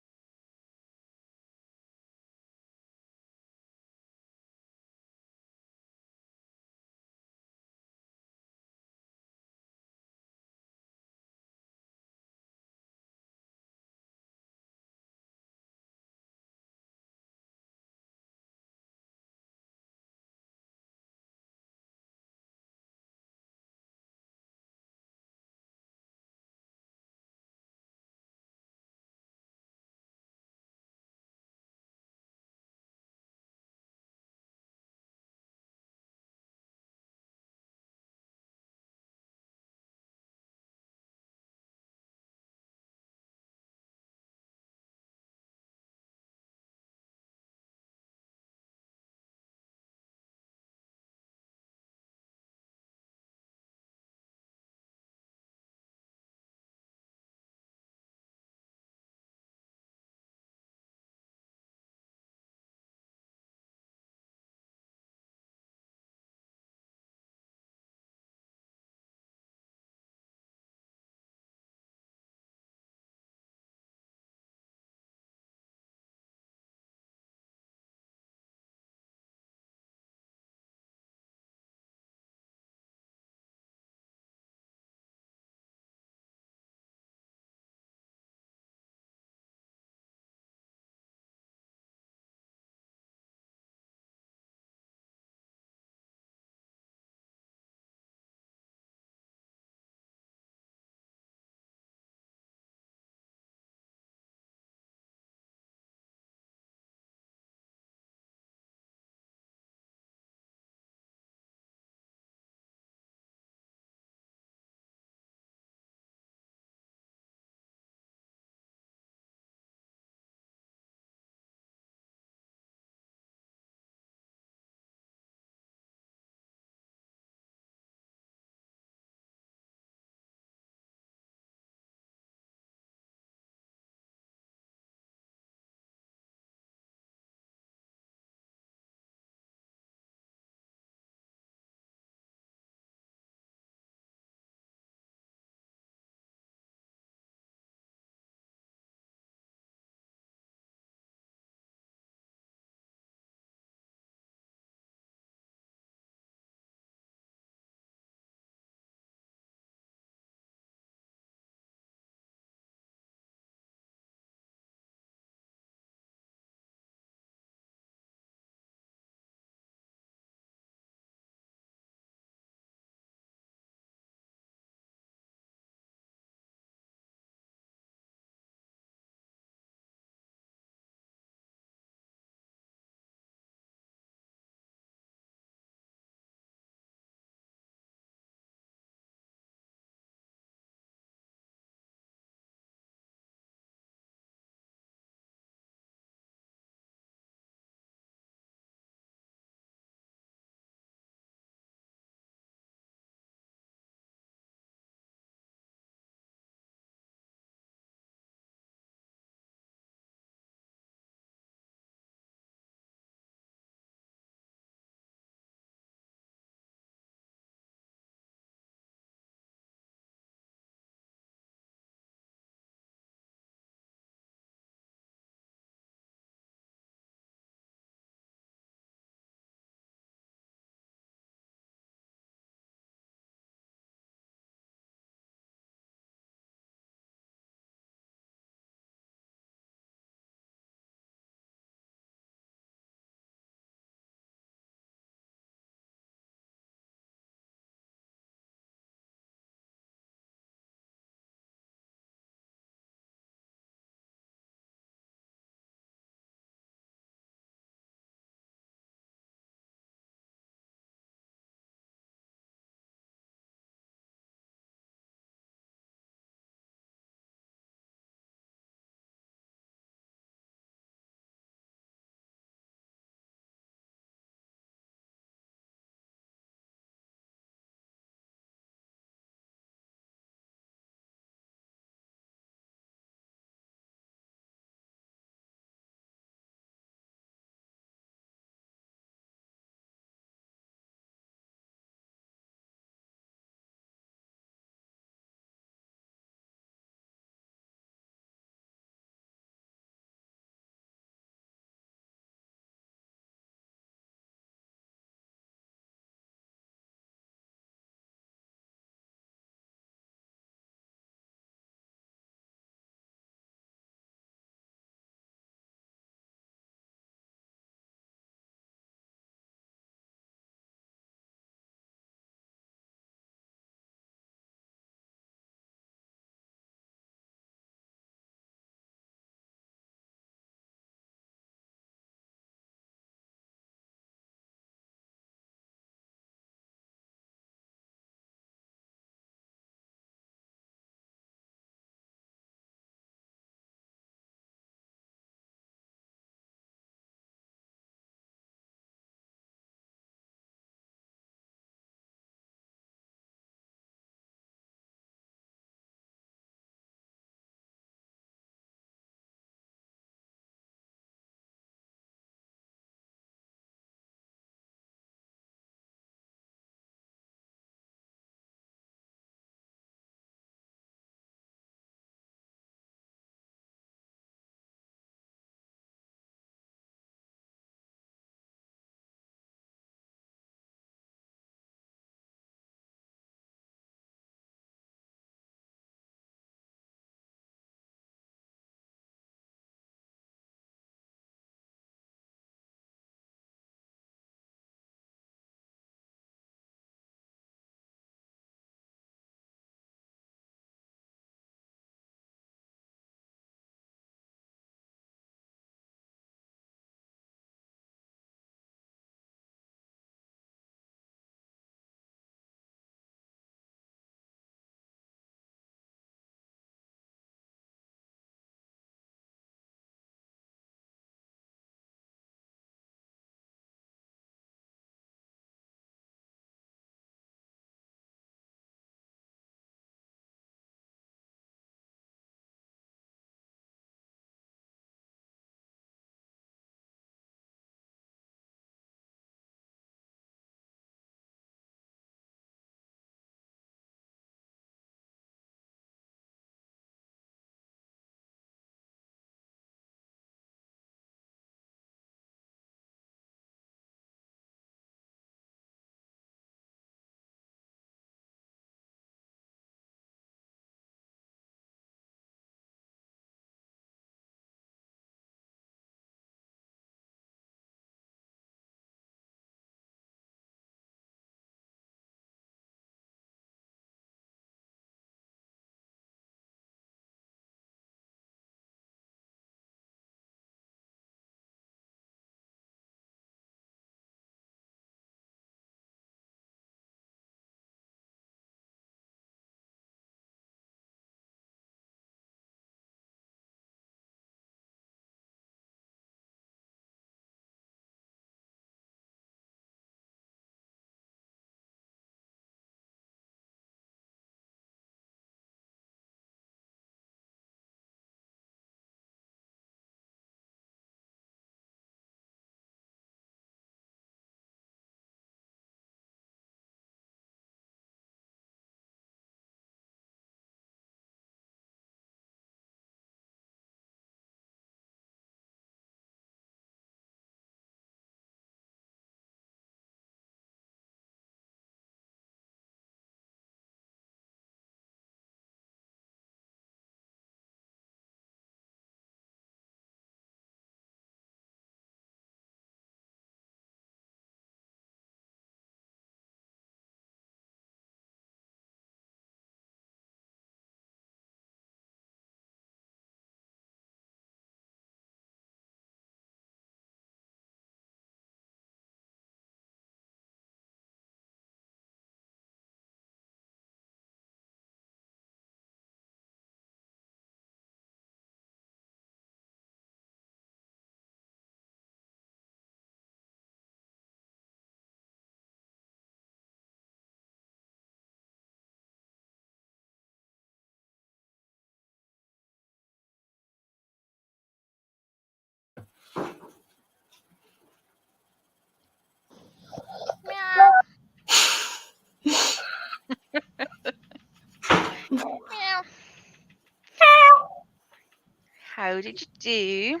did you do?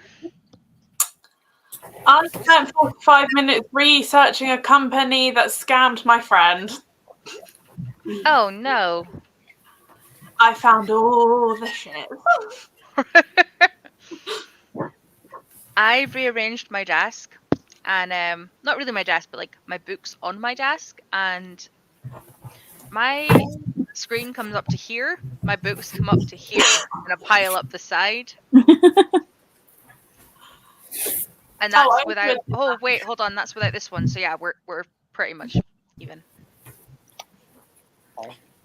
I spent 45 minutes researching a company that scammed my friend. Oh no. I found all the shit. I rearranged my desk and not really my desk, but like my books on my desk, and my screen comes up to here, my books come up to here in a pile up the side. And that's I without did oh that. wait, hold on, that's without this one. So yeah, we're pretty much even.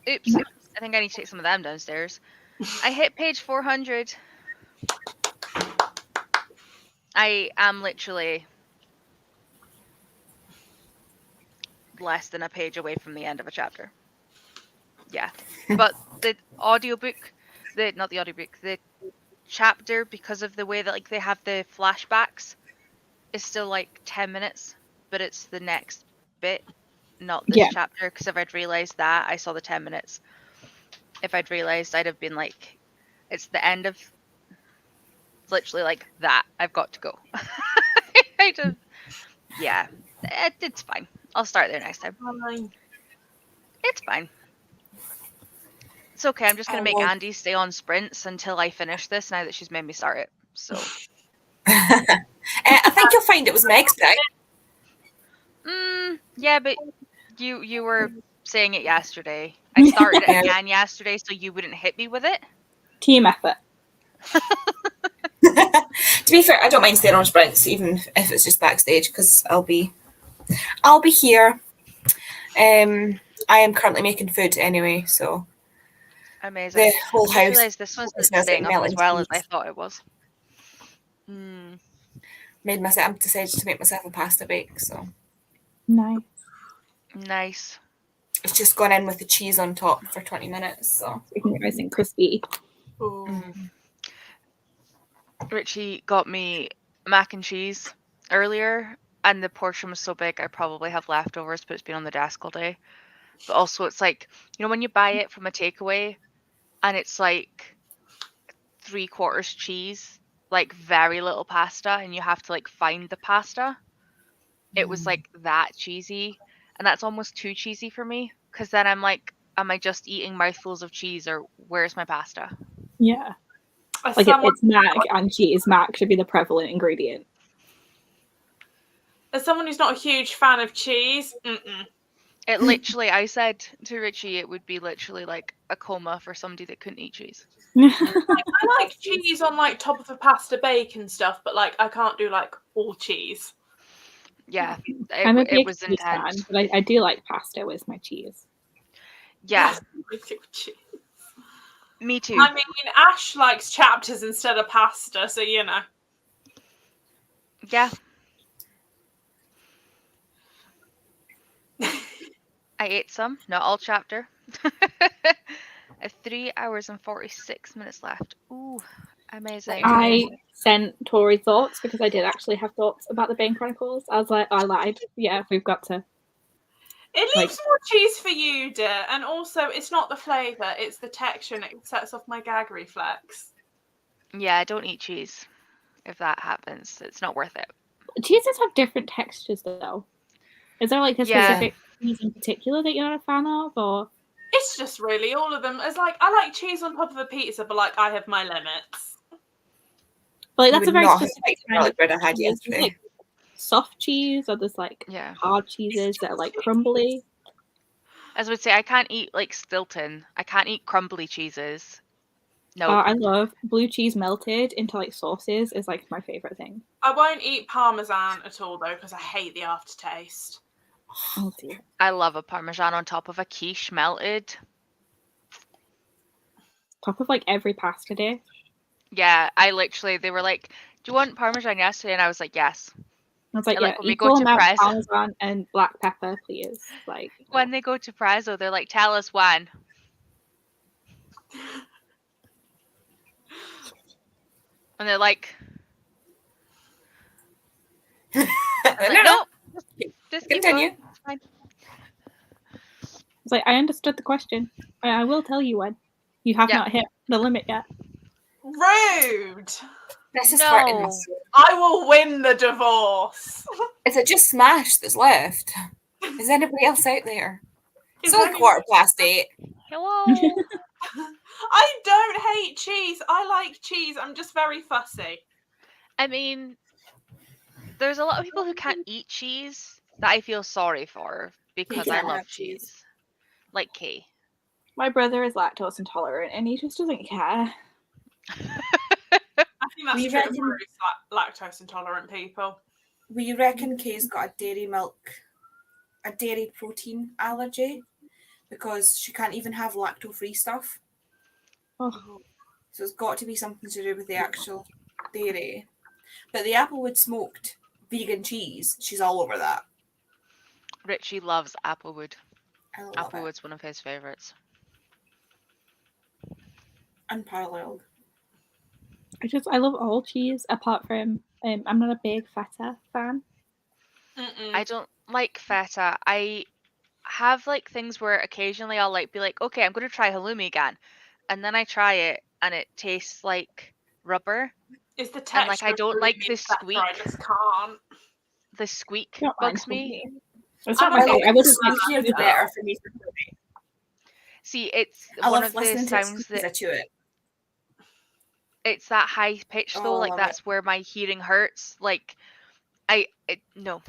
Oops. I think I need to take some of them downstairs. I hit page 400. I am literally less than a page away from the end of a chapter. Yeah. But the audiobook, not the audiobook, the chapter, because of the way that like they have the flashbacks, is still like 10 minutes, but it's the next bit, not this Yeah. chapter, because if I'd realized that, I saw the 10 minutes. If I'd realized, I'd have been like, it's the end of, it's literally like that. I've got to go. Yeah, it's fine. I'll start there next time. It's fine. It's okay. I'm just going to make Andy stay on sprints until I finish this now that she's made me start it. So. I think you'll find it was Meg's pick. Yeah, but you were saying it yesterday. I started it again yesterday, so you wouldn't hit me with it. Team effort. To be fair, I don't mind staying on sprints, even if it's just backstage, because I'll be here. I am currently making food anyway, so amazing. the whole I house. realized this one's not smells like staying up as melting well as cheese. I thought it was. I've decided to make myself a pasta bake, so Nice. it's just gone in with the cheese on top for 20 minutes. So Making it nice and crispy. Richie got me mac and cheese earlier, and the portion was so big I probably have leftovers, but it's been on the desk all day. But also, it's like, you know, when you buy it from a takeaway and it's like 3/4 cheese, like very little pasta, and you have to like find the pasta. It was like that cheesy, and that's almost too cheesy for me, because then I'm like, am I just eating mouthfuls of cheese, or where's my pasta? Yeah. Like it's mac and cheese. Mac should be the prevalent ingredient. As someone who's not a huge fan of cheese, It literally, I said to Richie, it would be literally like a coma for somebody that couldn't eat cheese. I like cheese on like top of a pasta bake and stuff, but like I can't do like all cheese. Yeah, I'm a big it was cheese intense. fan, but I do like pasta with my cheese. Yeah, Cheese. me too. I mean, Ash likes chapters instead of pasta, so you know. Yeah. I ate some, not all chapter. I have 3 hours and 46 minutes left. Ooh, amazing. I sent Tori thoughts because I did actually have thoughts about the Bane Chronicles. I was like, I lied. Yeah, we've got to. It leaves more cheese for you, dear, and also it's not the flavour, it's the texture, and it sets off my gag reflex. Yeah, I don't eat cheese. If that happens, it's not worth it. Cheeses have different textures, though. Is there like a specific cheese in particular that you're not a fan of, or? It's just really all of them. It's like I like cheese on top of a pizza, but like I have my limits. But like, that's a very specific kind of bread I had cheese. yesterday. Like soft cheese, or there's like hard cheeses that are like crumbly. As I would say, I can't eat like Stilton. I can't eat crumbly cheeses. No. I love blue cheese melted into like sauces is like my favorite thing. I won't eat Parmesan at all though because I hate the aftertaste. Oh dear. I love a Parmesan on top of a quiche melted. Top of like every pasta dish. Yeah, they were like, do you want Parmesan yesterday? And I was like, yes. I was like, and yeah, when we equal go to amount of Prezzo, Parmesan and black pepper, please. Like when they go to Prezzo, they're like, tell us when. And they're like, no, just continue. It's fine. It's like, I understood the question. I will tell you when. You have not hit the limit yet. Rude. This is hurting me. No. So. I will win the divorce. Is it just Smash that's left? Is anybody else out there? It's Is only anyone- 8:15. Hello. I don't hate cheese. I like cheese. I'm just very fussy. I mean, there's a lot of people who can't eat cheese that I feel sorry for because I can't love have cheese. cheese. Like Kay. My brother is lactose intolerant and he just doesn't care. I think that's We true of reckon- most lactose intolerant people. We reckon Kay's got a dairy protein allergy because she can't even have lacto-free stuff. Oh. So it's got to be something to do with the actual dairy. But the Applewood smoked vegan cheese, she's all over that. Richie loves Applewood. I love it. Applewood's one of his favourites. Unparalleled. I love all cheese apart from I'm not a big feta fan. I don't like feta. I have like things where occasionally I'll like be like, okay, I'm going to try halloumi again, and then I try it and it tastes like rubber. Is the And like I texture don't of like halloumi the better? squeak. I just can't. The squeak Don't mind bugs me. halloumi. It's I'm not my a favorite. I big wouldn't fan. like Squeakier the better for me. See, it's I one love of the listening to sounds it because I that chew it. it's that high pitch though. Oh, I Like love that's where my hearing hurts. Like no.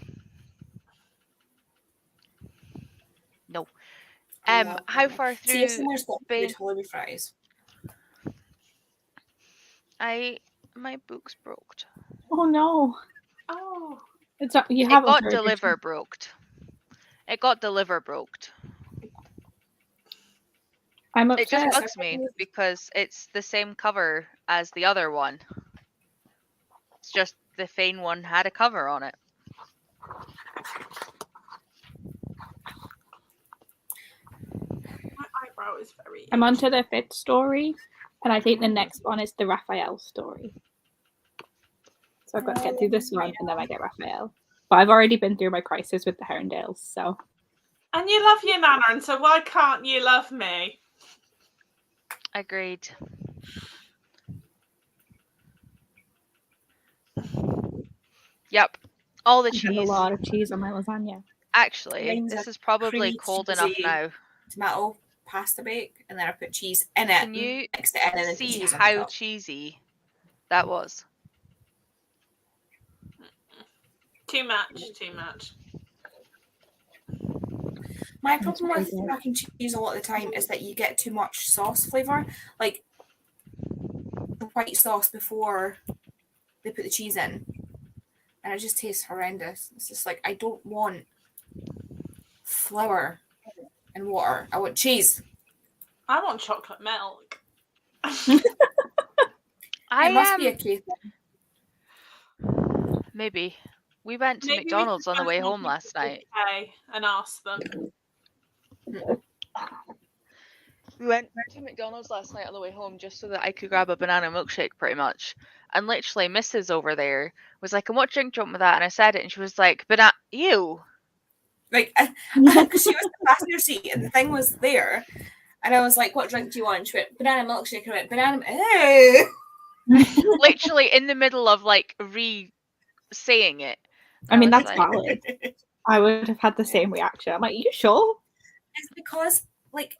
I love How halloumi. far See if through somewhere's got good Spain? halloumi fries. My book's broke. Oh no. Oh. It's not, you It have got a deliver broke. It got deliver broke. I'm It just upset. bugs me because it's the same cover as the other one. It's just the Fane one had a cover on it. My eyebrow is very I'm onto the 5th story, and I think the next one is the Raphael story. So I've got to get through this one, and then I get Raphael. But I've already been through my crisis with the Herondales, so And you love your nana, and so why can't you love me? Agreed. Yep. All the I had a cheese. lot of cheese on my lasagna. Actually, Mine's this a is probably creamy cold enough cheesy now. Tomato pasta bake, and then I put cheese in it. Can you mixed it in and then put see cheese on how top. cheesy that was? Too much. My problem with crazy. mac and cheese a lot of the time is that you get too much sauce flavour. Like the white sauce before they put the cheese in. And it just tastes horrendous. It's just like, I don't want flour and water. I want cheese. I want chocolate milk. I It must be a case. maybe. We went to Maybe we McDonald's could on the way go home last night. and ask them. We went to McDonald's last night on the way home just so that I could grab a banana milkshake pretty much. And literally Mrs. over there was like, and what drink do you want with that? And I said it and she was like, banana, ew. Like, because she was in the passenger seat and the thing was there. And I was like, what drink do you want? She went, banana milkshake. And I went, banana, ew. Literally in the middle of like saying it. I mean, was that's like, valid. I would have had the same reaction. I'm like, you sure? It's because, like,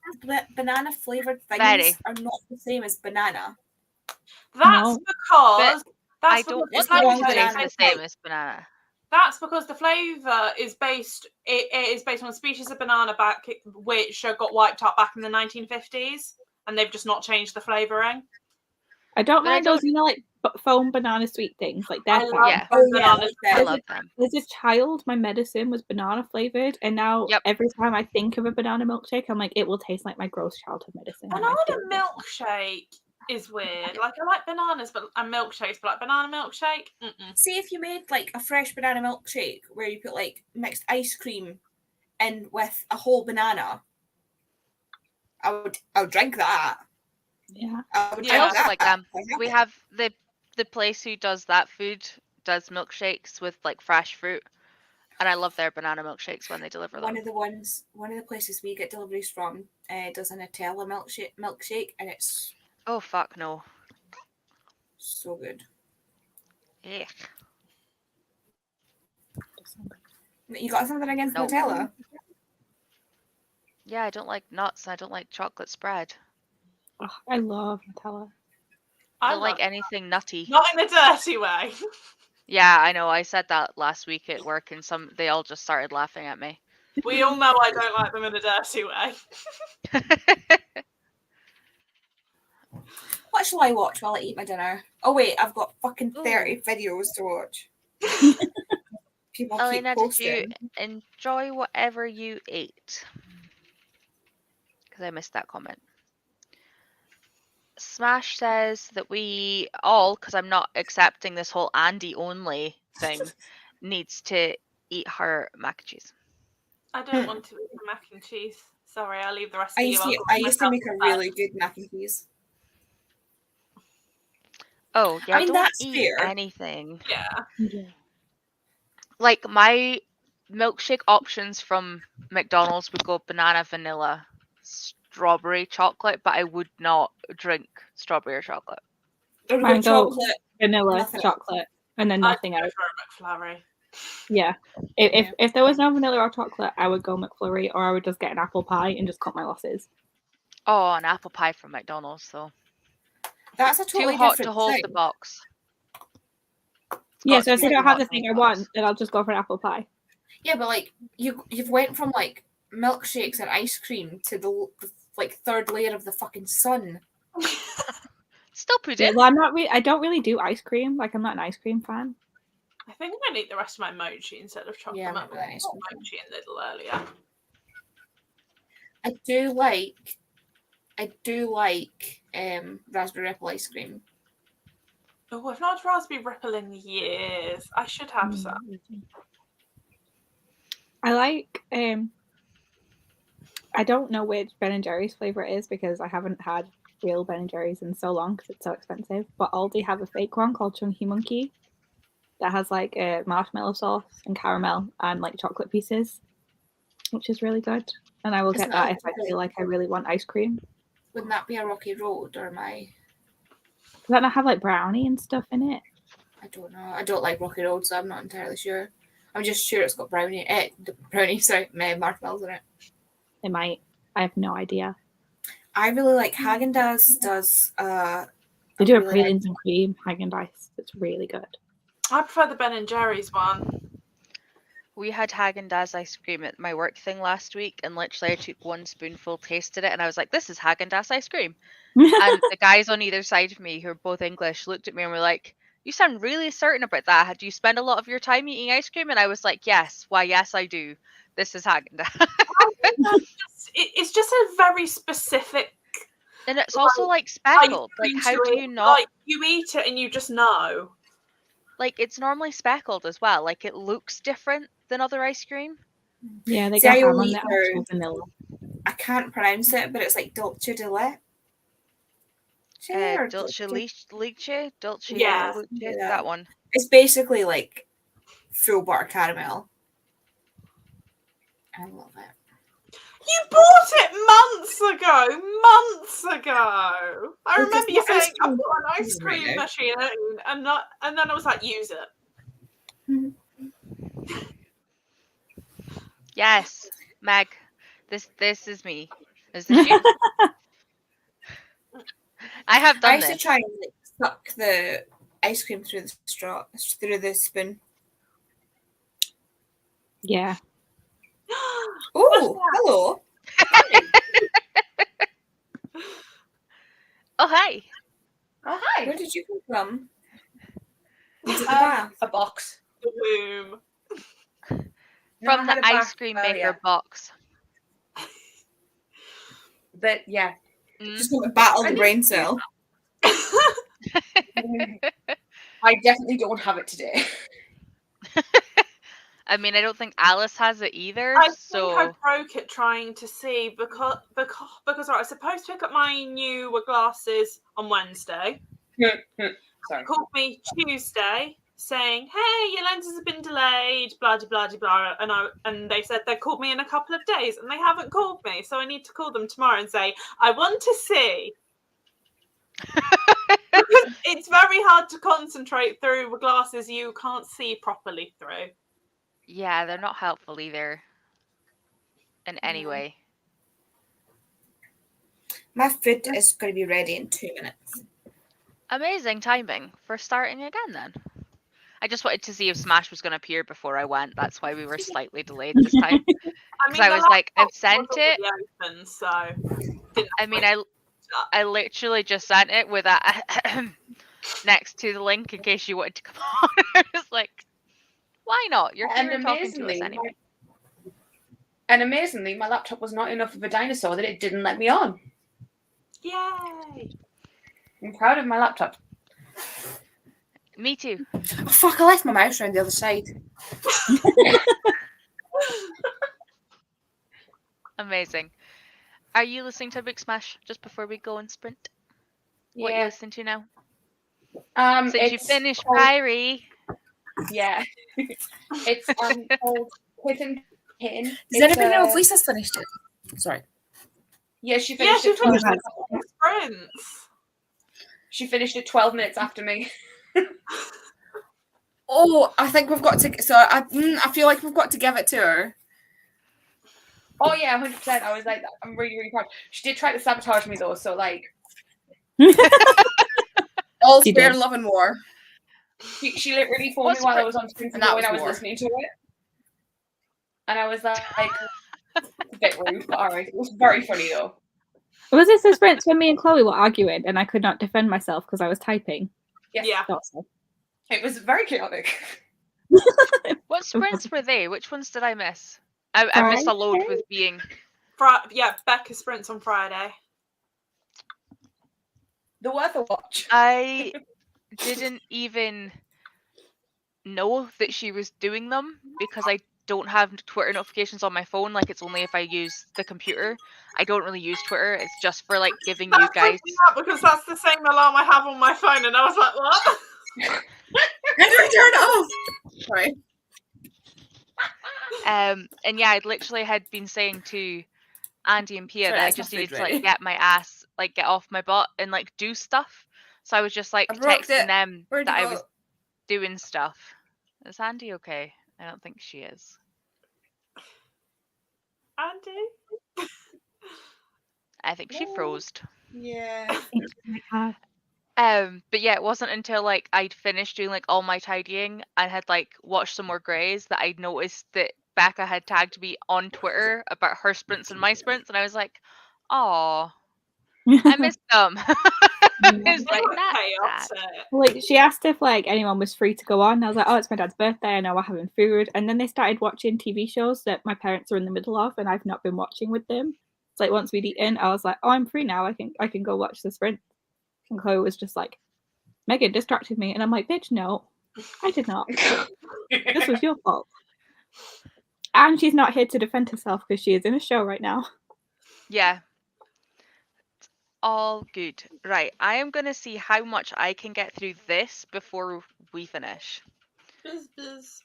banana flavoured things Very. are not the same as banana. That's No. because I don't it's want the them wrong to taste banana the same type. as banana. That's because the flavour is based. It is based on a species of banana which got wiped out back in the 1950s, and they've just not changed the flavouring. I don't But I mind those, like foam banana sweet things. Like they're I fine. love Yeah. Oh, yeah, bananas. like I that. love them. As a child, my medicine was banana flavored, and now Yep. every time I think of a banana milkshake, I'm like, it will taste like my gross childhood medicine. and I Banana feel milkshake is weird. Like I like bananas, and milkshakes, but like banana milkshake. See if you made like a fresh banana milkshake where you put like mixed ice cream in with a whole banana. I would drink that. Yeah. I would Yeah. I drink also that. like them. I We have the place who does that food does milkshakes with like fresh fruit, and I love their banana milkshakes when they deliver them. one of the places we get deliveries from does a Nutella milkshake, and it's Oh fuck no! so good. Ugh. You got something against No. Nutella? Yeah, I don't like nuts. I don't like chocolate spread. Oh, I love Nutella. I I don't like love anything nutty. Not in a dirty way. Yeah, I know. I said that last week at work, and they all just started laughing at me. We all know I don't like them in a dirty way. What shall I watch while I eat my dinner? Oh wait, I've got fucking 30 Ooh. videos to watch. People keep Elena, did you posting. enjoy whatever you ate? Because I missed that comment. Smash says that we all, because I'm not accepting this whole Andy only thing, needs to eat her mac and cheese. I don't want to eat the mac and cheese. Sorry, I'll leave the rest I of you. used I'll to, cook I used to myself make a first. really good mac and cheese. Oh, yeah, I mean, don't that's eat fair. anything. Yeah. Like, my milkshake options from McDonald's would go banana, vanilla, strawberry, chocolate, but I would not drink strawberry or chocolate. Or we Mine go go chocolate. vanilla, nothing else. chocolate, and then I'd nothing go else. for a McFlurry. Yeah. If there was no vanilla or chocolate, I would go McFlurry, or I would just get an apple pie and just cut my losses. Oh, an apple pie from McDonald's, though. That's a Too totally hot different to hold thing. the box. Yeah, got so to if be I don't too have hot the to thing hold I the want, box. then I'll just go for an apple pie. Yeah, but like you've went from like milkshakes and ice cream to the like third layer of the fucking sun. Still pudding. Yeah, well, I don't really do ice cream. Like, I'm not an ice cream fan. I think I'm going to eat the rest of my mochi instead of chocolate. Yeah, I'm milk. not really an ice I cream got mochi a little earlier. I do like raspberry apple ice cream. Oh, I've not had raspberry ripple in years. I should have some. I like I don't know which Ben and Jerry's flavor it is because I haven't had real Ben and Jerry's in so long because it's so expensive. But Aldi have a fake one called Chunky Monkey that has like a marshmallow sauce and caramel and like chocolate pieces, which is really good. And I will Isn't get that that if I feel like I really want ice cream. Wouldn't that be a rocky road or am I? Does that not have like brownie and stuff in it? I don't know. I don't like rocky road, so I'm not entirely sure. I'm just sure it's got marshmallows in it. It might. I have no idea. I really like Haagen-Dazs does They do a really pralines and cream Haagen-Dazs. It's really good. I prefer the Ben and Jerry's one. We had Haagen-Dazs ice cream at my work thing last week, and literally I took one spoonful, tasted it, and I was like, this is Haagen-Dazs ice cream. And the guys on either side of me, who are both English, looked at me and were like, you sound really certain about that. Do you spend a lot of your time eating ice cream? And I was like, yes. Why, yes, I do. This is Haagen-Dazs. It's just a very specific. And it's also like speckled. Like, how do you not? Like, you eat it and you just know. Like, it's normally speckled as well. Like, it looks different than other ice cream. Yeah, they See, got I ham only on the eat actual vanilla. I can't pronounce it, but it's like dulce de leche. Dulce leche, dulce Yeah. luce, Yeah. that one. It's basically like full butter caramel. I love it. You bought it months ago. I Well, remember because you my ice saying, I've cream got an ice is cream right now. machine, and then I was like, use it. Yes, Meg. This is me. Is this you? I have I done used to this. try and like suck the ice cream through the spoon. Yeah. Oh, hello. Oh, hi. Oh, hi. Where did you come from? Was it the bath? A box. The womb. No, I From had the a ice bath cream earlier. maker box. But yeah. Just want to battle the brain cell. I definitely don't have it today. I mean, I don't think Alice has it either. I think So I broke it trying to see because I was supposed to pick up my new glasses on Wednesday. Sorry. They called me Tuesday saying, "Hey, your lenses have been delayed." Blah blah blah blah. And they said they called me in a couple of days, and they haven't called me, so I need to call them tomorrow and say I want to see. It's very hard to concentrate through glasses you can't see properly through. Yeah, they're not helpful either. In any way. My food is going to be ready in 2 minutes. Amazing timing for starting again then. I just wanted to see if Smash was going to appear before I went. That's why we were slightly delayed this time. Because I the was like, I've laptop sent was it. already open, so I mean, I literally just sent it with a next to the link in case you wanted to come on. I was like, why not? You're here and talking to us anyway. Amazingly, my laptop was not enough of a dinosaur that it didn't let me on. Yay! I'm proud of my laptop. Me too. Oh, fuck, I left my mouse around the other side. Amazing. Are you listening to Big Smash just before we go and sprint? What are you listening to now? Since you finished Pyrie. Yeah. It's called Quiz and Kitten. Does anybody know if Lisa's finished it? Sorry. Yeah, she finished it 12 minutes after sprints. She finished it 12 minutes after me. Oh, I think we've got to. So I feel like we've got to give it to her. Oh yeah, 100%. I was like, I'm really, really proud. She did try to sabotage me though, so like. All spare love and more. She literally phoned me while I was on sprint and I was listening to it. And I was like a bit rude, but alright. It was very funny though. Was this the sprints when me and Chloe were arguing and I could not defend myself because I was typing? Yes. Yeah. It was very chaotic. What sprints were they? Which ones did I miss? I missed a load with being... Becca sprints on Friday. They're worth a watch. I didn't even know that she was doing them because I don't have Twitter notifications on my phone. Like, it's only if I use the computer. I don't really use Twitter. It's just for, like, giving you guys... Because that's the same alarm I have on my phone, and I was like, what? How do I turn it off? Sorry. And yeah, I literally had been saying to Andy and Pia that I just needed to, like, get my ass, like, get off my butt and, like, do stuff. So I was just, like, texting them that I was doing stuff. Is Andy okay? I don't think she is. Andy? I think she froze. Yeah. But yeah, it wasn't until like I'd finished doing like all my tidying and had like watched some more Greys that I'd noticed that Becca had tagged me on Twitter about her sprints and my sprints, and I was like, "Oh, I missed them." It's like that. Like she asked if like anyone was free to go on. I was like, "Oh, it's my dad's birthday. I know we're having food." And then they started watching TV shows that my parents are in the middle of, and I've not been watching with them. It's like once we'd eaten, I was like, "Oh, I'm free now. I can go watch the sprint." And Chloe was just like, "Megan distracted me," and I'm like, "Bitch, no, I did not. This was your fault." And she's not here to defend herself because she is in a show right now. Yeah. All good. Right, I am going to see how much I can get through this before we finish.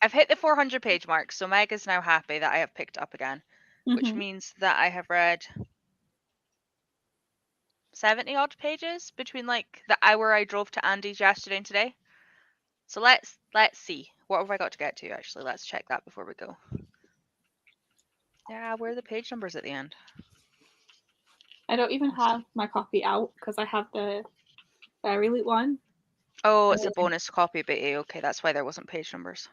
I've hit the 400 page mark, so Meg is now happy that I have picked up again, which means that I have read 70 odd pages between like the hour I drove to Andy's yesterday and today. So let's see. What have I got to get to actually? Let's check that before we go. Yeah, where are the page numbers at the end? I don't even have my copy out because I have the Fairy Loot one. Oh, it's a bonus copy, but okay, that's why there wasn't page numbers.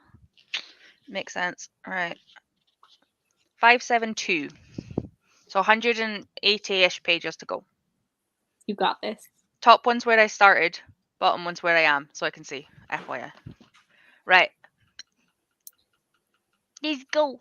Makes sense. All right. 572. So 180-ish pages to go. You got this. Top one's where I started, bottom one's where I am, so I can see. FYI. Right. Let's go.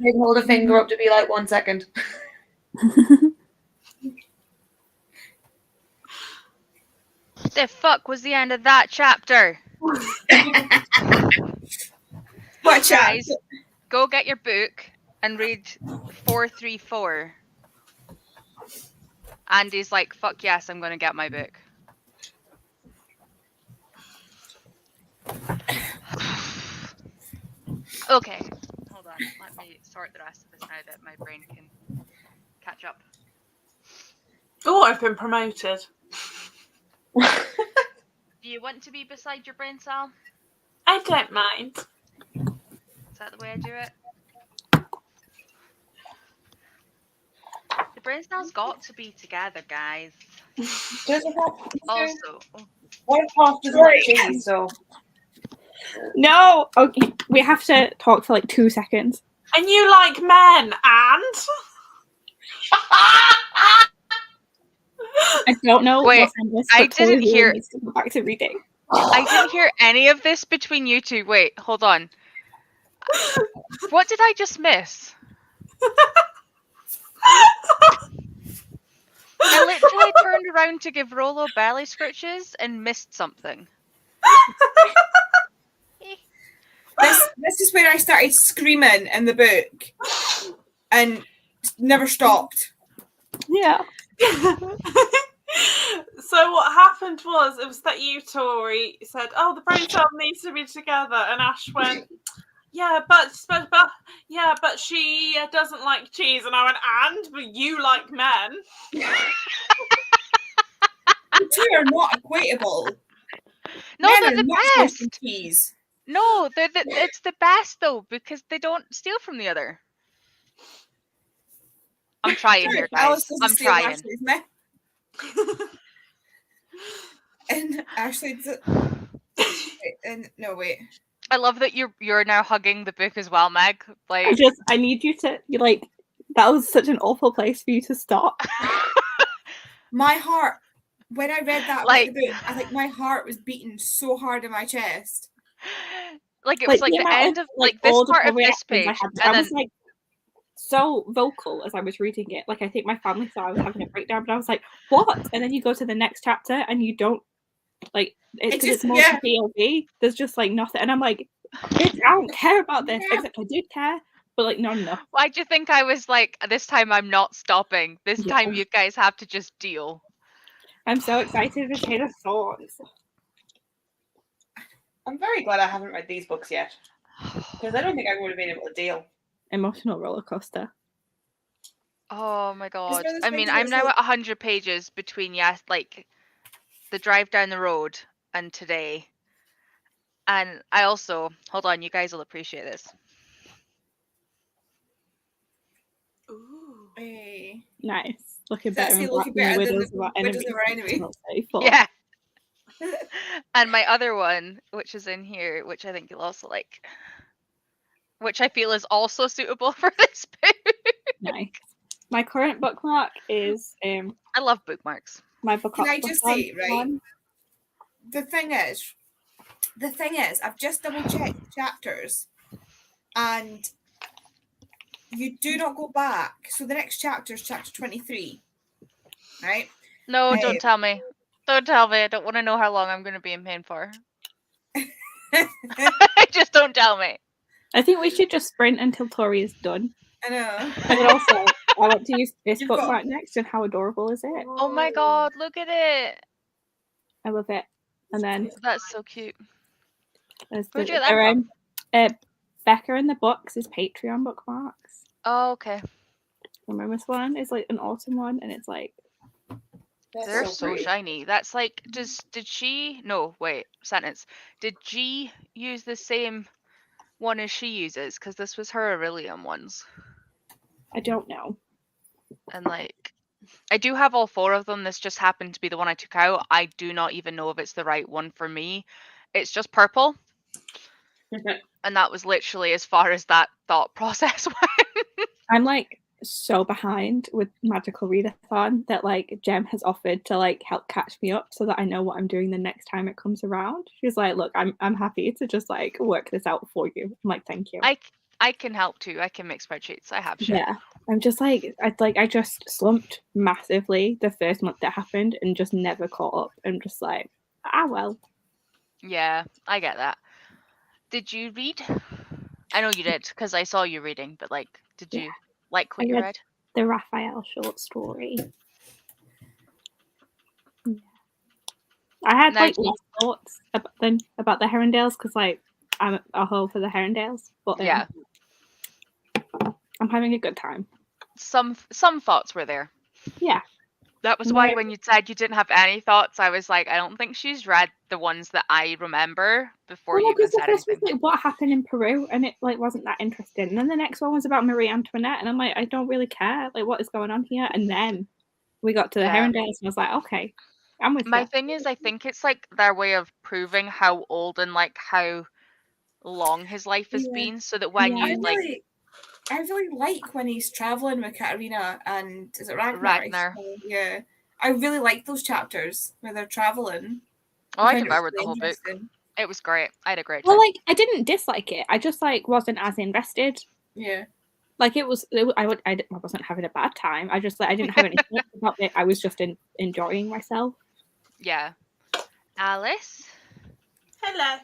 can hold a finger up to be like 1 second. The fuck was the end of that chapter? What Guys, go get your book and read 434. Andy's like, fuck yes, I'm going to get my book. Okay, hold on. Let me sort the rest of this now that my brain can catch up. Oh, I've been promoted. Do you want to be beside your brain cell? I don't mind. Is that the way I do it? The brain cells got to be together, guys. Also, One half doesn't like cheese, so. No. Okay, we have to talk for like 2 seconds. And you like men, and? I don't know. Wait, what's on this, I but Tori didn't really hear- needs to go back to reading. I didn't hear any of this between you two. Wait, hold on. What did I just miss? I literally turned around to give Rolo belly scritches and missed something. This is where I started screaming in the book and never stopped. Yeah. So what happened was, it was that you, Tori, said, "Oh, the brain cell needs to be together," and Ash went, "Yeah, but she doesn't like cheese," and I went, "But you like men." The two are not equatable. No, Men they're are the much worse than best. cheese. No, it's the best though because they don't steal from the other. I'm trying here, guys. Alice doesn't I'm steal trying. Ashley's men. And Ashley no wait. I love that you're now hugging the book as well, Meg. Like I need you to like. That was such an awful place for you to stop. My heart, when I read that Like- about the book, I think my heart was beating so hard in my chest. Like it was like the amount end of like this all the part of this reactions page, I and was then like so vocal as I was reading it. Like I think my family thought I was having a breakdown, but I was like, "What?" And then you go to the next chapter and you don't like it's because it's more POV. There's just like nothing, and I'm like, "Bitch, I don't care about this." Except I did care, but like not enough. why do you think I was like, this time I'm not stopping. This Yeah. time you guys have to just deal. I'm so excited for Chain of Swords. I'm very glad I haven't read these books yet, because I don't think I would have been able to deal. Emotional roller coaster. Oh my god. one of those I mean, things where I'm it's now like- at 100 pages between like the drive down the road and today. And I also, hold on, you guys will appreciate this. Ooh. Hey. Nice. Looking That's better. looking better than the Widows of Our Enemy. Yeah. And my other one, which is in here, which I think you'll also like, which I feel is also suitable for this book. Nice. My current bookmark is I love bookmarks. my book. Can I just say, right? The thing is, I've just double checked the chapters, and you do not go back. So the next chapter is chapter 23, right? No, don't tell me. Don't tell me. I don't want to know how long I'm going to be in pain for. Just don't tell me. I think we should just sprint until Tori is done. I know. And also, I want to use this You've bookmark next, and how adorable is it? Oh my god, look at it. I love it. And then That's so cute. there's Where'd you get that from? Becca and the Books is Patreon bookmarks. Oh, okay. Remember this one? It's like an autumn one, and it's like They're so shiny. That's like, did she? No, wait, sentence. Did G use the same one as she uses? Because this was her Aurelium ones. I don't know. And like, I do have all 4 of them. This just happened to be the one I took out. I do not even know if it's the right one for me. It's just purple. And that was literally as far as that thought process went. I'm like so behind with Magical Readathon that like Jem has offered to like help catch me up so that I know what I'm doing the next time it comes around. She's like, "Look, I'm happy to just like work this out for you." I'm like, "Thank you." I can help too. I can make spreadsheets. I have shit. Yeah. I'm just like I just slumped massively the first month that happened and just never caught up. I'm just like, well. Yeah, I get that. Did you read? I know you did because I saw you reading, but like, did you like what I you read read? the Raphael short story. Yeah. I had Now, like less thoughts about the Herondales because like I'm a hoe for the Herondales, but yeah, I'm having a good time. some thoughts were there. Yeah. That was why when you said you didn't have any thoughts, I was like, I don't think she's read the ones that I remember before Well, you no, even because the said first anything. was like what happened in Peru, and it like wasn't that interesting. And then the next one was about Marie Antoinette, and I'm like, I don't really care. Like, what is going on here? And then we got to the Herondales, and I was like, okay, I'm with My you. thing is, I think it's like their way of proving how old and like how long his life has been, so that when Yeah. you like I really like when he's traveling with Katerina and is it Ragnar? Ragnar. Yeah, I really like those chapters where they're traveling. Oh, I find it devoured the really whole book. interesting. It was great. I had a great Well, time. like I didn't dislike it. I just like wasn't as invested. Yeah. Like I wasn't having a bad time. I just like I didn't have any thoughts about it. I was just enjoying myself. Yeah. Alice? Hello.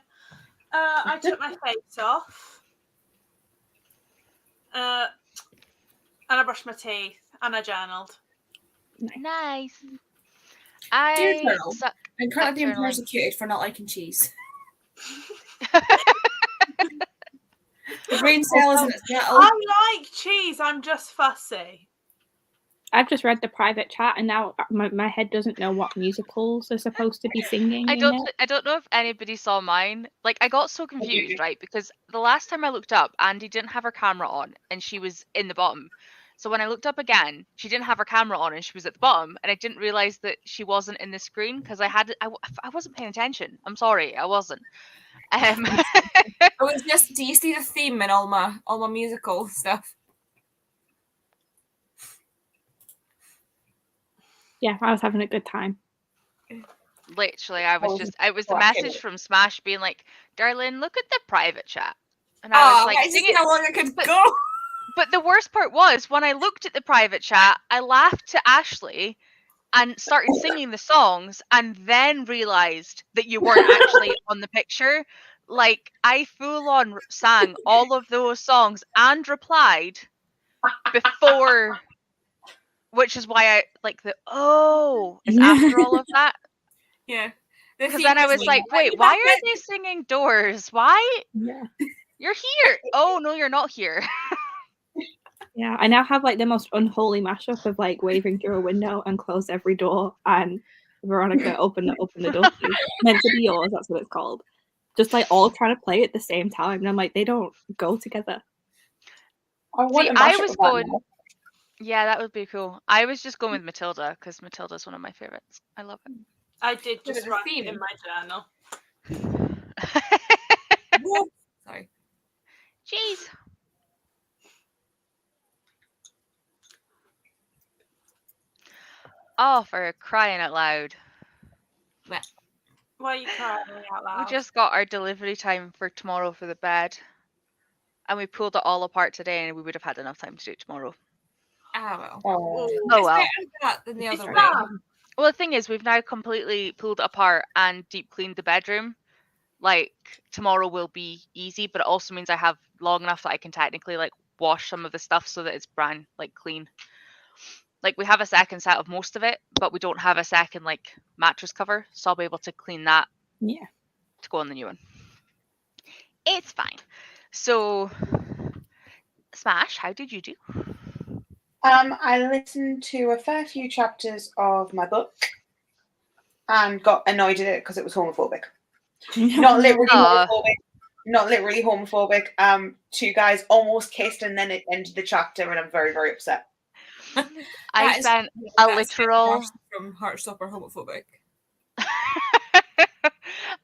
I took my face off. And I brushed my teeth and I journaled. Nice. Dear I Journal, suck I'm currently being at journaling. persecuted for not liking cheese. The brain cell is in its battle. I like cheese. I'm just fussy. I've just read the private chat, and now my head doesn't know what musicals are supposed to be singing. I in don't it. I don't know if anybody saw mine. Like I got so confused, right? Because the last time I looked up, Andy didn't have her camera on and she was in the bottom. So when I looked up again, she didn't have her camera on and she was at the bottom, and I didn't realize that she wasn't in the screen because I wasn't paying attention. I'm sorry, I wasn't. It was just, do you see the theme in all my musical stuff? Yeah, I was having a good time. Literally, it was the message from Smash being like, "Darling, look at the private chat," and I was like, I just see how long I could go. But the worst part was when I looked at the private chat, I laughed to Ashley and started singing the songs, and then realized that you weren't actually on the picture. Like I full on sang all of those songs and replied before, which is why I like is after all of that. Yeah. Because then I was like, wait, why are they singing Doors? Why? Yeah. You're here. Oh, no, you're not here. Yeah, I now have like the most unholy mashup of like waving through a window and close every door and Veronica open the door. Meant to be yours, that's what it's called. Just like all trying to play at the same time. And I'm like, they don't go together. I was going. Yeah, that would be cool. I was just going with Matilda because Matilda's one of my favorites. I love it. I did just write it in my journal. Sorry. Jeez. Oh, for crying out loud. Why are you crying out loud? We just got our delivery time for tomorrow for the bed. And we pulled it all apart today and we would have had enough time to do it tomorrow. Well. Oh well. Than the other way. Well, the thing is, we've now completely pulled it apart and deep cleaned the bedroom. Like, tomorrow will be easy, but it also means I have long enough that I can technically, like, wash some of the stuff so that it's brand, like, clean. Like, we have a second set of most of it, but we don't have a second, like, mattress cover, so I'll be able to clean that. Yeah. To go on the new one. It's fine. So, Smash, how did you do? I listened to a fair few chapters of my book and got annoyed at it because it was homophobic. Not literally homophobic. Not literally homophobic. Two guys almost kissed and then it ended the chapter and I'm very, very upset. I sent a literal from Heartstopper homophobic.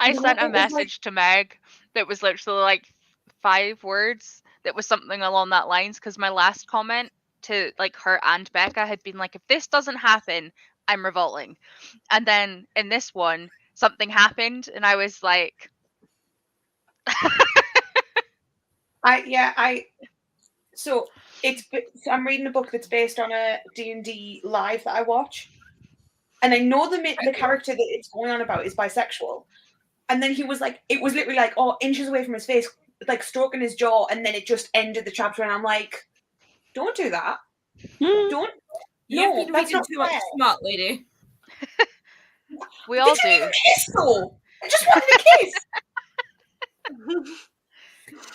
I sent a message to Meg that was literally like 5 words that was something along that lines because my last comment to like her and Becca had been like, if this doesn't happen, I'm revolting. And then in this one, something happened and I was like So I'm reading a book that's based on a D&D live that I watch, and I know the character that it's going on about is bisexual, and then he was like, it was literally like, oh, inches away from his face, like stroking his jaw, and then it just ended the chapter, and I'm like, don't do that. Don't. You've been that's reading not too much fair. smut, lady. We all They didn't do. even kiss, though. I just wanted a kiss.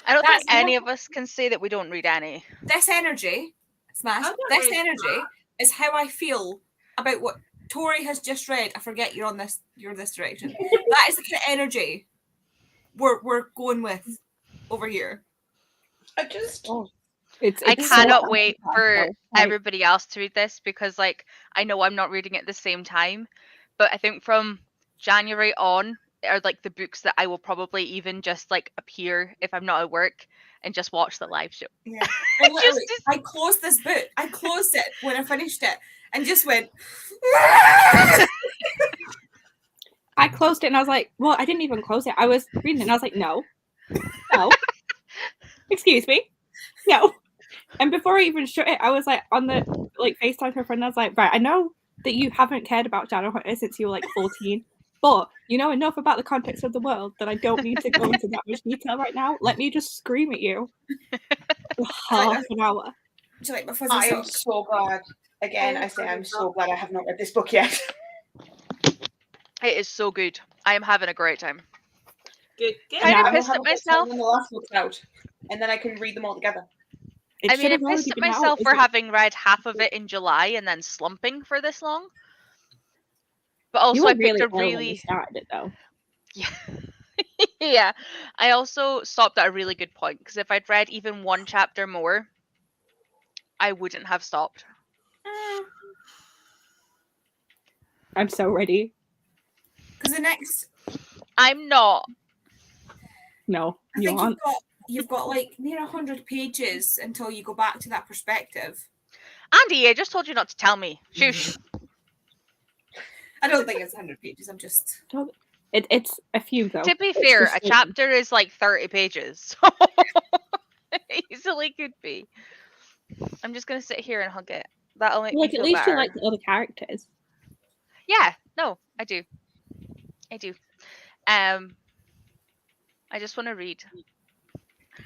I don't That's think any of us can say that we don't read any. This energy, Smash, I don't this read energy is how I feel about what Tori has just read. I forget you're this direction. That is the kind of energy we're going with over here. I just. I cannot wait for like- everybody else to read this because, like, I know I'm not reading it at the same time, but I think from January on are like the books that I will probably even just like appear if I'm not at work and just watch the live show. Yeah, I closed this book. I closed it when I finished it and just went. I closed it and I was like, well, I didn't even close it. I was reading it and I was like, no. Excuse me. No. And before I even shut it, I was like on the FaceTime to a friend. I was like, right, I know that you haven't cared about Shadowhunter since you were like 14, but you know enough about the context of the world that I don't need to go into that much detail right now. Let me just scream at you for half an hour. I am so glad. Again, I say I'm so glad I have not read this book yet. It is so good. I am having a great time. Good. Kind of pissed at myself. When the last book's out, and then I can read them all together. I mean, I pissed at myself for having read half of it in July and then slumping for this long. But also, I picked a really. Started it though. Yeah. Yeah. I also stopped at a really good point because if I'd read even one chapter more, I wouldn't have stopped. I'm so ready. Because the next. I'm not. No, I think you've got like near 100 pages until you go back to that perspective. Andy, I just told you not to tell me. Shush. I don't think it's 100 pages. I'm just. It's a few though. To be fair, a chapter is like 30 pages. So easily could be. I'm just gonna sit here and hug it. That'll make me feel at least better. you like the other characters. Yeah, no, I do. I just want to read.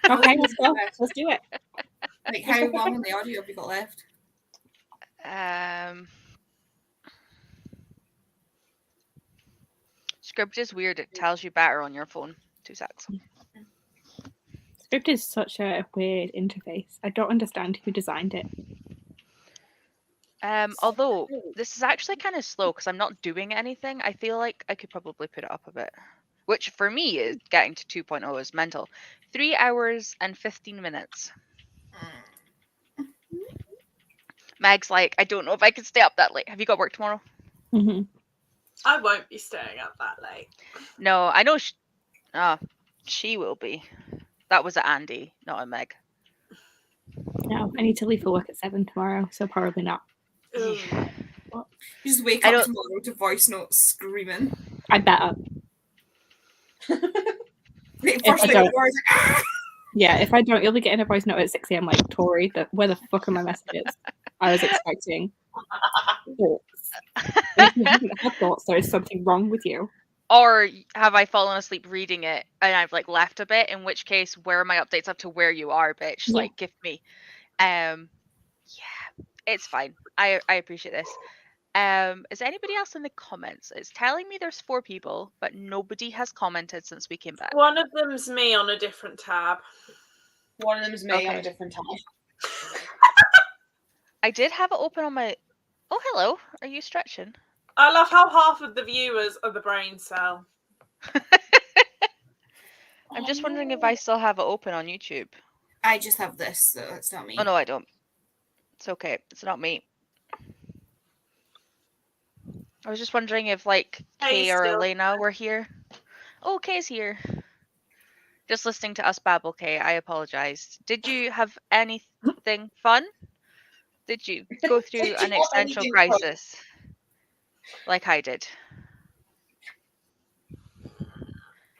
Okay, let's go. Let's do it. Like, how long on the audio have you got left? Script is weird. It tells you better on your phone. 2 secs. Script is such a weird interface. I don't understand who designed it. Although this is actually kind of slow because I'm not doing anything. I feel like I could probably put it up a bit. Which for me is getting to 2.0 is mental. 3 hours and 15 minutes. Meg's like, I don't know if I can stay up that late. Have you got work tomorrow? Mm-hmm. I won't be staying up that late. No, I know she will be. That was at Andy, not a Meg. No, I need to leave for work at 7 tomorrow, so probably not. You just wake up tomorrow to voice notes screaming. I better. Yeah, if I don't, you'll be getting a voice note at 6 a.m. like, Tori, where the fuck are my messages? I was expecting thoughts. If you haven't had thoughts, there is something wrong with you. Or have I fallen asleep reading it and I've like left a bit, in which case, where are my updates up to where you are, bitch? Yeah. Like, give me. Yeah, it's fine. I appreciate this. Is anybody else in the comments? It's telling me there's 4 people, but nobody has commented since we came back. One of them's me on a different tab. One of them's me on a different tab. I did have it open on my... Oh, hello. Are you stretching? I love how half of the viewers are the brain cell. I'm just wondering if I still have it open on YouTube. I just have this, so it's not me. Oh, no, I don't. It's okay. It's not me. I was just wondering if, like, Kay or Elena were here. Oh, Kay's here. Just listening to us babble, Kay. I apologize. Did you have anything fun? Did you go through an existential crisis like I did?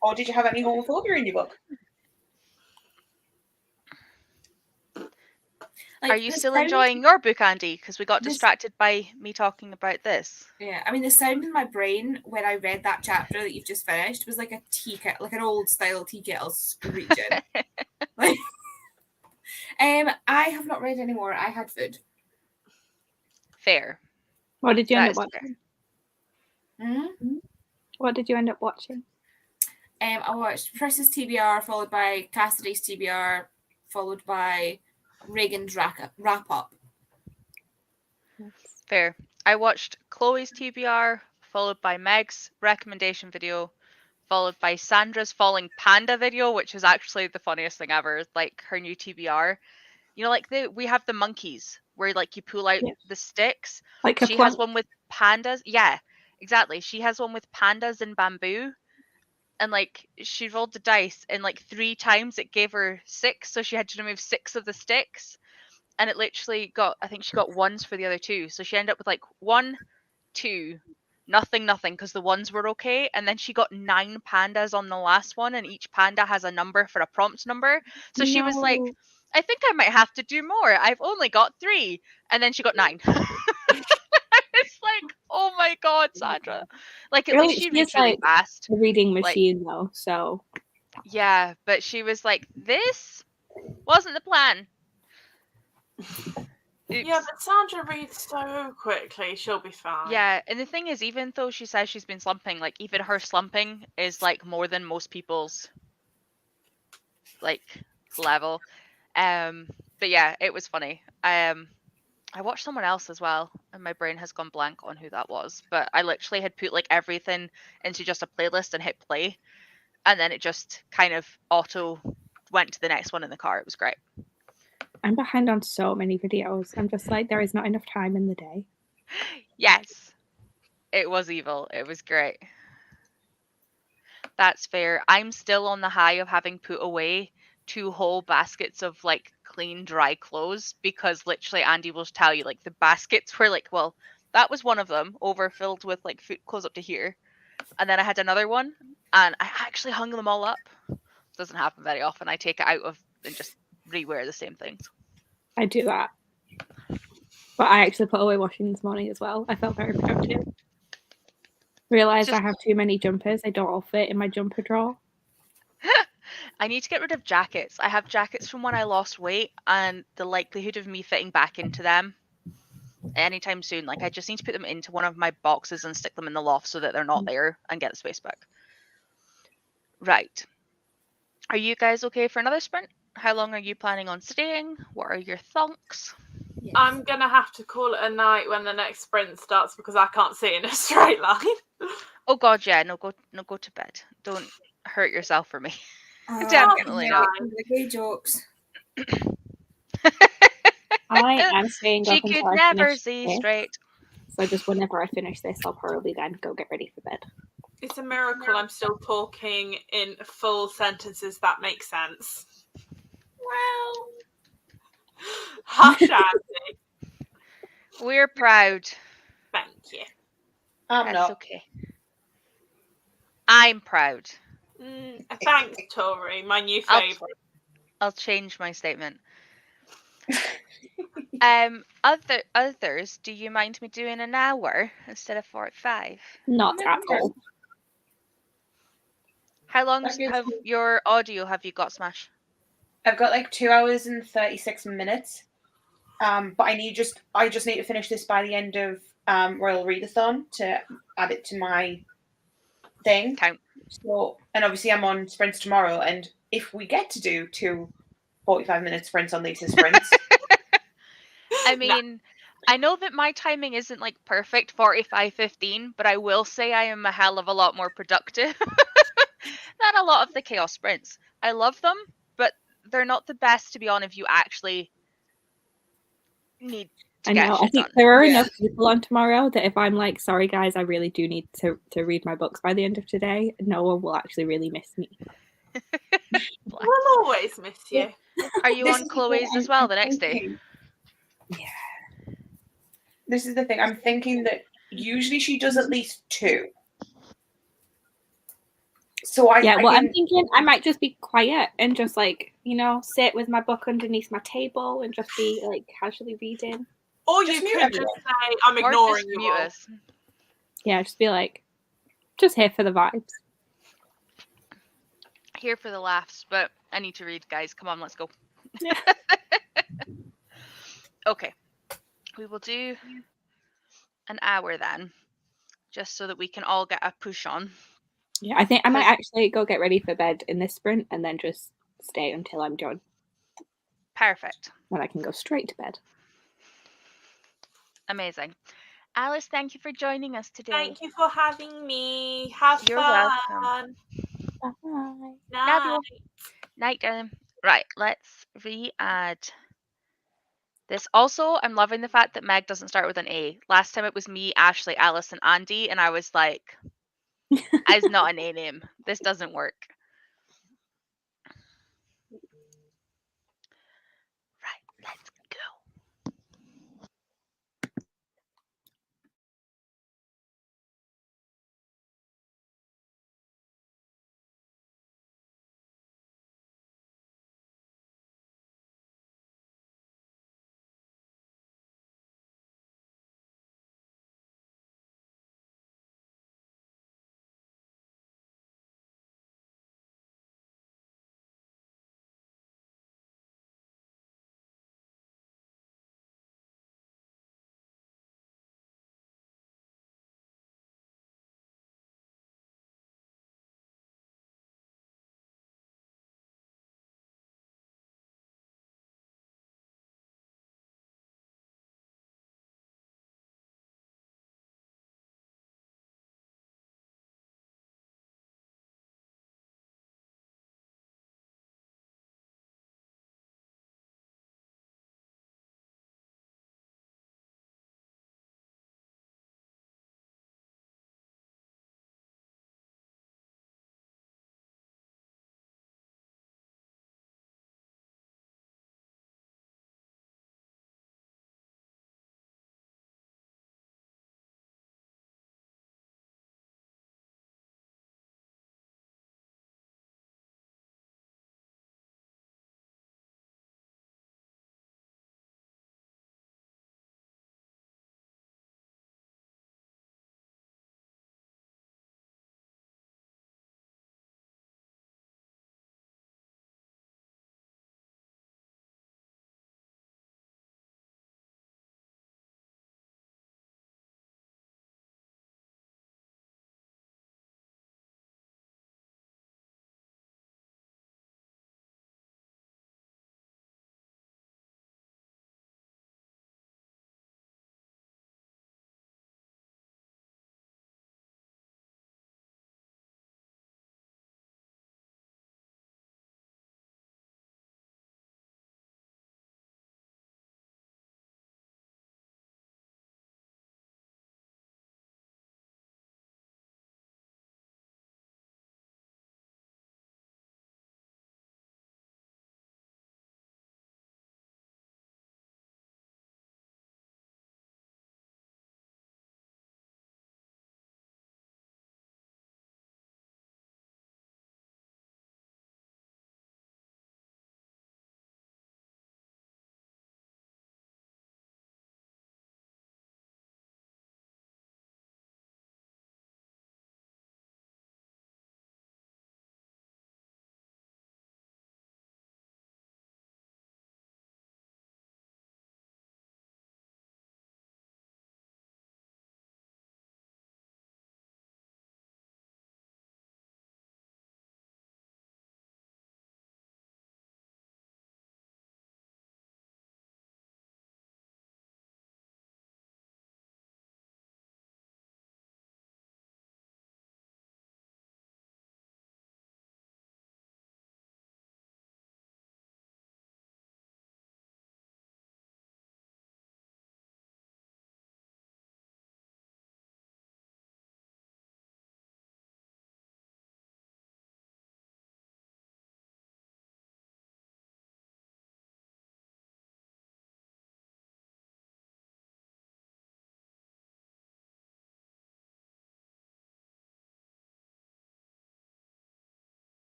Or did you have any homophobia in your book? Like, Are you the still sound- enjoying your book, Andy? Because we got This- distracted by me talking about this. Yeah, I mean, the sound in my brain when I read that chapter that you've just finished was like a tea kettle, like an old style tea kettle screeching. Like, I have not read anymore. I had food. Fair. What did you That end up is fair. watching? Mm-hmm. What did you end up watching? I watched Princess TBR, followed by Cassidy's TBR, followed by Reagan's wrap up. Fair. I watched Chloe's TBR, followed by Meg's recommendation video, followed by Sandra's falling panda video, which is actually the funniest thing ever. Like her new TBR. You know, like we have the monkeys where like you pull out Yeah. the sticks. Like She has one with pandas. Yeah, exactly. She has one with pandas and bamboo. And like she rolled the dice and like 3 times it gave her 6, so she had to remove 6 of the sticks. And it literally got, I think she got 1s for the other 2. So she ended up with like 1, 2, nothing, because the 1s were okay. And then she got 9 pandas on the last one, and each panda has a number for a prompt number. So she was like, I think I might have to do more. I've only got 3. And then she got 9. It's like, oh my god, Sandra. Like at least she reads really fast. A reading machine though, so yeah, but she was like, this wasn't the plan. Yeah, but Sandra reads so quickly, she'll be fine. Yeah, and the thing is, even though she says she's been slumping, like even her slumping is like more than most people's like level. But yeah, it was funny. I watched someone else as well, and my brain has gone blank on who that was. But I literally had put like everything into just a playlist and hit play, and then it just kind of auto went to the next one in the car. It was great. I'm behind on so many videos. I'm just like, there is not enough time in the day. Yes, it was evil. It was great. That's fair. I'm still on the high of having put away 2 whole baskets of like clean dry clothes, because literally Andy will tell you like the baskets were like, well, that was one of them overfilled with like food clothes up to here, and then I had another one and I actually hung them all up. Doesn't happen very often. I take it out of and just rewear the same things. I do that, but I actually put away washing this morning as well. I felt very productive. Realized I have too many jumpers. They don't all fit in my jumper drawer. I need to get rid of jackets. I have jackets from when I lost weight, and the likelihood of me fitting back into them anytime soon, like I just need to put them into one of my boxes and stick them in the loft so that they're not there and get the space back. Right. Are you guys okay for another sprint? How long are you planning on staying? What are your thonks? Yes. I'm going to have to call it a night when the next sprint starts because I can't see in a straight line. Oh god, yeah, no, go to bed. Don't hurt yourself for me. Definitely not. The gay jokes. I am staying up She until could I never finish see this. straight. So just whenever I finish this, I'll probably then go get ready for bed. It's a miracle I'm still talking in full sentences that make sense. Well, Hush, Andy. We're proud. Thank you. I'm That's not. okay. I'm proud. Thanks, Tori, my new favourite. I'll change my statement. Others, do you mind me doing an hour instead of 45? Not at all. How long have your audio have you got, Smash? I've got like 2 hours and 36 minutes. But I just need to finish this by the end of Royal Readathon to add it to my thing. Count. So, and obviously I'm on sprints tomorrow, and if we get to do 2 45-minute sprints on Lisa's sprints. I mean, I know that my timing isn't like perfect 45-15, but I will say I am a hell of a lot more productive than a lot of the chaos sprints. I love them, but they're not the best to be on if you actually need to get I shit think done. there are enough people on tomorrow that if I'm like, sorry guys, I really do need to read my books by the end of today, no one will actually really miss me. We'll always miss you. Are you on Chloe's as well the next day? Yeah. This is the thing. I'm thinking that usually she does at least 2. So I'm thinking I might just be quiet and just like, sit with my book underneath my table and just be like casually reading. Or Just you mute could everyone. just say, I'm Or ignoring just you mute all. us. Yeah, just be like, just here for the vibes. Here for the laughs, but I need to read, guys. Come on, let's go. Yeah. Okay. We will do an hour then, just so that we can all get a push on. Yeah, I think I might actually go get ready for bed in this sprint and then just stay until I'm done. Perfect. Then I can go straight to bed. Amazing. Alice, thank you for joining us today. Thank you for having me. Have You're fun. welcome. Bye. Love you. Night. Night, darling. Right, let's re-add this. Also, I'm loving the fact that Meg doesn't start with an A. Last time it was me, Ashley, Alice, and Andy, and I was like, "It's not an A name. This doesn't work."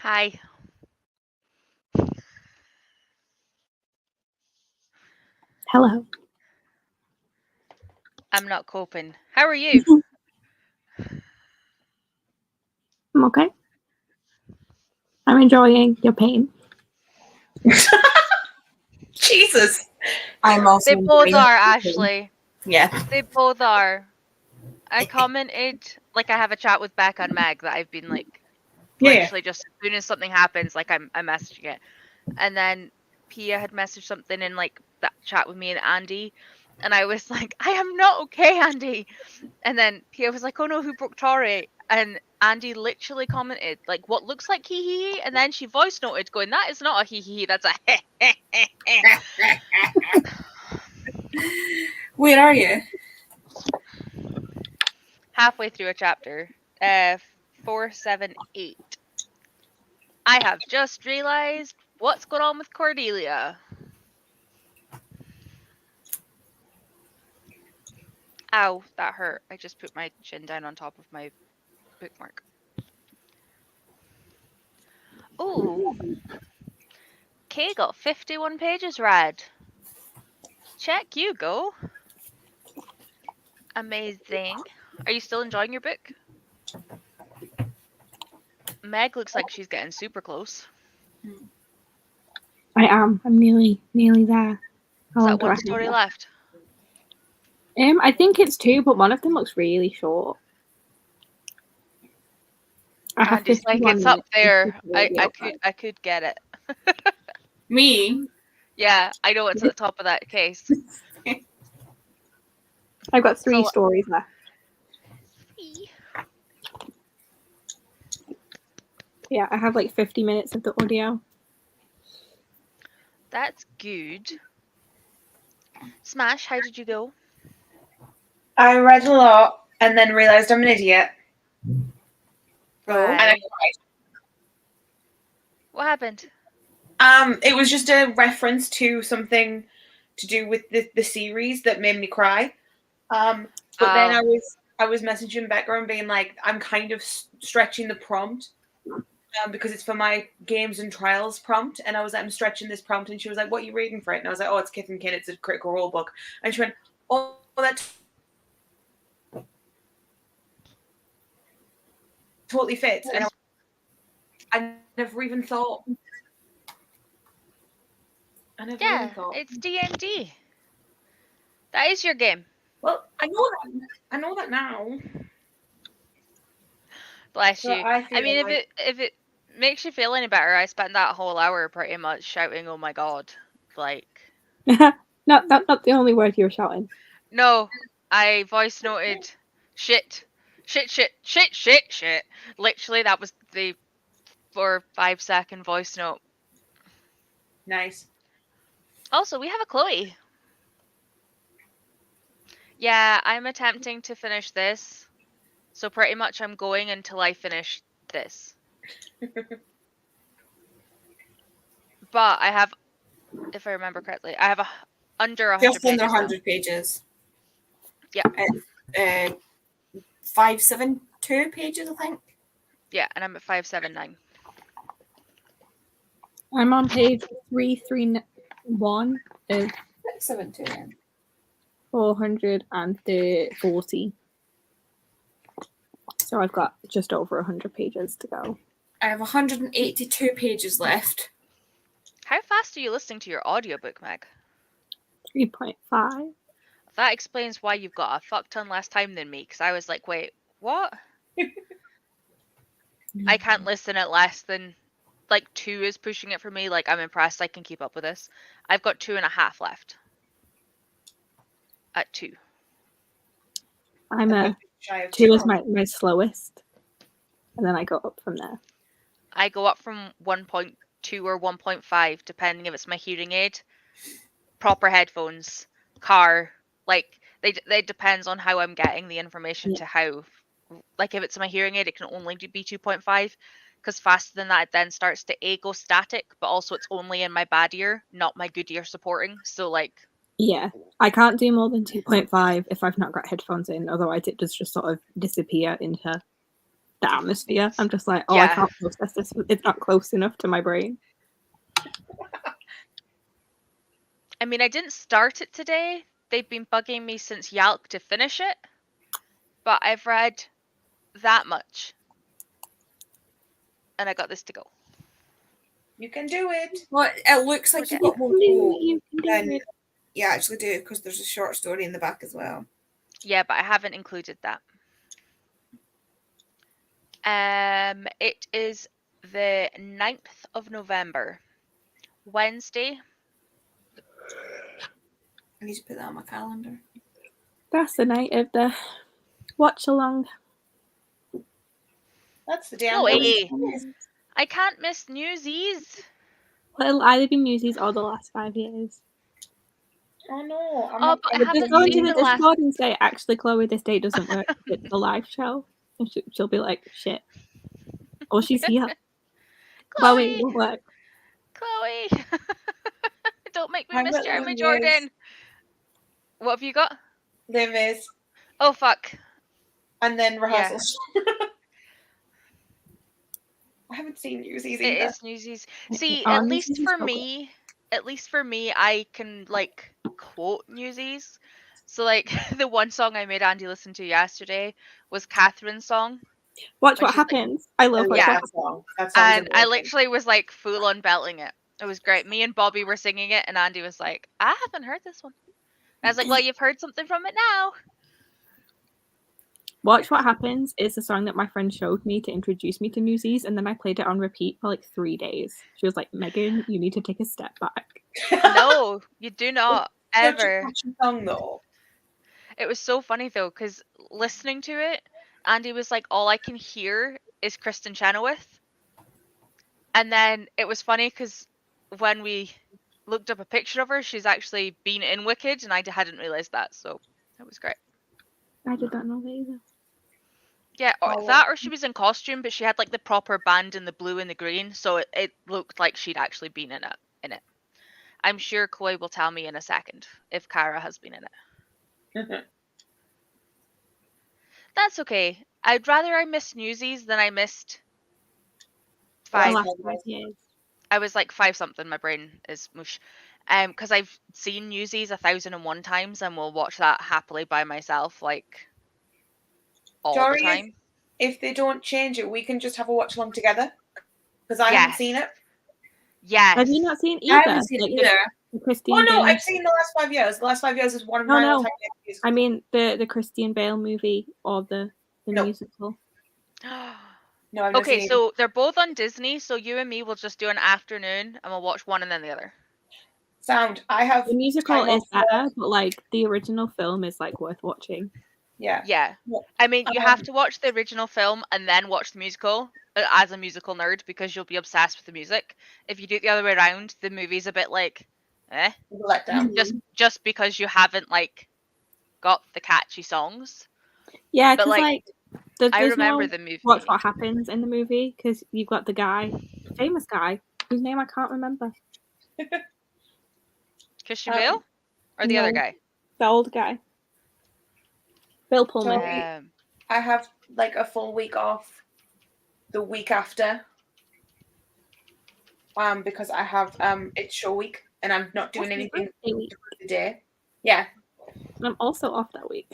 Hi. Hello. I'm not coping. How are you? I'm okay. I'm enjoying your pain. Jesus. I'm also. They both enjoying are, it. Ashley. Yeah. They both are. I commented, like, I have a chat with Becca and Meg that I've been, like, Yeah. literally just as soon as something happens, like, I'm messaging it. And then Pia had messaged something in, like, that chat with me and Andy. And I was like, I am not okay, Andy. And then Pia was like, oh no, who broke Tori? And Andy literally commented, like, what looks like hee hee hee? And then she voice noted, going, that is not a hee hee hee, that's a heh heh heh heh. Where are you? Halfway through a chapter. 478. I have just realized what's going on with Cordelia. Ow, that hurt. I just put my chin down on top of my bookmark. Ooh. Kay got 51 pages read. Check you go. Amazing. Are you still enjoying your book? Meg looks like she's getting super close. I am. I'm nearly there. How Is long that do I one have story left? left? I think it's 2, but one of them looks really short. I have Andy's like, 51 it's up minutes there. until I could get it. Me? Yeah, I know it's at the top of that case. I've got 3 So- stories left. Yeah, I have like 50 minutes of the audio. That's good. Smash, how did you go? I read a lot and then realised I'm an idiot. Right. And I cried. What happened? It was just a reference to something to do with the series that made me cry. But then I was messaging Becca and being like, I'm kind of stretching the prompt because it's for my games and trials prompt, and I was like, I'm stretching this prompt, and she was like, what are you reading for it? And I was like, oh, it's Kith and Kin, it's a Critical Role book. And she went, oh, that totally fits. And I never even thought. It's D&D. That is your game. Well, I know that now. Bless So you. I I mean, like... if it makes you feel any better, I spent that whole hour pretty much shouting, "Oh my god!" Like, not the only word you were shouting. no, I voice noted shit, shit, shit, shit, shit, shit. Literally, that was the 4 or 5 second voice note. Nice. Also, we have a Chloe. Yeah, I'm attempting to finish this. So pretty much I'm going until I finish this. But I have, if I remember correctly, I have under 100 Just under pages 100 pages. Yeah. It's 572 pages, I think. Yeah, and I'm at 579. I'm on page 331 of 672. 440. So I've got just over 100 pages to go. I have 182 pages left. How fast are you listening to your audiobook, Meg? 3.5. That explains why you've got a fuck ton less time than me, because I was like, wait, what? I can't listen at less than, like, 2 is pushing it for me. Like, I'm impressed I can keep up with this. I've got 2.5 left. At 2. I'm a 2 is my slowest. And then I go up from there. I go up from 1.2 or 1.5, depending if it's my hearing aid, proper headphones, car. Like, they depends on how I'm getting the information to how. Like, if it's my hearing aid, it can only be 2.5, because faster than that, it then starts to go static, but also it's only in my bad ear, not my good ear supporting. So, like... Yeah, I can't do more than 2.5 if I've not got headphones in, otherwise it does just sort of disappear into the atmosphere. I'm just like, I Yeah. can't process this. It's not close enough to my brain. I mean, I didn't start it today. They've been bugging me since Yalk to finish it, but I've read that much, and I got this to go. You can do it. Well, it looks like Okay. you've got more to go You can do than it. you actually do, because there's a short story in the back as well. Yeah, but I haven't included that. It is the 9th of November, Wednesday. I need to put that on my calendar. That's the night of the watch along. That's the day. No I'm way. going. I can't miss Newsies. Well, it'll either be Newsies or the last 5 years. Oh no! I'm Oh, not. but I I'm haven't Just go into seen the the last. Discord and say, actually, Chloe, this date doesn't work. It's the live show. And she'll be like, shit. Or she's here. Chloe, it Chloe, won't work. Chloe. Don't make me I'm miss at Jeremy Les Jordan. What have you got? Les Mis, Oh, fuck. and then Yeah, rehearsals. I haven't seen Newsies it either. is Newsies. See, Oh, at Newsies least is for so good. me, I can, like, quote Newsies. So, like, the one song I made Andy listen to yesterday was Catherine's song. Watch when What she's like, Happens. I love Watch Yeah. What that Happens. song. That song's and I amazing. literally was, like, full on belting it. It was great. Me and Bobby were singing it, and Andy was like, I haven't heard this one. And I was like, well, you've heard something from it now. Watch What Happens is the song that my friend showed me to introduce me to Newsies, and then I played it on repeat for like 3 days. She was like, Megan, you need to take a step back. No, you do not. Such a Ever. catchy song though. It was so funny, though, because listening to it, Andy was like, all I can hear is Kristen Chenoweth. And then it was funny because when we looked up a picture of her, she's actually been in Wicked, and I hadn't realised that, so it was great. I did not know that either. Yeah, or Oh. that, or she was in costume, but she had like the proper band in the blue and the green, so it looked like she'd actually been in it. I'm sure Chloe will tell me in a second if Cara has been in it. Mhm. That's okay. I'd rather I missed Newsies than I missed The 5. last 5 years. I was like 5 something. My brain is mush. Because I've seen Newsies 1,001 times and will watch that happily by myself, like all Jory, the time. if they don't change it, we can just have a watch along together. Because I haven't Yes. seen it. Yes. Have you not seen I either? haven't seen it Like, either. the Christine Oh no, Bale. I've seen the last 5 years. The last 5 years is one of No, my no. all-time movies. I mean the Christian Bale movie or the No. musical. No, I've never Okay, seen so they're both on Disney, so you and me will just do an afternoon and we'll watch one and then the other. Sound. I have The musical time is off better, but like the original film is like worth watching. Yeah. Yeah. Yeah. I mean, you have to watch the original film and then watch the musical as a musical nerd because you'll be obsessed with the music. If you do it the other way around, the movie's a bit like, Let down. just because you haven't like got the catchy songs. Yeah, But because like, there's I remember no the movie. Watch What Happens in the movie because you've got the guy, famous guy, whose name I can't remember. Christian Bale? Or the no. other guy? The old guy. Bill Pullman. Sorry. I have like a full week off the week after. Because I have it's show week and I'm not doing That's my anything birthday week. for the day. Yeah. I'm also off that week.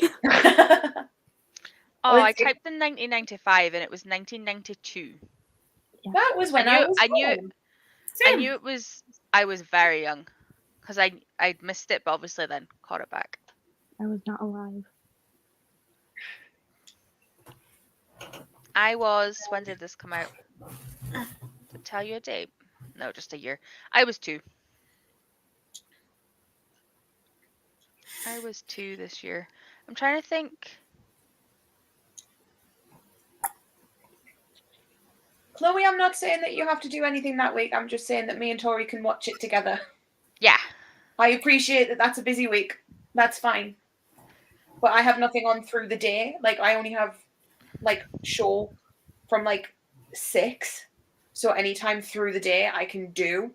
Oh, Well, I it's- typed in 1995 and it was 1992. That was when I was I knew born. I Same. knew it was. I was very young, because I missed it, but obviously then caught it back. I was not alive. I was. When did this come out? To tell you a date? No, just a year. I was 2. I was 2 this year. I'm trying to think. Chloe, I'm not saying that you have to do anything that week. I'm just saying that me and Tori can watch it together. Yeah. I appreciate that that's a busy week. That's fine. But I have nothing on through the day. Like, I only have, like, show from, like, 6. So anytime through the day I can do.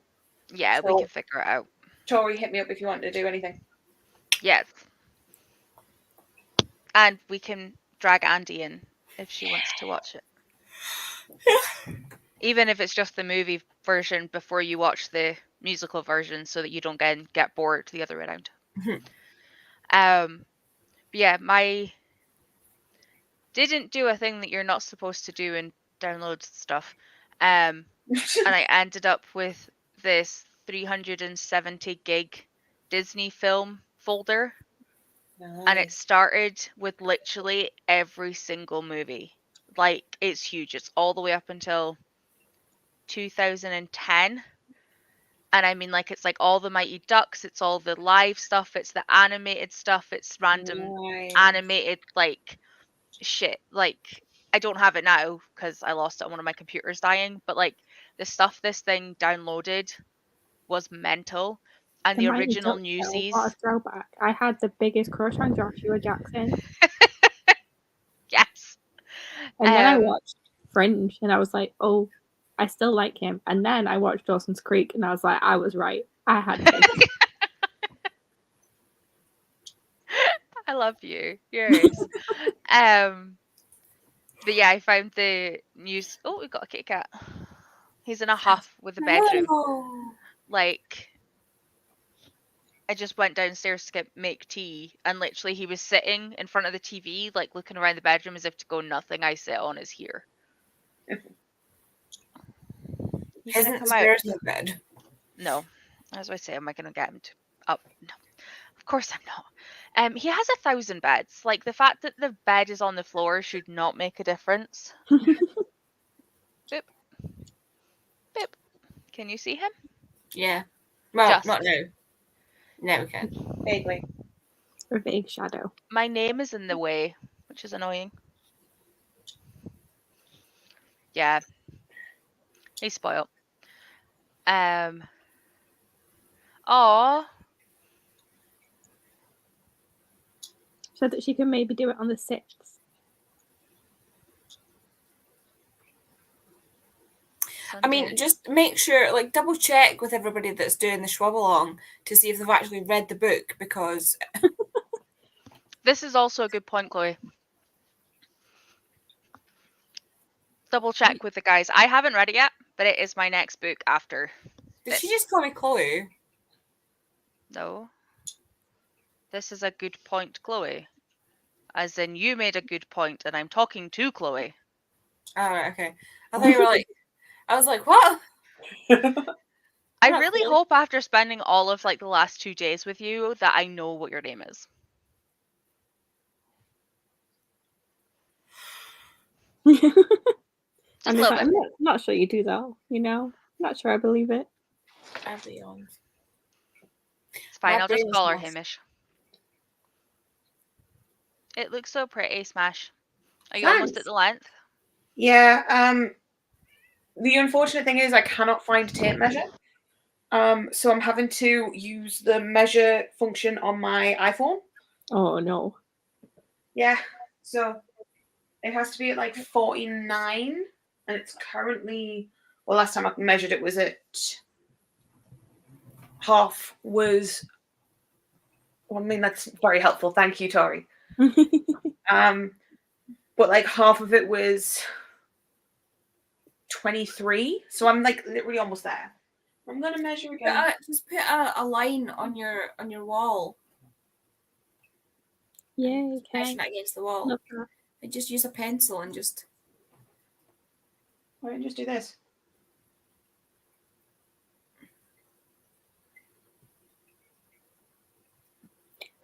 Yeah, we So- can figure it out. Tori, hit me up if you want to do anything. Yes. And we can drag Andy in if she wants to watch it. Even if it's just the movie version before you watch the musical version, so that you don't get bored the other way around. But yeah, my didn't do a thing that you're not supposed to do and download stuff. And I ended up with this 370 gig Disney film folder. And it started with literally every single movie. Like, it's huge. It's all the way up until 2010. And I mean, like, it's like all the Mighty Ducks, it's all the live stuff, it's the animated stuff, it's random animated, like, shit. Like, I don't have it now because I lost it on one of my computers dying, but like, the stuff this thing downloaded was mental. And the Mighty original Ducks, though, Newsies. what a throwback. I had the biggest crush on Joshua Jackson. Yes. And then I watched Fringe and I was like, oh, I still like him. And then I watched Dawson's Creek and I was like, I was right. I had him. I love you. Yours. But yeah, I found the news. Oh, we got a kitty cat. He's in a huff with the bedroom. Like, I just went downstairs to make tea, and literally he was sitting in front of the TV, like looking around the bedroom as if to go, nothing I sit on is here. Isn't upstairs in the bed? No. As I say, am I going to get him up? No. Of course I'm not. He has 1,000 beds. Like, the fact that the bed is on the floor should not make a difference. Boop. Boop. Can you see him? Yeah. Well, not now. Now we can. Vaguely. A vague shadow. My name is in the way, which is annoying. Yeah. He's spoiled. Aww. So that she can maybe do it on the 6th. I mean, just make sure, like, double check with everybody that's doing the Schwab along to see if they've actually read the book, because this is also a good point, Chloe. Double check with the guys. I haven't read it yet, but it is my next book after. Did she just call me Chloe? No. This is a good point, Chloe. As in, you made a good point, and I'm talking to Chloe. Oh, right, okay. I thought you were like, I was like, what? I really hope after spending all of like the last 2 days with you that I know what your name is. I'm not sure you do though, you know? Not sure I believe it. It's fine, I'll just call her Hamish. It looks so pretty, Smash. Are you almost at the length? Yeah, the unfortunate thing is I cannot find a tape measure. So I'm having to use the measure function on my iPhone. Oh no. Yeah, so it has to be at like 49, and it's currently, well, last time I measured it was at half was, well, I mean, that's very helpful. Thank you, Tori. But like half of it was 23, so I'm like literally almost there. I'm gonna measure again. Just put a line on your wall. Yeah, you can. Measure that against the wall. And just use a pencil and just. Why don't you just do this?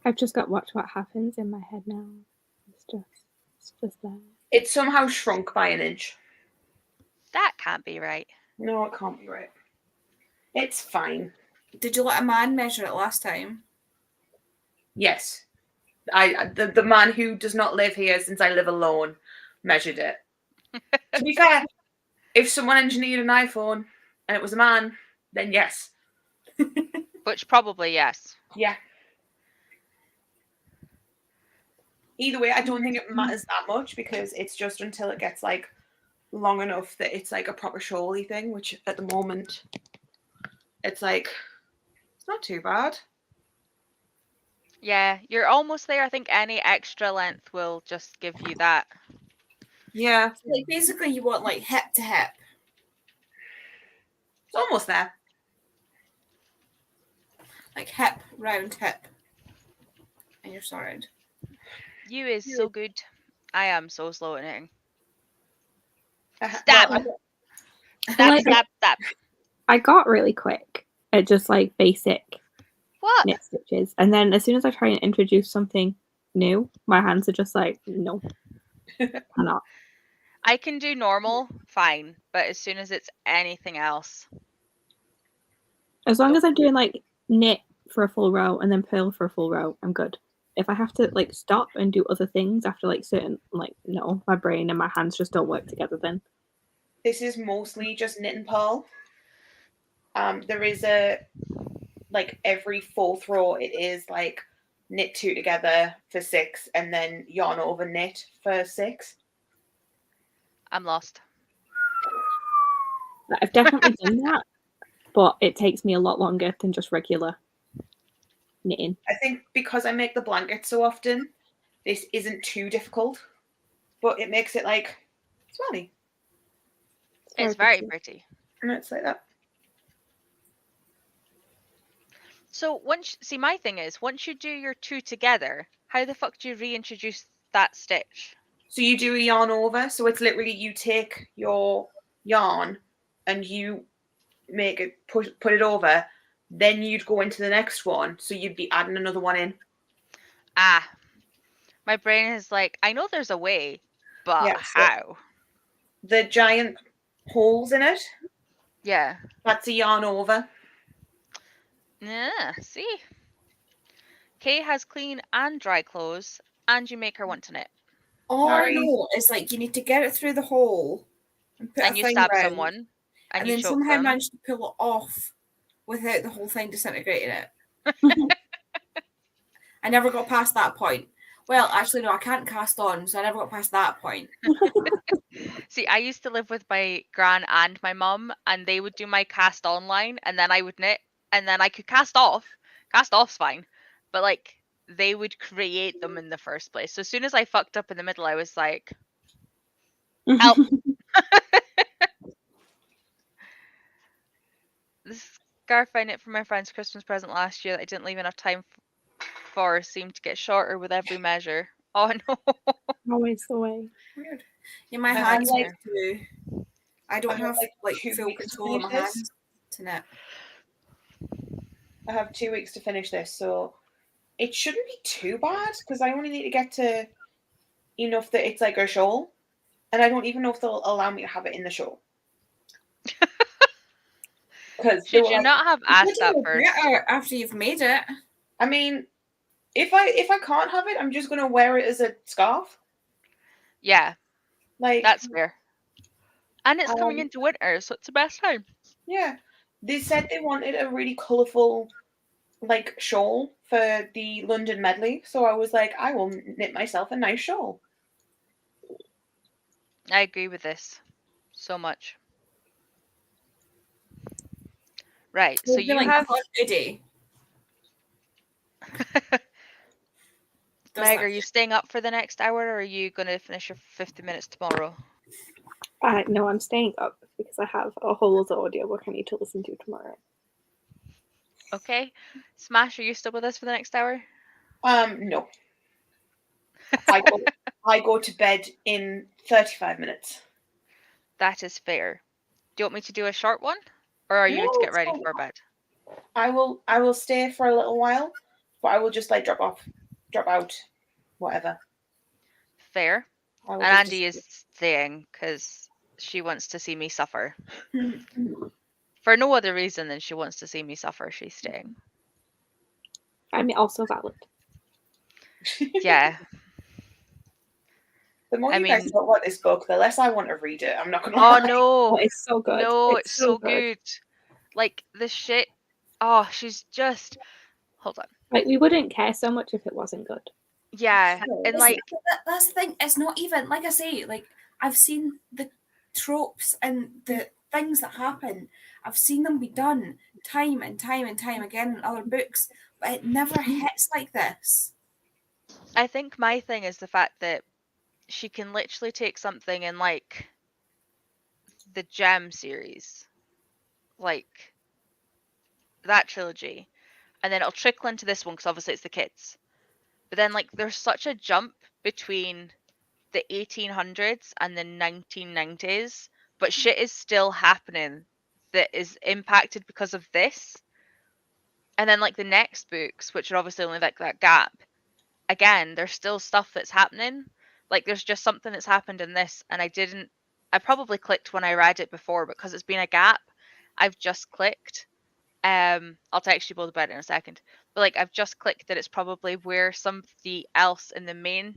I've just got Watch What Happens in my head now. It's just there. It's somehow shrunk by an inch. That can't be right. No, it can't be right. It's fine. Did you let a man measure it last time? Yes. The man who does not live here since I live alone measured it. To be fair, if someone engineered an iPhone and it was a man, then yes. Which probably yes. Yeah. Either way, I don't think it matters that much because it's just until it gets like long enough that it's like a proper showy thing, which at the moment it's like it's not too bad. Yeah, you're almost there. I think any extra length will just give you that. Yeah, So, like basically, you want like hip to hip. it's almost there. Like hip, round, hip. And you're sorted. You is so good. I am so slow at knitting. Well, Stab! Like- Stab. I got really quick at just like basic What? knit stitches, and then as soon as I try and introduce something new, my hands are just like, no, cannot. I can do normal, fine, but as soon as it's anything else, As long as I'm doing like knit for a full row and then purl for a full row, I'm good. If I have to like stop and do other things after like certain, like, no, my brain and my hands just don't work together then. this is mostly just knit and purl. There is a, like every fourth row, it is like knit 2 together for 6 and then yarn over knit for 6. I'm lost. I've definitely done that, but it takes me a lot longer than just regular knitting. I think because I make the blanket so often, this isn't too difficult, but it makes it like smelly. It's very pretty. And it's like that. So my thing is, once you do your 2 together, how the fuck do you reintroduce that stitch? So you do a yarn over, so it's literally you take your yarn and you make it put it over, then you'd go into the next one, so you'd be adding another one in. Ah, my brain is like, I know there's a way, but Yeah, so- how? The giant holes in it, Yeah. that's a yarn over. Yeah, see? Kay has clean and dry clothes, and you make her want to knit. All Sorry. I know is like you need to get it through the hole and put And a you thing stab round, someone, and you then choke somehow them. manage to pull it off without the whole thing disintegrating it. I never got past that point. Well, actually, no, I can't cast on, so I never got past that point. See, I used to live with my gran and my mum, and they would do my cast on line, and then I would knit, and then I could cast off. Cast off's fine, but like they would create them in the first place. So as soon as I fucked up in the middle, I was like, help. This scarf I knit for my friend's Christmas present last year that I didn't leave enough time for seemed to get shorter with every measure. Oh no. Always the way. Weird. Yeah, my I hands like- like to. I don't I have, have like 2 full weeks to control of my finish this. hands to knit. I have 2 weeks to finish this, so it shouldn't be too bad because I only need to get to enough that it's like a shawl, and I don't even know if they'll allow me to have it in the shawl. Because Should you not have asked that It'll first? get better after you've made it. I mean, if I can't have it, I'm just gonna wear it as a scarf. Yeah, Like that's fair. And it's coming Um, into winter, so it's the best time. yeah, they said they wanted a really colourful like shawl for the London medley, so I was like, I will knit myself a nice shawl. I agree with this so much. Right, so You're you feeling have quantity. Does Meg, that- are you staying up for the next hour, or are you going to finish your 50 minutes tomorrow? No, I'm staying up because I have a whole lot of audiobook I need to listen to tomorrow. Okay. Smash, are you still with us for the next hour? No. I go to bed in 35 minutes. That is fair. Do you want me to do a short one? Or are you No, to get it's ready fine. for bed? I will stay for a little while, but I will just like drop out, whatever. Fair. I will And just Andy is staying because she wants to see me suffer. For no other reason than she wants to see me suffer, she's staying. I mean, also valid. Yeah. The more I you guys mean- talk about this book, the less I want to read it. I'm not gonna Oh lie. no. Oh, it's so good. No, it's so good. Like the shit. Oh, she's just. Hold on. Like, we wouldn't care so much if it wasn't good. Yeah. No, And It's- like, that's the thing. It's not even like I say. Like I've seen the tropes and the things that happen. I've seen them be done time and time and time again in other books, but it never hits like this. I think my thing is the fact that she can literally take something in like the Gem series, like that trilogy, and then it'll trickle into this one because obviously it's the kids. But then like there's such a jump between the 1800s and the 1990s, but shit is still happening that is impacted because of this. And then like the next books, which are obviously only like that gap, again, there's still stuff that's happening. Like there's just something that's happened in this, and I probably clicked when I read it before, but because it's been a gap, I've just clicked. I'll text you both about it in a second. But like I've just clicked that it's probably where somebody else in the main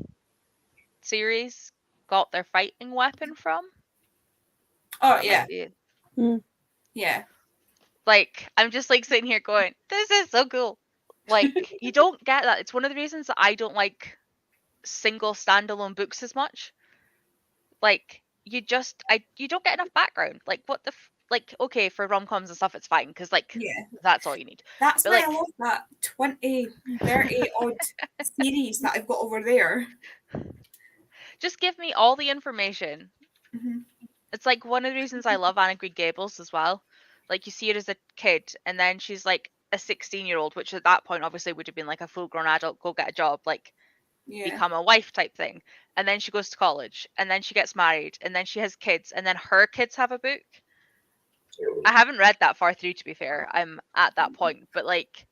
series got their fighting weapon from. Oh That yeah, might be yeah. like I'm just like sitting here going, this is so cool. Like you don't get that. It's one of the reasons that I don't like single standalone books as much. Like you don't get enough background. Like what the like okay, for rom-coms and stuff it's fine because like Yeah. that's all you need. That's But, why like- I love that 20, 30 odd series that I've got over there. Just give me all the information. Mhm. It's like one of the reasons I love Anna Green Gables as well. Like you see her as a kid and then she's like a 16-year-old, which at that point obviously would have been like a full-grown adult, go get a job, like Yeah. become a wife type thing. And then she goes to college and then she gets married and then she has kids and then her kids have a book. I haven't read that far through, to be fair. I'm at that point, but like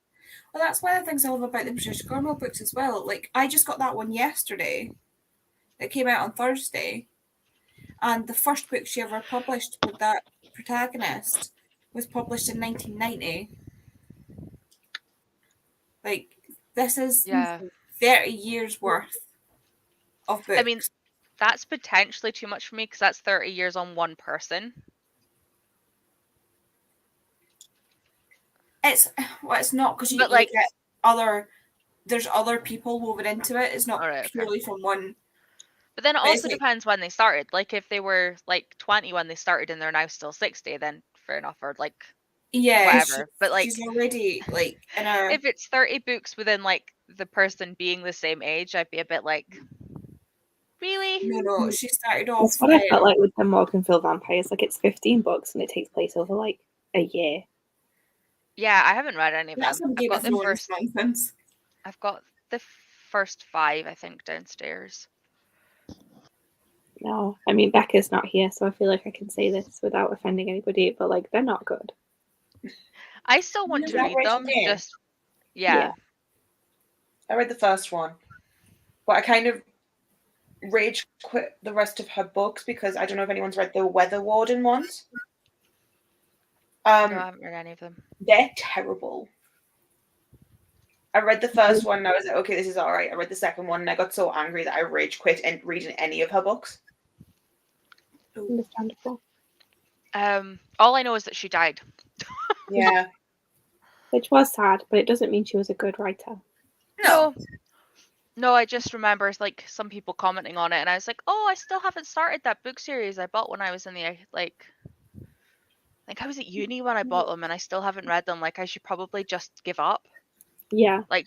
Well, that's one of the things I love about the Patricia Cornwell books as well. Like, I just got that one yesterday. It came out on Thursday. And the first book she ever published with that protagonist was published in 1990. Like, this is yeah. 30 years worth of books. I mean, that's potentially too much for me because that's 30 years on one person. It's not because you But, like- get there's other people woven into it. It's not Alright, okay. purely from one. But then it But it's also like- depends when they started. Like if they were like 20 when they started and they're now still 60, then fair enough. Or like Yeah, whatever. But like she's already like in her. if it's 30 books within like the person being the same age, I'd be a bit like, really? No, she started off. That's what I felt like with the Morganville Vampires. Like it's 15 books and it takes place over like a year. Yeah, I haven't read any of them. That's some Game of Thrones nonsense. I've got the first 5, I think, downstairs. No, I mean Becca's not here, so I feel like I can say this without offending anybody. But like they're not good. I still want to read them. Just yeah. I read the first one, but I kind of rage quit the rest of her books because I don't know if anyone's read the Weather Warden ones. No, I haven't read any of them. They're terrible. I read the first one and I was like, okay, this is all right. I read the second one and I got so angry that I rage quit and reading any of her books. Understandable. All I know is that she died. Yeah. Which was sad, but it doesn't mean she was a good writer. No, I just remember like some people commenting on it, and I was like, "Oh, I still haven't started that book series I bought when I was in the like I was at uni when I bought them, and I still haven't read them. Like, I should probably just give up. Yeah, Like,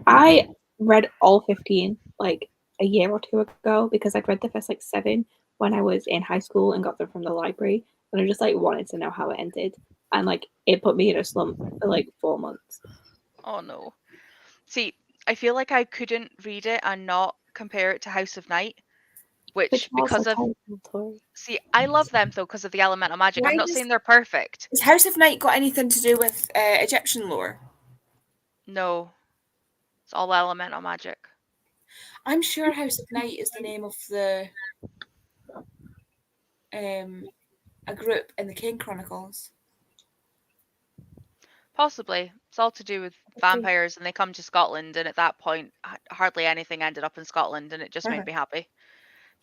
I read all 15 like a year or two ago because I'd read the first like 7 when I was in high school and got them from the library, and I just like wanted to know how it ended, and like it put me in a slump for like 4 months. Oh no. See, I feel like I couldn't read it and not compare it to House of Night, which because of see, I love them though because of the elemental magic. I'm not saying they're perfect. Has House of Night got anything to do with Egyptian lore? No, it's all elemental magic. I'm sure House of Night is the name of the a group in the Kane Chronicles. Possibly. It's all to do with vampires, and they come to Scotland, and at that point, hardly anything ended up in Scotland, and it just made me happy.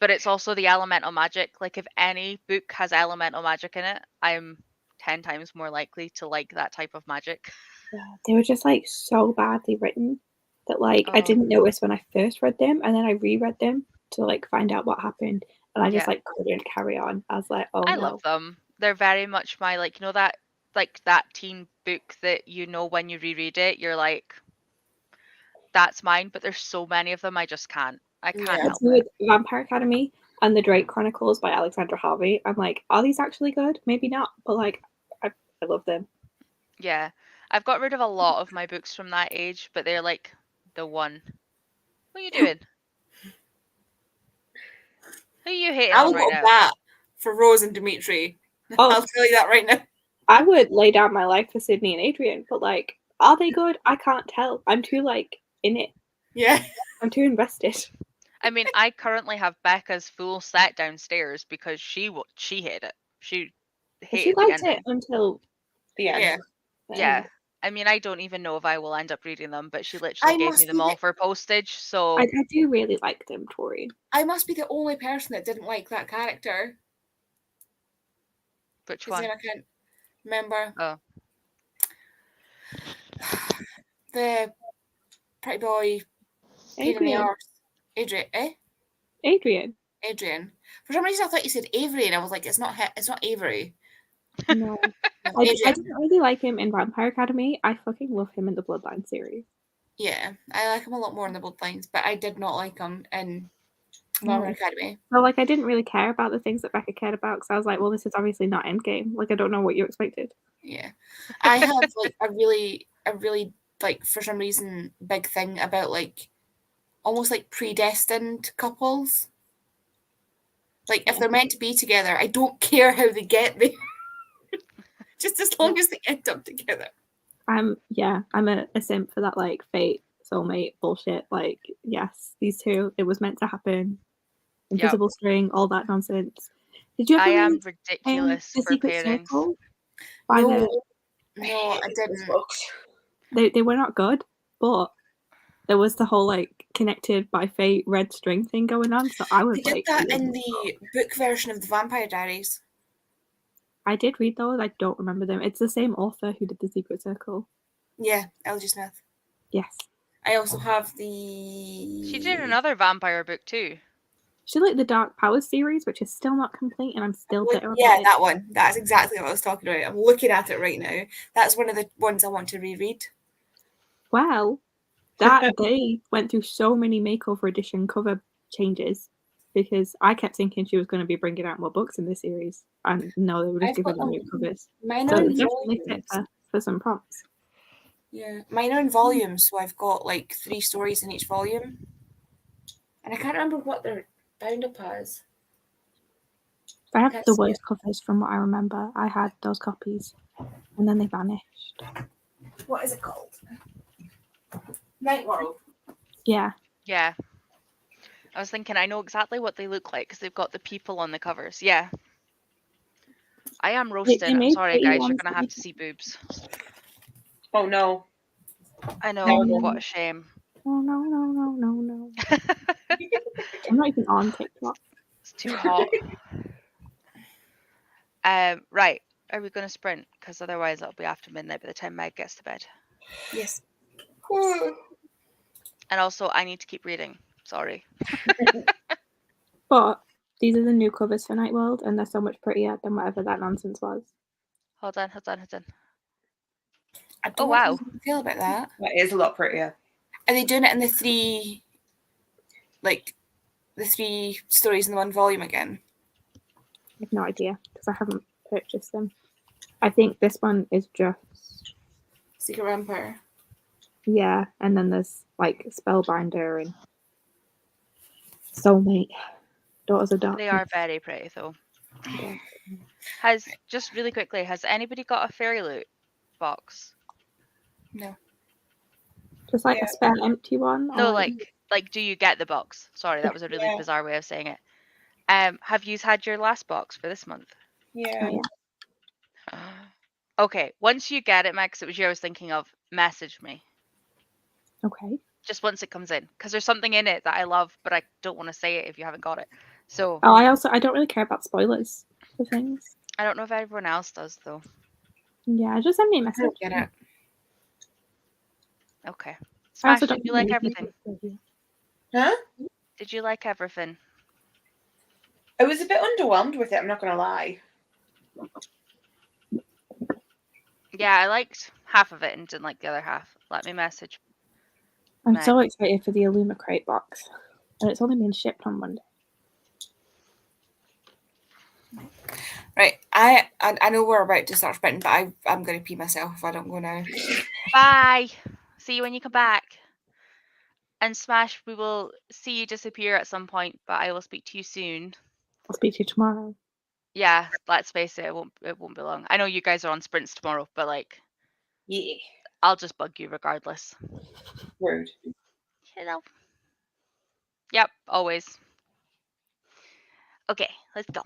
But it's also the elemental magic. Like, if any book has elemental magic in it, I'm 10 times more likely to like that type of magic. Yeah, they were just like so badly written that like I didn't notice when I first read them, and then I reread them to like find out what happened, and I just like couldn't carry on. I was like, oh, I love them. They're very much my like, you know, that like that teen book that you know when you reread it, you're like, that's mine. But there's so many of them, I just can't. I can't Yeah. help With it. Vampire Academy and the Drake Chronicles by Alexandra Harvey, I'm like, are these actually good? Maybe not, but like, I love them. Yeah. I've got rid of a lot of my books from that age, but they're like the one. What are you doing? Who are you hating I on will right go now? bat for Rose and Dimitri. Oh. I'll tell you that right now. I would lay down my life for Sydney and Adrian, but like, are they good? I can't tell. I'm too like in it. Yeah. I'm too invested. I mean, I currently have Becca's full set downstairs because she hated it. She She hated the liked it ending. until The end. Yeah. Yeah. I mean, I don't even know if I will end up reading them, but she literally I gave must me them be all the- for postage. So I do really like them, Tori. I must be the only person that didn't like that character. which His one? name I can't remember. Oh, The pretty boy pain in the Adrian. arse. Adrian, eh? Adrian. Adrian. For some reason I thought you said Avery and I was like, it's not Avery. No. No, I Adrian. didn't really like him in Vampire Academy. I fucking love him in the Bloodline series. Yeah, I like him a lot more in the Bloodlines, but I did not like him in No. Vampire Academy. Well, like, I didn't really care about the things that Becca cared about because I was like, well, this is obviously not Endgame. Like, I don't know what you expected. Yeah. I have like a really like for some reason big thing about like almost like predestined couples. Like if they're meant to be together, I don't care how they get there. Just as long as they end up together. I'm a simp for that like fate soulmate bullshit. Like, yes, these two, it was meant to happen. Invisible string, all that nonsense. Did you ever I am read ridiculous The for Secret pairings. Circle? No, I didn't. They were not good, but there was the whole like connected by fate red string thing going on. So I was They did like, that in the book version of the Vampire Diaries. I did read those. I don't remember them. It's the same author who did The Secret Circle. Yeah, L.G. Smith. Yes. I also have the. She did another vampire book too. She did like the Dark Powers series, which is still not complete, and I'm still bitter about Yeah, it. that one. That's exactly what I was talking about. I'm looking at it right now. That's one of the ones I want to reread. Well, that they went through so many makeover edition cover changes because I kept thinking she was going to be bringing out more books in this series, and no, they were just I've giving got them new covers. Mine So are in definitely fit volumes. for some prompts. Yeah, mine are in volumes, so I've got like 3 stories in each volume. And I can't remember what they're bound up as. I have Can't the see worst covers from what I remember. I had those copies, and then they vanished. What is it called? Night World. Yeah. Yeah. I was thinking, I know exactly what they look like because they've got the people on the covers. Yeah. I am roasting. I'm sorry, guys. You're going to have to see boobs. Oh, no. I know. Terrible. What a shame. Oh, no. I'm not even on TikTok. It's too hot. Right. Are we going to sprint? Because otherwise it'll be after midnight by the time Meg gets to bed. Yes. And also, I need to keep reading. Sorry. But these are the new covers for Night World, and they're so much prettier than whatever that nonsense was. Hold on. I don't Oh, know wow. how you feel about that. That is a lot prettier. Are they doing it in the 3 stories in the one volume again? I have no idea because I haven't purchased them. I think this one is just Secret Vampire. yeah, and then there's like Spellbinder and Soulmate, Daughters of Darkness. They are very pretty, though. Yeah. Just really quickly, has anybody got a Fairy Loot box? No. Just like a spare empty one. No, or like, do you get the box? Sorry, that was a really bizarre way of saying it. Have you had your last box for this month? Yeah. Oh, yeah. Okay, once you get it, Max, it was you I was thinking of, message me. Okay. Just once it comes in. Because there's something in it that I love, but I don't want to say it if you haven't got it. So. Oh, I don't really care about spoilers for things. I don't know if everyone else does, though. Yeah, just send me a I message. don't get it. Okay. I also Smash, don't did you think like many everything? people- Huh? Did you like everything? I was a bit underwhelmed with it, I'm not going to lie. Yeah, I liked half of it and didn't like the other half. Let me message. I'm Meg. so excited for the Illumicrate box. And it's only being shipped on Monday. Right, I know we're about to start sprinting, but I'm going to pee myself if I don't go now. Bye. See you when you come back. And Smash, we will see you disappear at some point, but I will speak to you soon. I'll speak to you tomorrow. Yeah, let's face it, it won't be long. I know you guys are on sprints tomorrow, but like, Yeah. I'll just bug you regardless. Rude. Yep, always. Okay, let's go.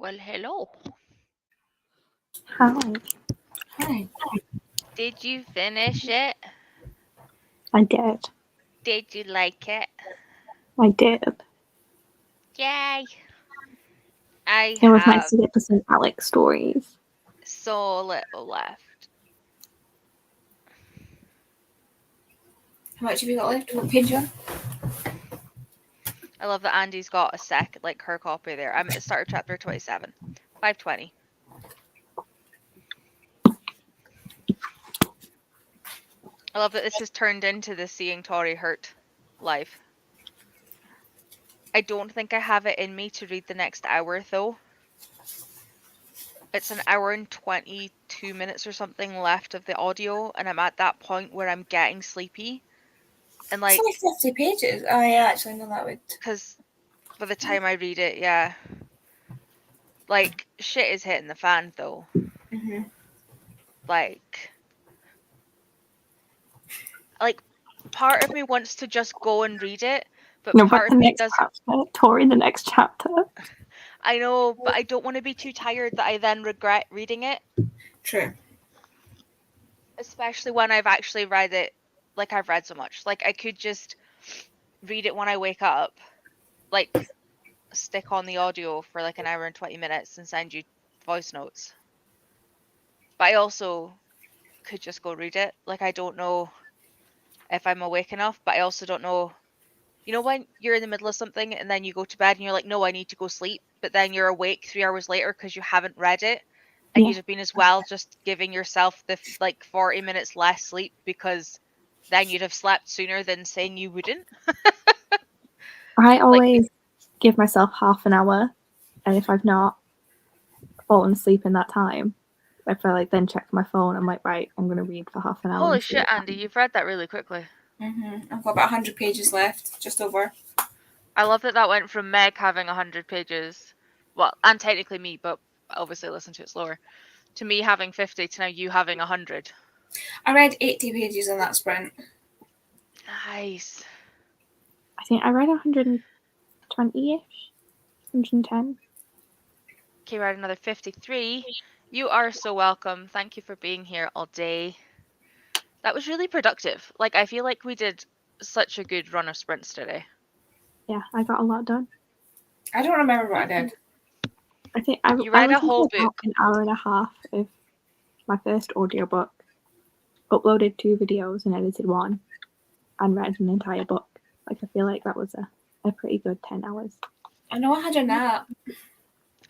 Well, hello. Hi. Hi. Did you finish it? I did. Did you like it? I did. Yay! I It was nice have to get to some Alex stories. so little left. How much have you got left? What page you on? I love that Andy's got her copy there. I'm at the start of chapter 27. 520. I love that this has turned into the Seeing Tori Hurt live. I don't think I have it in me to read the next hour, though. It's an hour and 22 minutes or something left of the audio, and I'm at that point where I'm getting sleepy. And It's only 50 pages. Oh, yeah, actually, no, that would. Because by the time I read it, yeah. Like, shit is hitting the fan, though. Mm-hmm. Like, part of me wants to just go and read it, but No, but part the of me next does. chapter, Tori, the next chapter. I know, but I don't want to be too tired that I then regret reading it. True. Especially when I've actually read it, like I've read so much. Like, I could just read it when I wake up, like, stick on the audio for like an hour and 20 minutes and send you voice notes. But I also could just go read it. Like, I don't know if I'm awake enough, but I also don't know. You know when you're in the middle of something and then you go to bed and you're like, no, I need to go sleep, but then you're awake 3 hours later because you haven't read it, and Yeah. you'd have been as well just giving yourself the 40 minutes less sleep because then you'd have slept sooner than saying you wouldn't. I always give myself half an hour, and if I've not fallen asleep in that time, if I then check my phone, I'm like, right, I'm going to read for half an hour. Holy shit, Andy, you've read that really quickly. Mm-hmm. I've got about 100 pages left, just over. I love that went from Meg having 100 pages, well, and technically me, but obviously listen to it slower, to me having 50 to now you having 100. I read 80 pages in that sprint. Nice. I think I read 120-ish, 110. Okay, we're at another 53. You are so welcome. Thank you for being here all day. That was really productive. Like, I feel like we did such a good run of sprints today. Yeah, I got a lot done. I don't remember what I did. I think I read a whole book. An hour and a half of my first audiobook, uploaded 2 videos and edited 1, and read an entire book. Like, I feel like that was a pretty good 10 hours. I know I had a nap.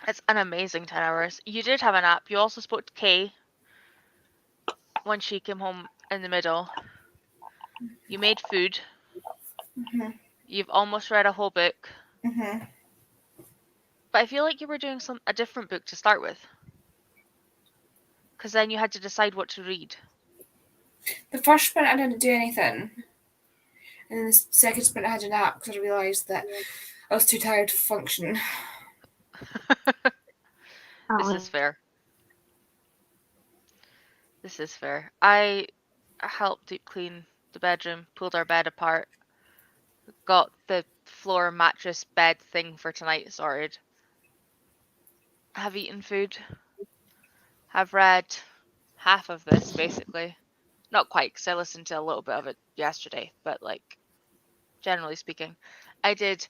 It's an amazing 10 hours. You did have a nap. You also spoke to Kay when she came home in the middle. You made food. Mm-hmm. You've almost read a whole book. Mm-hmm. But I feel like you were doing a different book to start with. Because then you had to decide what to read. The first sprint I didn't do anything. And then the second sprint I had a nap because I realised that I was too tired to function. This is fair. This is fair. I helped deep clean the bedroom, pulled our bed apart, got the floor mattress bed thing for tonight sorted. Have eaten food. Have read half of this, basically. Not quite, because I listened to a little bit of it yesterday, but generally speaking. I did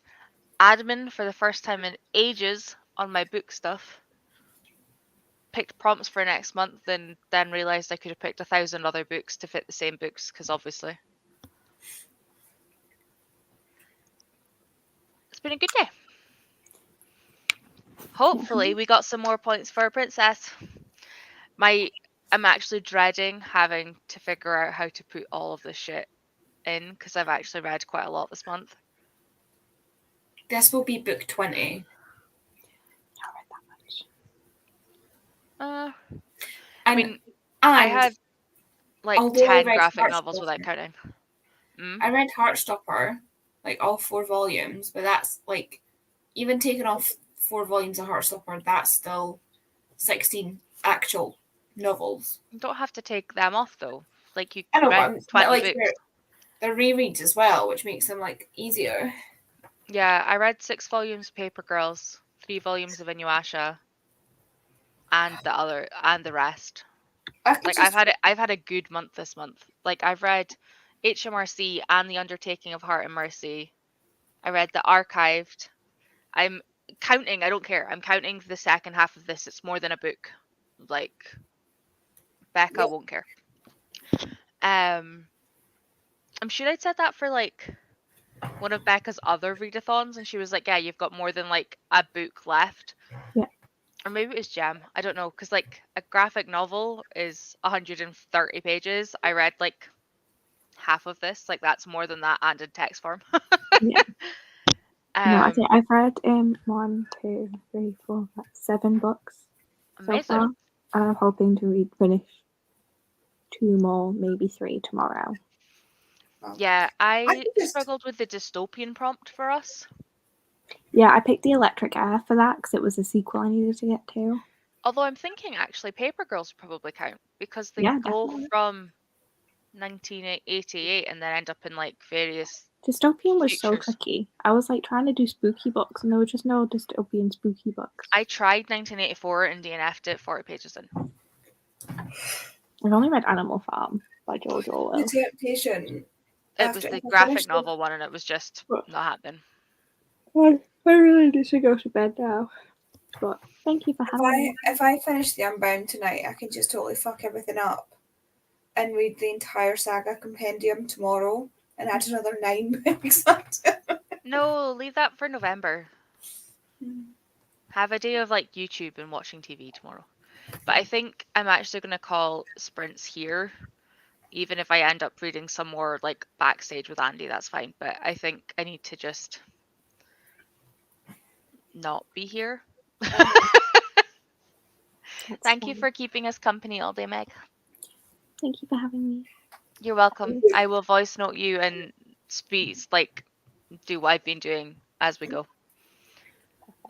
admin for the first time in ages on my book stuff. Picked prompts for next month and then realised I could have picked 1,000 other books to fit the same books, because obviously. It's been a good day. Hopefully we got some more points for a princess. I'm actually dreading having to figure out how to put all of this shit in, because I've actually read quite a lot this month. This will be book 20. I mean, I had 10 graphic novels without counting. I read Heartstopper, all 4 volumes, but that's even taking off 4 volumes of Heartstopper, that's still 16 actual novels. You don't have to take them off though. You I know, read 20 books. They're rereads as well, which makes them easier. Yeah, I read 6 volumes of Paper Girls, 3 volumes of Inuyasha, and the rest. I could Like just, I've had a good month this month. Like I've read HMRC and The Undertaking of Heart and Mercy. I read The Archived. I'm counting, I don't care. I'm counting the second half of this. It's more than a book. Like Becca Yep. won't care. I'm sure I'd said that for like one of Becca's other readathons, and she was like, "Yeah, you've got more than like a book left." Yeah. Or maybe it was Gem. I don't know, because like a graphic novel is 130 pages. I read like half of this. Like that's more than that, and in text form. Yeah. No, I think Um, I've read 1, 2, 3, 4, 5, 7 books so amazing. far. And I'm hoping to finish 2 more, maybe 3 tomorrow. Yeah, I could just, struggled with the dystopian prompt for us. Yeah, I picked the Electric Air for that because it was a sequel I needed to get to. Although I'm thinking actually Paper Girls would probably count because they Yeah, go definitely. from 1988 and then end up in like various Dystopian was so futures. tricky. I was like trying to do spooky books and there were just no dystopian spooky books. I tried 1984 and DNF'd it 40 pages in. I've only read Animal Farm by George Orwell. the temptation. It was the graphic novel one and it was just not happening. I really need to go to bed now. But thank you for having me. If I finish the Unbound tonight, I can just totally fuck everything up and read the entire saga compendium tomorrow and add another 9 books. No, leave that for November. Have a day of like YouTube and watching TV tomorrow. But I think I'm actually going to call sprints here. Even if I end up reading some more like backstage with Andy, that's fine. But I think I need to just not be here. Thank you for keeping us company all day, Meg. Thank you for having me. You're welcome. I will voice note you and speak, like, do what I've been doing as we go.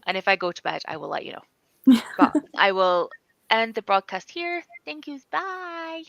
And if I go to bed, I will let you know. But I will end the broadcast here. Thank you. Bye.